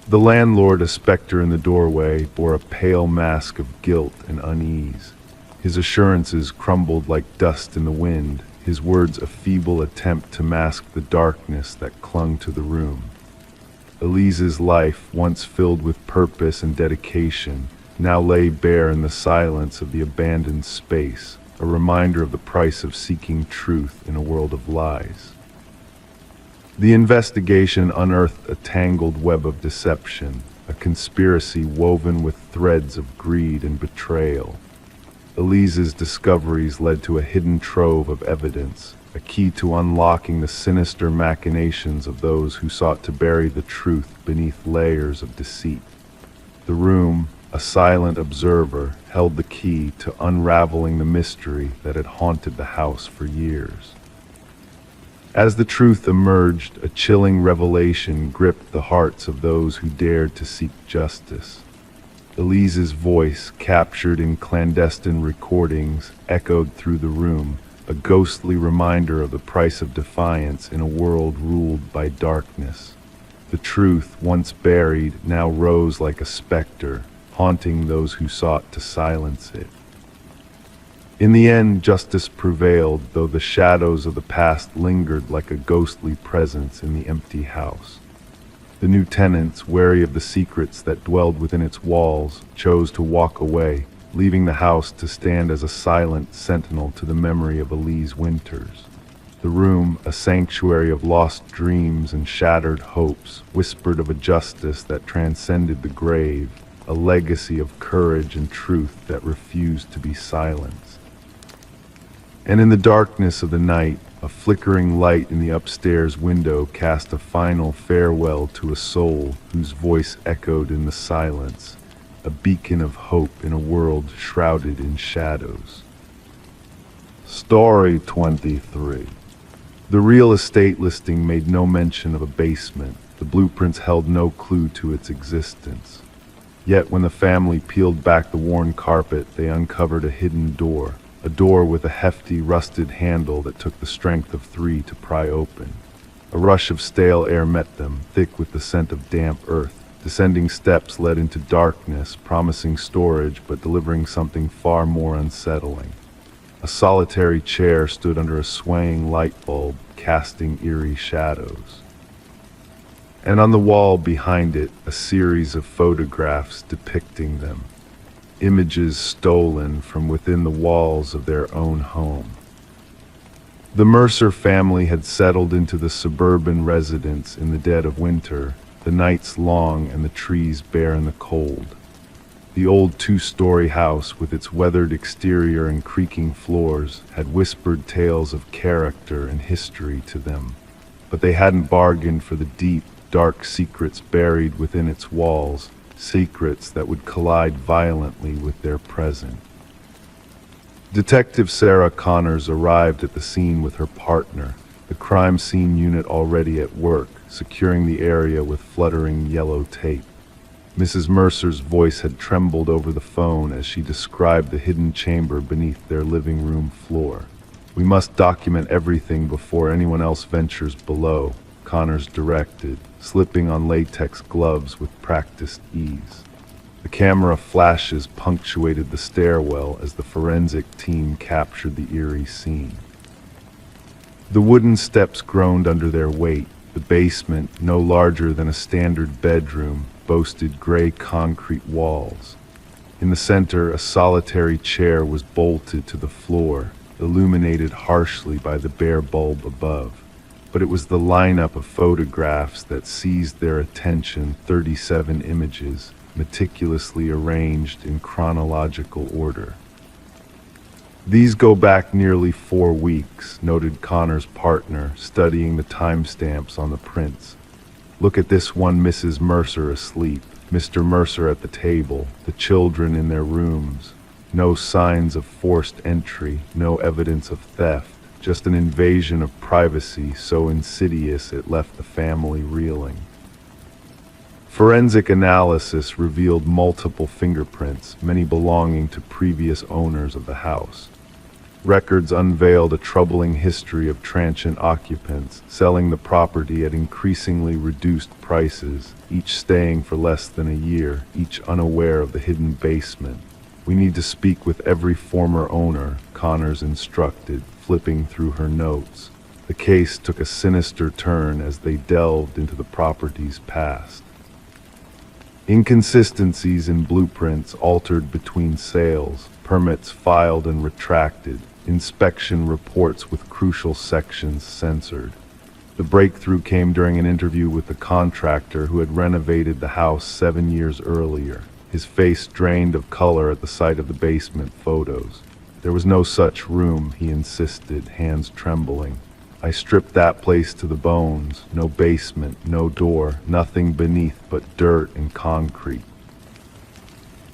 The landlord, a specter in the doorway, bore a pale mask of guilt and unease. His assurances crumbled like dust in the wind, his words a feeble attempt to mask the darkness that clung to the room. Elise's life, once filled with purpose and dedication, now lay bare in the silence of the abandoned space, a reminder of the price of seeking truth in a world of lies. The investigation unearthed a tangled web of deception, a conspiracy woven with threads of greed and betrayal. Elise's discoveries led to a hidden trove of evidence, a key to unlocking the sinister machinations of those who sought to bury the truth beneath layers of deceit. The room, a silent observer, held the key to unraveling the mystery that had haunted the house for years. As the truth emerged, a chilling revelation gripped the hearts of those who dared to seek justice. Elise's voice, captured in clandestine recordings, echoed through the room, a ghostly reminder of the price of defiance in a world ruled by darkness. The truth, once buried, now rose like a specter, haunting those who sought to silence it. In the end, justice prevailed, though the shadows of the past lingered like a ghostly presence in the empty house. The new tenants, wary of the secrets that dwelled within its walls, chose to walk away, leaving the house to stand as a silent sentinel to the memory of Elise Winters. The room, a sanctuary of lost dreams and shattered hopes, whispered of a justice that transcended the grave, a legacy of courage and truth that refused to be silenced. And in the darkness of the night, a flickering light in the upstairs window cast a final farewell to a soul whose voice echoed in the silence, a beacon of hope in a world shrouded in shadows. Story 23. The real estate listing made no mention of a basement. The blueprints held no clue to its existence. Yet when the family peeled back the worn carpet, they uncovered a hidden door. A door with a hefty, rusted handle that took the strength of 3 to pry open. A rush of stale air met them, thick with the scent of damp earth. Descending steps led into darkness, promising storage but delivering something far more unsettling. A solitary chair stood under a swaying light bulb, casting eerie shadows. And on the wall behind it, a series of photographs depicting them. Images stolen from within the walls of their own home. The Mercer family had settled into the suburban residence in the dead of winter, the nights long and the trees bare in the cold. The old 2-story house, with its weathered exterior and creaking floors, had whispered tales of character and history to them, but they hadn't bargained for the deep, dark secrets buried within its walls, secrets that would collide violently with their present. Detective Sarah Connors arrived at the scene with her partner, the crime scene unit already at work, securing the area with fluttering yellow tape. Mrs. Mercer's voice had trembled over the phone as she described the hidden chamber beneath their living room floor. "We must document everything before anyone else ventures below," Connors directed, slipping on latex gloves with practiced ease. The camera flashes punctuated the stairwell as the forensic team captured the eerie scene. The wooden steps groaned under their weight. The basement, no larger than a standard bedroom, boasted gray concrete walls. In the center, a solitary chair was bolted to the floor, illuminated harshly by the bare bulb above. But it was the lineup of photographs that seized their attention, 37 images, meticulously arranged in chronological order. "These go back nearly 4 weeks," noted Connor's partner, studying the timestamps on the prints. "Look at this one, Mrs. Mercer asleep, Mr. Mercer at the table, the children in their rooms. No signs of forced entry, no evidence of theft. Just an invasion of privacy so insidious it left the family reeling." Forensic analysis revealed multiple fingerprints, many belonging to previous owners of the house. Records unveiled a troubling history of transient occupants, selling the property at increasingly reduced prices, each staying for less than a year, each unaware of the hidden basement. "We need to speak with every former owner," Connors instructed, flipping through her notes. The case took a sinister turn as they delved into the property's past. Inconsistencies in blueprints altered between sales, permits filed and retracted, inspection reports with crucial sections censored. The breakthrough came during an interview with the contractor who had renovated the house 7 years earlier. His face drained of color at the sight of the basement photos. There was no such room, he insisted, hands trembling. I stripped that place to the bones. No basement, no door, nothing beneath but dirt and concrete.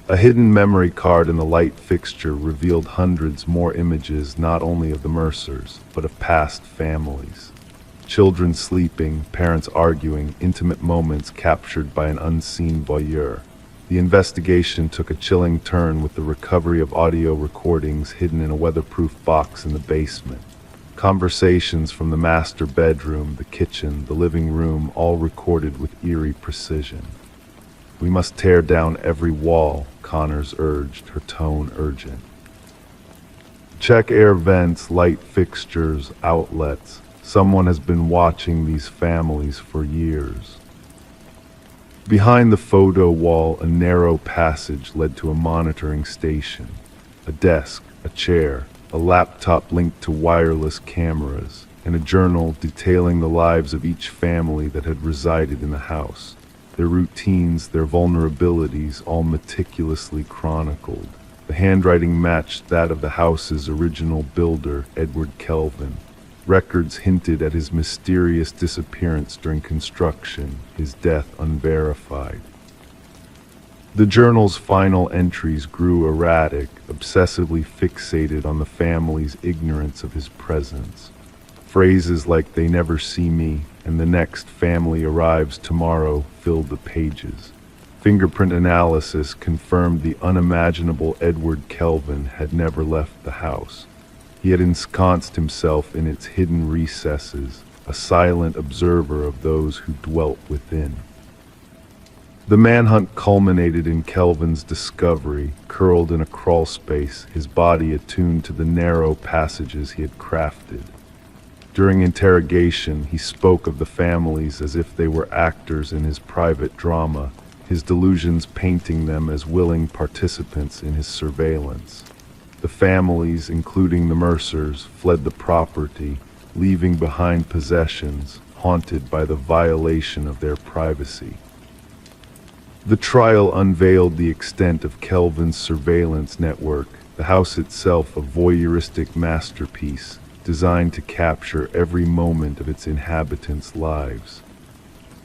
A hidden memory card in the light fixture revealed hundreds more images not only of the Mercers, but of past families. Children sleeping, parents arguing, intimate moments captured by an unseen voyeur. The investigation took a chilling turn with the recovery of audio recordings hidden in a weatherproof box in the basement. Conversations from the master bedroom, the kitchen, the living room, all recorded with eerie precision. We must tear down every wall, Connors urged, her tone urgent. Check air vents, light fixtures, outlets. Someone has been watching these families for years. Behind the photo wall, a narrow passage led to a monitoring station. A desk, a chair, a laptop linked to wireless cameras, and a journal detailing the lives of each family that had resided in the house. Their routines, their vulnerabilities, all meticulously chronicled. The handwriting matched that of the house's original builder, Edward Kelvin. Records hinted at his mysterious disappearance during construction, his death unverified. The journal's final entries grew erratic, obsessively fixated on the family's ignorance of his presence. Phrases like "they never see me" and "the next family arrives tomorrow" filled the pages. Fingerprint analysis confirmed the unimaginable Edward Kelvin had never left the house. He had ensconced himself in its hidden recesses, a silent observer of those who dwelt within. The manhunt culminated in Kelvin's discovery, curled in a crawl space, his body attuned to the narrow passages he had crafted. During interrogation, he spoke of the families as if they were actors in his private drama, his delusions painting them as willing participants in his surveillance. The families, including the Mercers, fled the property, leaving behind possessions, haunted by the violation of their privacy. The trial unveiled the extent of Kelvin's surveillance network, the house itself a voyeuristic masterpiece, designed to capture every moment of its inhabitants' lives.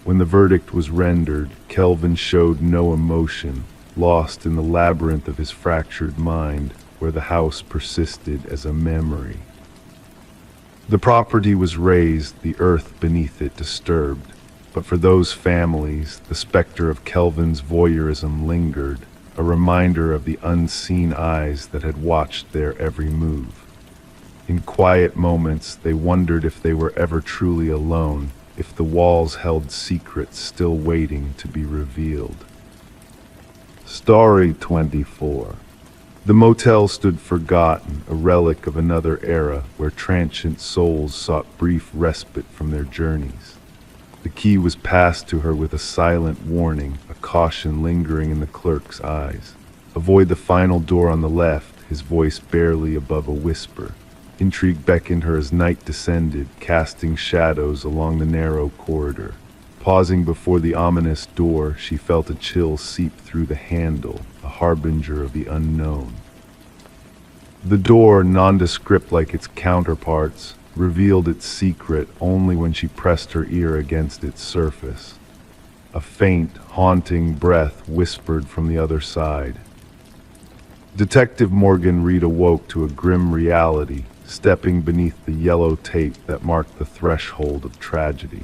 When the verdict was rendered, Kelvin showed no emotion, lost in the labyrinth of his fractured mind, where the house persisted as a memory. The property was razed, the earth beneath it disturbed, but for those families, the specter of Kelvin's voyeurism lingered, a reminder of the unseen eyes that had watched their every move. In quiet moments, they wondered if they were ever truly alone, if the walls held secrets still waiting to be revealed. Story 24. The motel stood forgotten, a relic of another era where transient souls sought brief respite from their journeys. The key was passed to her with a silent warning, a caution lingering in the clerk's eyes. Avoid the final door on the left, his voice barely above a whisper. Intrigue beckoned her as night descended, casting shadows along the narrow corridor. Pausing before the ominous door, she felt a chill seep through the handle, a harbinger of the unknown. The door, nondescript like its counterparts, revealed its secret only when she pressed her ear against its surface. A faint, haunting breath whispered from the other side. Detective Morgan Reed awoke to a grim reality, stepping beneath the yellow tape that marked the threshold of tragedy.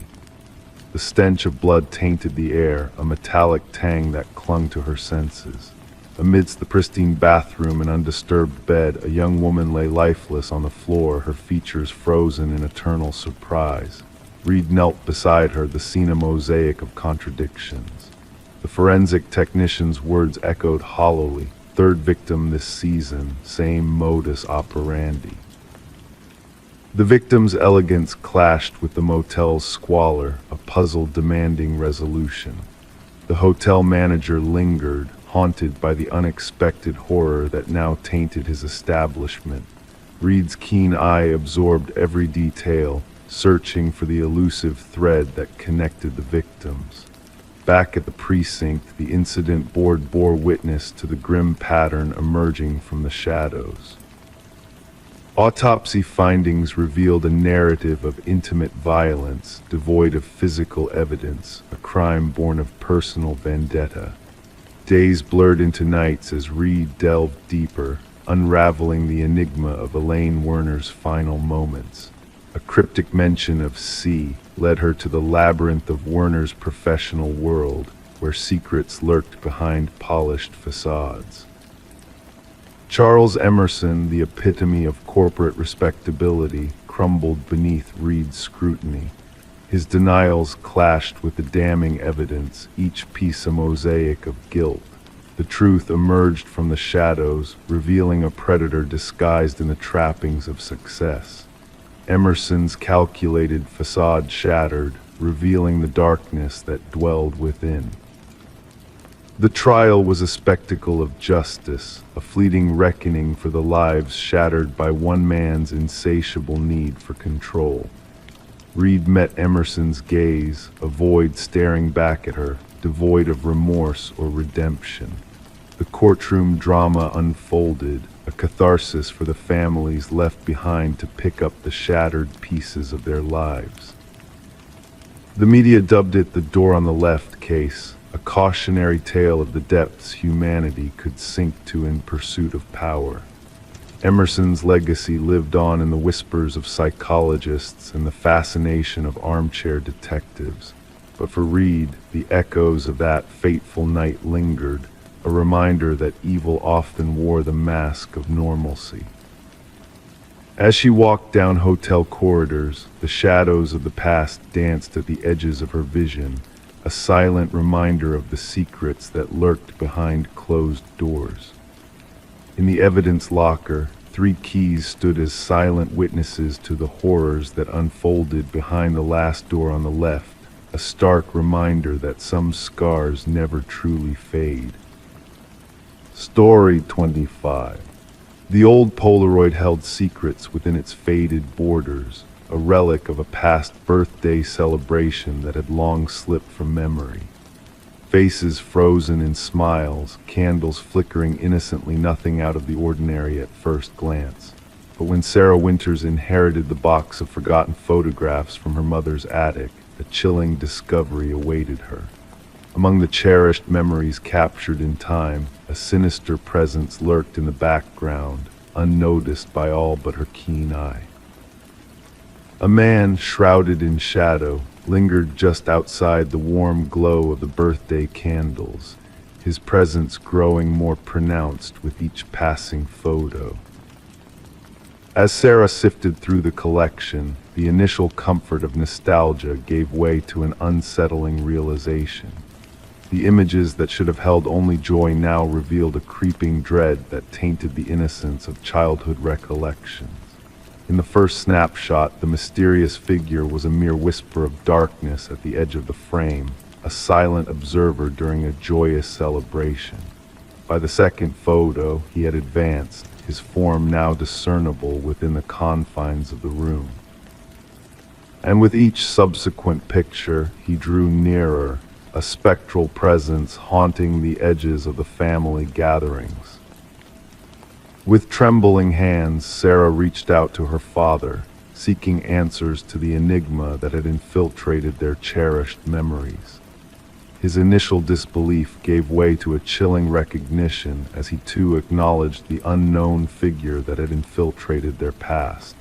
The stench of blood tainted the air, a metallic tang that clung to her senses. Amidst the pristine bathroom and undisturbed bed, a young woman lay lifeless on the floor, her features frozen in eternal surprise. Reed knelt beside her, the scene a mosaic of contradictions. The forensic technician's words echoed hollowly. Third victim this season, same modus operandi. The victim's elegance clashed with the motel's squalor, a puzzle demanding resolution. The hotel manager lingered, haunted by the unexpected horror that now tainted his establishment. Reed's keen eye absorbed every detail, searching for the elusive thread that connected the victims. Back at the precinct, the incident board bore witness to the grim pattern emerging from the shadows. Autopsy findings revealed a narrative of intimate violence, devoid of physical evidence, a crime born of personal vendetta. Days blurred into nights as Reed delved deeper, unraveling the enigma of Elaine Werner's final moments. A cryptic mention of C led her to the labyrinth of Werner's professional world, where secrets lurked behind polished facades. Charles Emerson, the epitome of corporate respectability, crumbled beneath Reed's scrutiny. His denials clashed with the damning evidence, each piece a mosaic of guilt. The truth emerged from the shadows, revealing a predator disguised in the trappings of success. Emerson's calculated facade shattered, revealing the darkness that dwelled within. The trial was a spectacle of justice, a fleeting reckoning for the lives shattered by one man's insatiable need for control. Reed met Emerson's gaze, a void staring back at her, devoid of remorse or redemption. The courtroom drama unfolded, a catharsis for the families left behind to pick up the shattered pieces of their lives. The media dubbed it the door on the left case, a cautionary tale of the depths humanity could sink to in pursuit of power. Emerson's legacy lived on in the whispers of psychologists and the fascination of armchair detectives. But for Reed, the echoes of that fateful night lingered, a reminder that evil often wore the mask of normalcy. As she walked down hotel corridors, the shadows of the past danced at the edges of her vision, a silent reminder of the secrets that lurked behind closed doors. In the evidence locker, 3 keys stood as silent witnesses to the horrors that unfolded behind the last door on the left, a stark reminder that some scars never truly fade. Story 25. The old Polaroid held secrets within its faded borders, a relic of a past birthday celebration that had long slipped from memory. Faces frozen in smiles, candles flickering innocently, nothing out of the ordinary at first glance. But when Sarah Winters inherited the box of forgotten photographs from her mother's attic, a chilling discovery awaited her. Among the cherished memories captured in time, a sinister presence lurked in the background, unnoticed by all but her keen eye. A man, shrouded in shadow, lingered just outside the warm glow of the birthday candles, his presence growing more pronounced with each passing photo. As Sarah sifted through the collection, the initial comfort of nostalgia gave way to an unsettling realization. The images that should have held only joy now revealed a creeping dread that tainted the innocence of childhood recollections. In the first snapshot, the mysterious figure was a mere whisper of darkness at the edge of the frame, a silent observer during a joyous celebration. By the second photo, he had advanced, his form now discernible within the confines of the room. And with each subsequent picture, he drew nearer, a spectral presence haunting the edges of the family gatherings. With trembling hands, Sarah reached out to her father, seeking answers to the enigma that had infiltrated their cherished memories. His initial disbelief gave way to a chilling recognition as he too acknowledged the unknown figure that had infiltrated their past.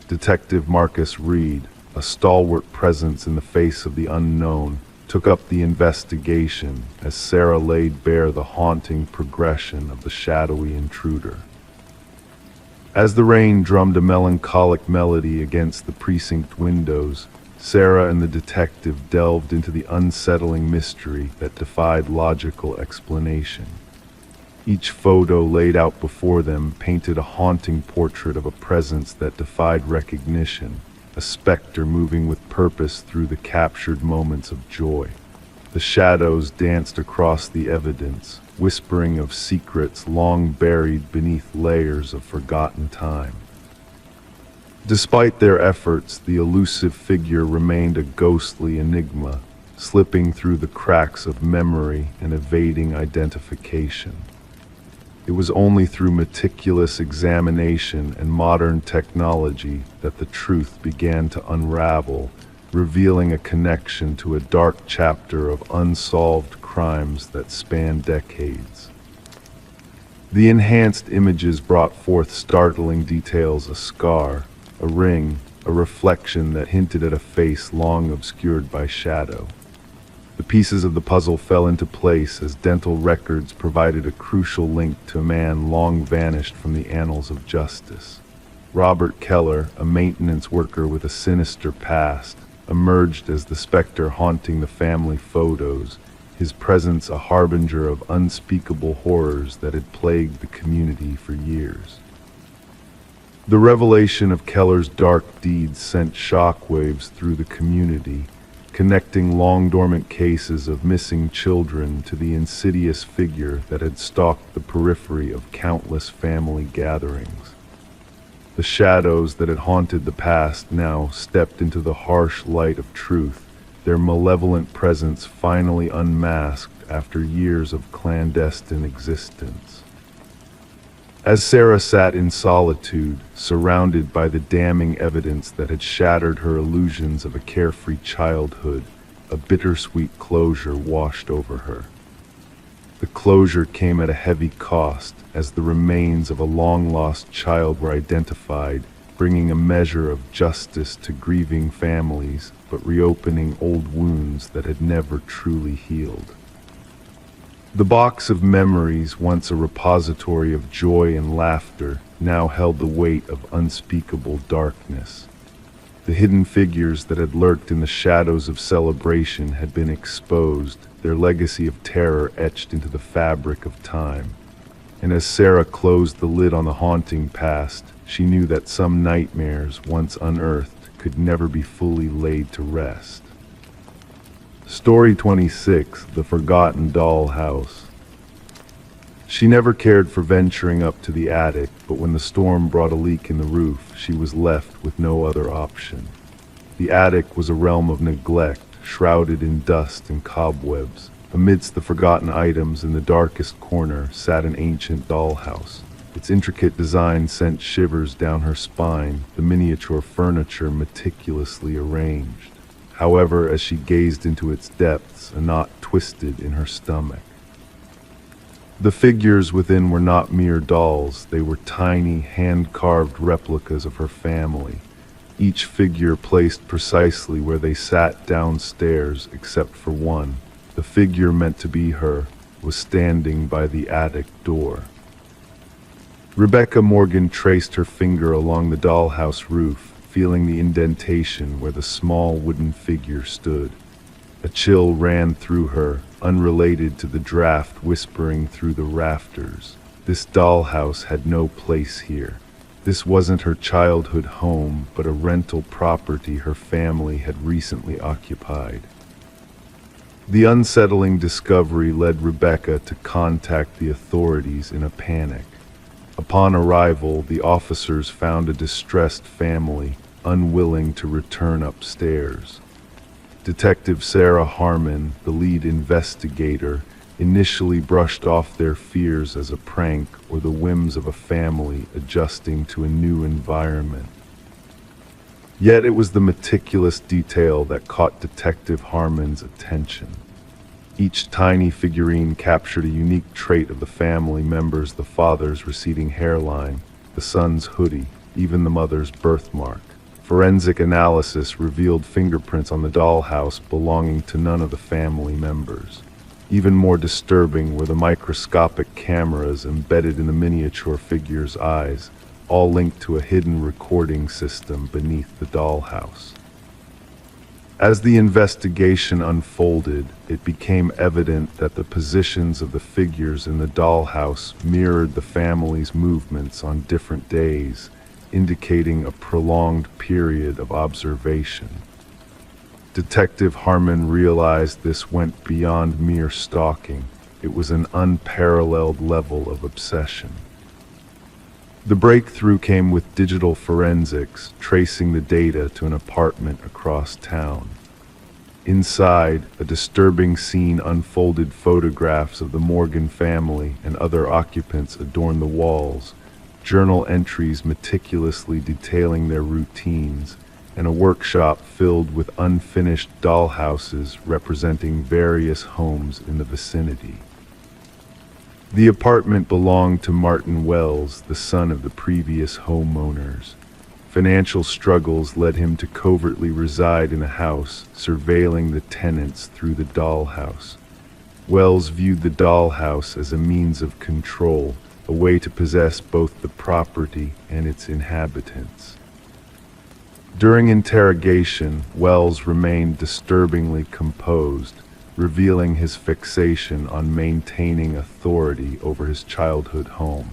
Detective Marcus Reed, a stalwart presence in the face of the unknown, took up the investigation as Sarah laid bare the haunting progression of the shadowy intruder. As the rain drummed a melancholic melody against the precinct windows, Sarah and the detective delved into the unsettling mystery that defied logical explanation. Each photo laid out before them painted a haunting portrait of a presence that defied recognition, a specter moving with purpose through the captured moments of joy. The shadows danced across the evidence, whispering of secrets long buried beneath layers of forgotten time. Despite their efforts, the elusive figure remained a ghostly enigma, slipping through the cracks of memory and evading identification. It was only through meticulous examination and modern technology that the truth began to unravel, revealing a connection to a dark chapter of unsolved crimes that spanned decades. The enhanced images brought forth startling details: a scar, a ring, a reflection that hinted at a face long obscured by shadow. The pieces of the puzzle fell into place as dental records provided a crucial link to a man long vanished from the annals of justice. Robert Keller, a maintenance worker with a sinister past, emerged as the specter haunting the family photos, his presence a harbinger of unspeakable horrors that had plagued the community for years. The revelation of Keller's dark deeds sent shockwaves through the community, connecting long-dormant cases of missing children to the insidious figure that had stalked the periphery of countless family gatherings. The shadows that had haunted the past now stepped into the harsh light of truth, their malevolent presence finally unmasked after years of clandestine existence. As Sarah sat in solitude, surrounded by the damning evidence that had shattered her illusions of a carefree childhood, a bittersweet closure washed over her. The closure came at a heavy cost, as the remains of a long-lost child were identified, bringing a measure of justice to grieving families, but reopening old wounds that had never truly healed. The box of memories, once a repository of joy and laughter, now held the weight of unspeakable darkness. The hidden figures that had lurked in the shadows of celebration had been exposed, their legacy of terror etched into the fabric of time. And as Sarah closed the lid on the haunting past, she knew that some nightmares, once unearthed, could never be fully laid to rest. Story 26, The Forgotten Doll House. She never cared for venturing up to the attic, but when the storm brought a leak in the roof, she was left with no other option. The attic was a realm of neglect, shrouded in dust and cobwebs. Amidst the forgotten items in the darkest corner sat an ancient dollhouse. Its intricate design sent shivers down her spine, the miniature furniture meticulously arranged. However, as she gazed into its depths, a knot twisted in her stomach. The figures within were not mere dolls, they were tiny, hand-carved replicas of her family, each figure placed precisely where they sat downstairs except for one. The figure meant to be her was standing by the attic door. Rebecca Morgan traced her finger along the dollhouse roof, feeling the indentation where the small wooden figure stood. A chill ran through her, unrelated to the draft whispering through the rafters. This dollhouse had no place here. This wasn't her childhood home, but a rental property her family had recently occupied. The unsettling discovery led Rebecca to contact the authorities in a panic. Upon arrival, the officers found a distressed family, unwilling to return upstairs. Detective Sarah Harmon, the lead investigator, initially brushed off their fears as a prank or the whims of a family adjusting to a new environment. Yet it was the meticulous detail that caught Detective Harmon's attention. Each tiny figurine captured a unique trait of the family members: the father's receding hairline, the son's hoodie, even the mother's birthmark. Forensic analysis revealed fingerprints on the dollhouse belonging to none of the family members. Even more disturbing were the microscopic cameras embedded in the miniature figure's eyes, all linked to a hidden recording system beneath the dollhouse. As the investigation unfolded, it became evident that the positions of the figures in the dollhouse mirrored the family's movements on different days, indicating a prolonged period of observation. Detective Harmon realized this went beyond mere stalking. It was an unparalleled level of obsession. The breakthrough came with digital forensics, tracing the data to an apartment across town. Inside, a disturbing scene unfolded. Photographs of the Morgan family and other occupants adorned the walls, journal entries meticulously detailing their routines, and a workshop filled with unfinished dollhouses representing various homes in the vicinity. The apartment belonged to Martin Wells, the son of the previous homeowners. Financial struggles led him to covertly reside in a house, surveilling the tenants through the dollhouse. Wells viewed the dollhouse as a means of control, a way to possess both the property and its inhabitants. During interrogation, Wells remained disturbingly composed, revealing his fixation on maintaining authority over his childhood home.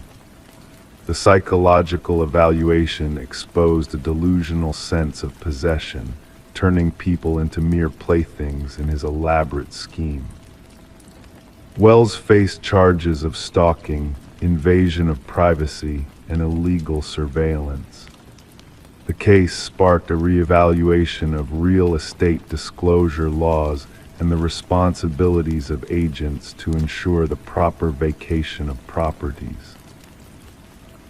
The psychological evaluation exposed a delusional sense of possession, turning people into mere playthings in his elaborate scheme. Wells faced charges of stalking, invasion of privacy, and illegal surveillance. The case sparked a reevaluation of real estate disclosure laws and the responsibilities of agents to ensure the proper vacation of properties.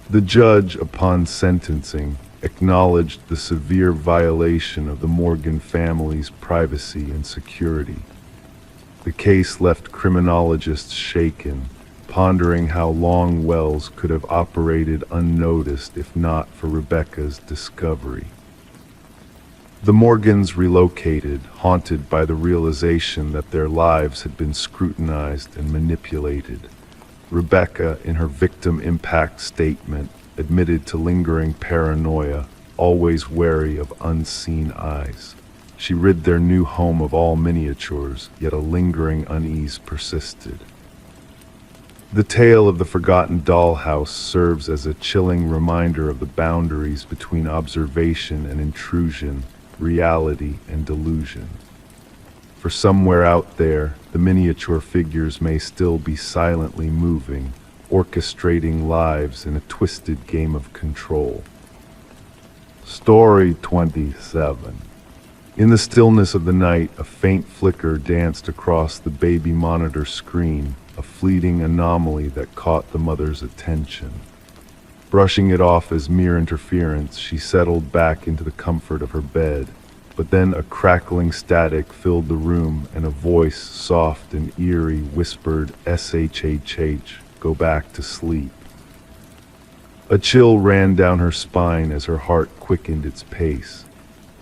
The judge, upon sentencing, acknowledged the severe violation of the Morgan family's privacy and security. The case left criminologists shaken, pondering how long Wells could have operated unnoticed if not for Rebecca's discovery. The Morgans relocated, haunted by the realization that their lives had been scrutinized and manipulated. Rebecca, in her victim impact statement, admitted to lingering paranoia, always wary of unseen eyes. She rid their new home of all miniatures, yet a lingering unease persisted. The tale of the forgotten dollhouse serves as a chilling reminder of the boundaries between observation and intrusion, reality and delusion. For somewhere out there, the miniature figures may still be silently moving, orchestrating lives in a twisted game of control. Story 27. In the stillness of the night, a faint flicker danced across the baby monitor screen, a fleeting anomaly that caught the mother's attention. Brushing it off as mere interference, she settled back into the comfort of her bed. But then a crackling static filled the room, and a voice, soft and eerie, whispered, "SHHH, go back to sleep." A chill ran down her spine as her heart quickened its pace.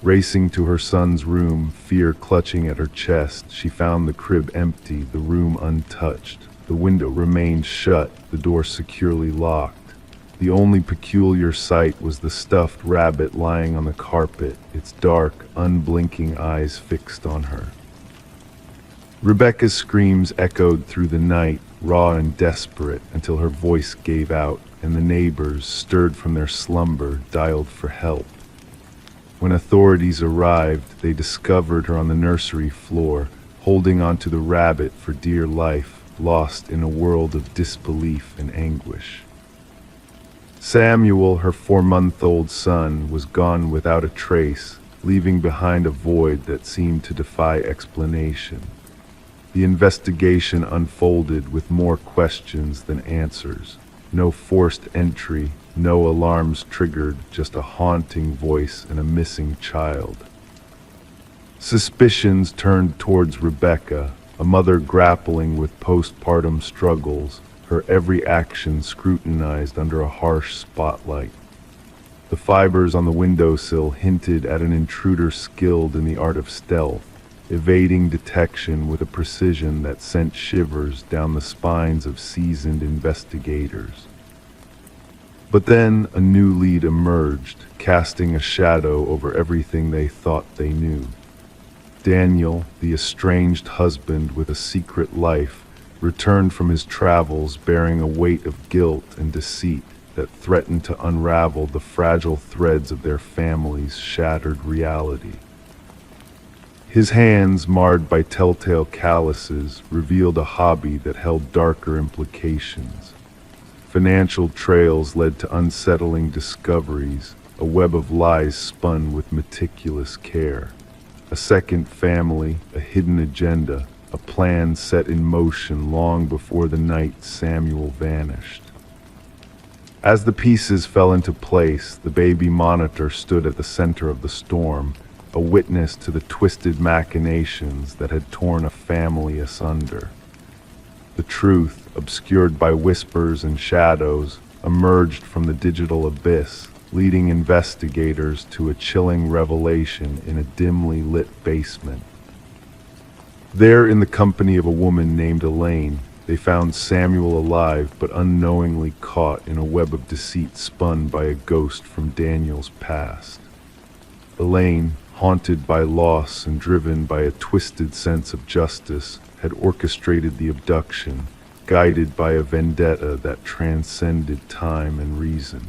Racing to her son's room, fear clutching at her chest, she found the crib empty, the room untouched. The window remained shut, the door securely locked. The only peculiar sight was the stuffed rabbit lying on the carpet, its dark, unblinking eyes fixed on her. Rebecca's screams echoed through the night, raw and desperate, until her voice gave out, and the neighbors, stirred from their slumber, dialed for help. When authorities arrived, they discovered her on the nursery floor, holding onto the rabbit for dear life, lost in a world of disbelief and anguish. Samuel, her 4-month-old son, was gone without a trace, leaving behind a void that seemed to defy explanation. The investigation unfolded with more questions than answers. No forced entry, no alarms triggered, just a haunting voice and a missing child. Suspicions turned towards Rebecca, a mother grappling with postpartum struggles, her every action scrutinized under a harsh spotlight. The fibers on the windowsill hinted at an intruder skilled in the art of stealth, evading detection with a precision that sent shivers down the spines of seasoned investigators. But then a new lead emerged, casting a shadow over everything they thought they knew. Daniel, the estranged husband with a secret life, returned from his travels bearing a weight of guilt and deceit that threatened to unravel the fragile threads of their family's shattered reality. His hands, marred by telltale calluses, revealed a hobby that held darker implications. Financial trails led to unsettling discoveries, a web of lies spun with meticulous care. A second family, a hidden agenda, a plan set in motion long before the night Samuel vanished. As the pieces fell into place, the baby monitor stood at the center of the storm, a witness to the twisted machinations that had torn a family asunder. The truth, obscured by whispers and shadows, emerged from the digital abyss, leading investigators to a chilling revelation in a dimly lit basement. There, in the company of a woman named Elaine, they found Samuel alive but unknowingly caught in a web of deceit spun by a ghost from Daniel's past. Elaine, haunted by loss and driven by a twisted sense of justice, had orchestrated the abduction, guided by a vendetta that transcended time and reason.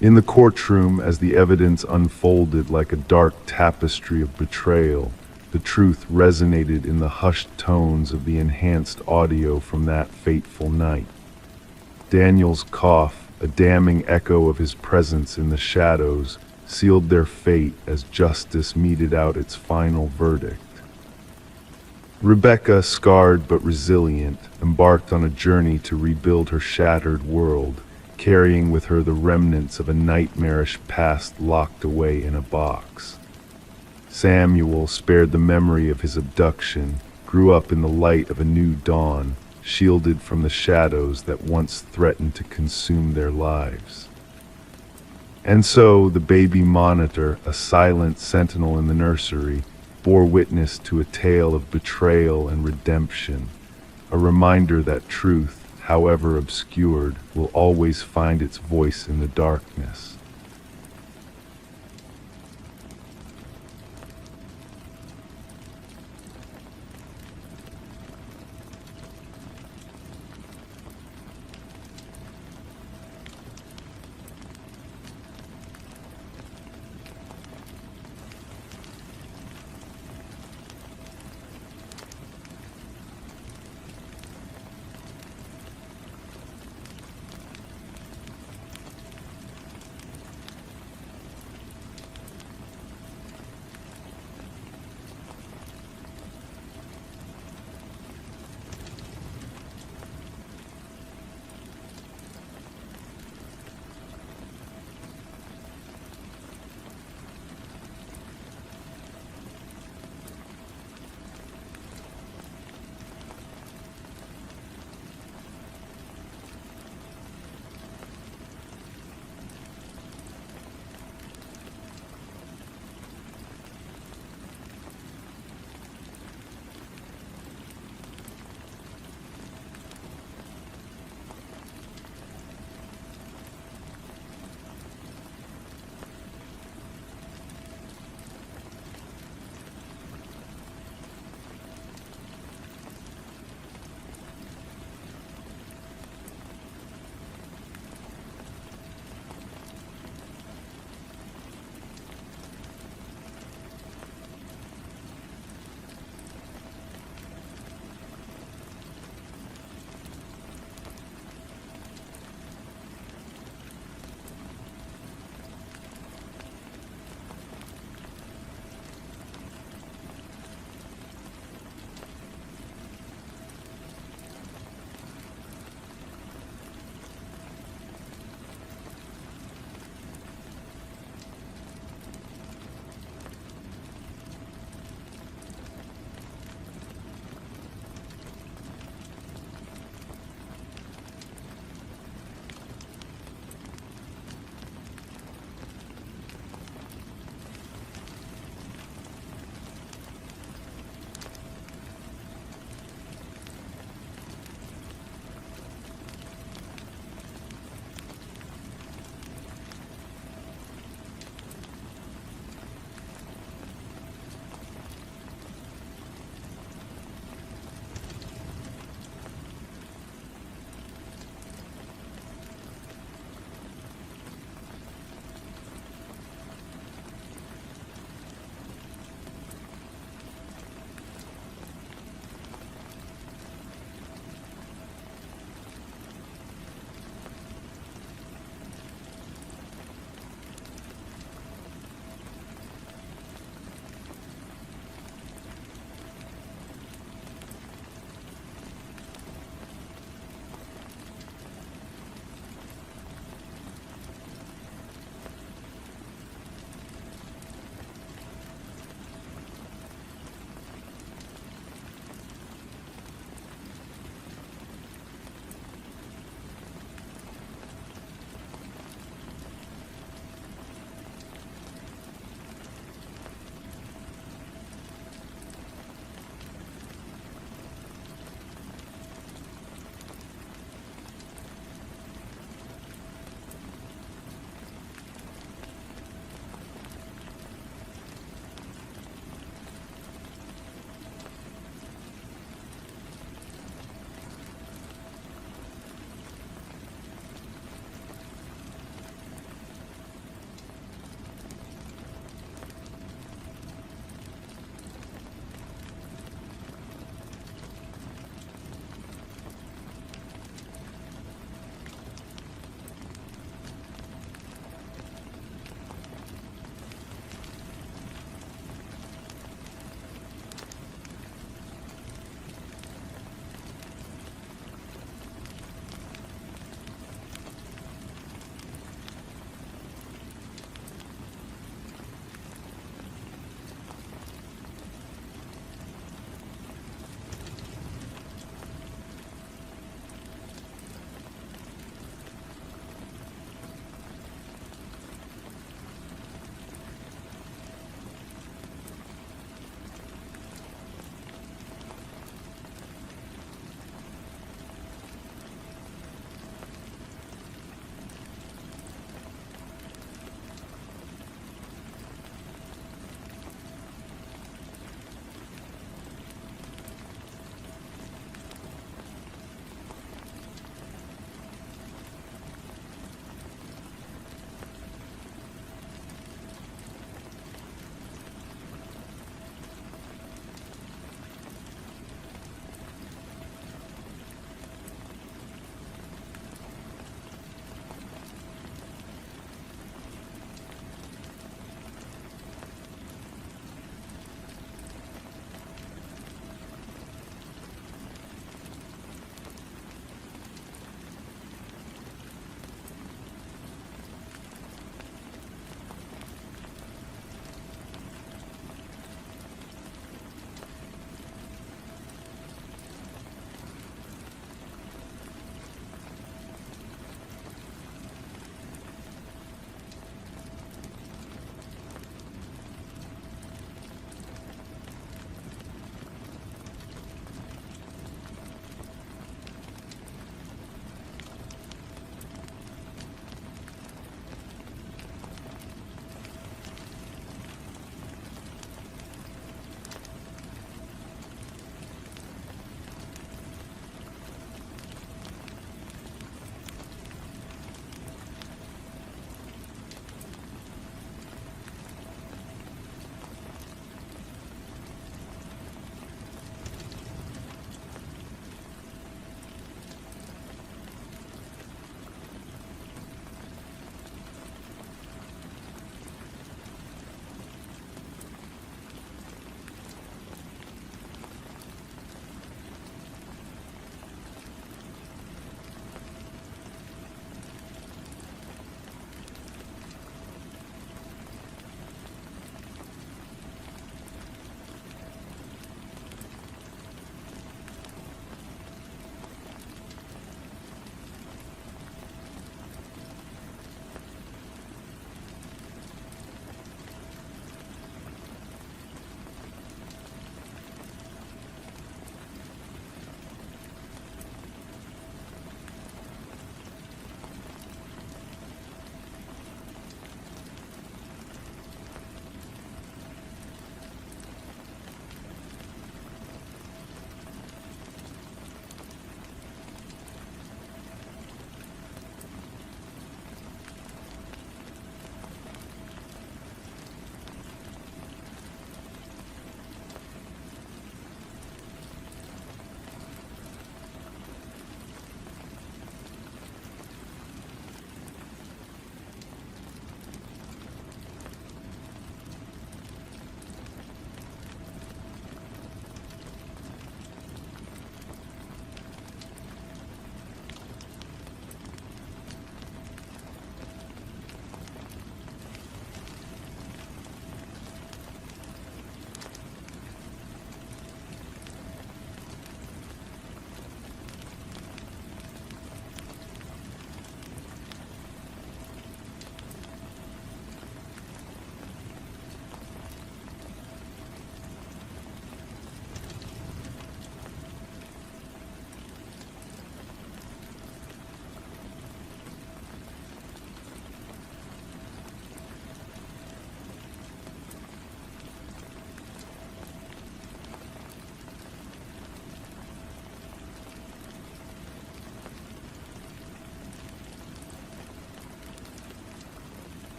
In the courtroom, as the evidence unfolded like a dark tapestry of betrayal, the truth resonated in the hushed tones of the enhanced audio from that fateful night. Daniel's cough, a damning echo of his presence in the shadows, sealed their fate as justice meted out its final verdict. Rebecca, scarred but resilient, embarked on a journey to rebuild her shattered world, carrying with her the remnants of a nightmarish past locked away in a box. Samuel, spared the memory of his abduction, grew up in the light of a new dawn, shielded from the shadows that once threatened to consume their lives. And so the baby monitor, a silent sentinel in the nursery, bore witness to a tale of betrayal and redemption, a reminder that truth, however obscured, will always find its voice in the darkness.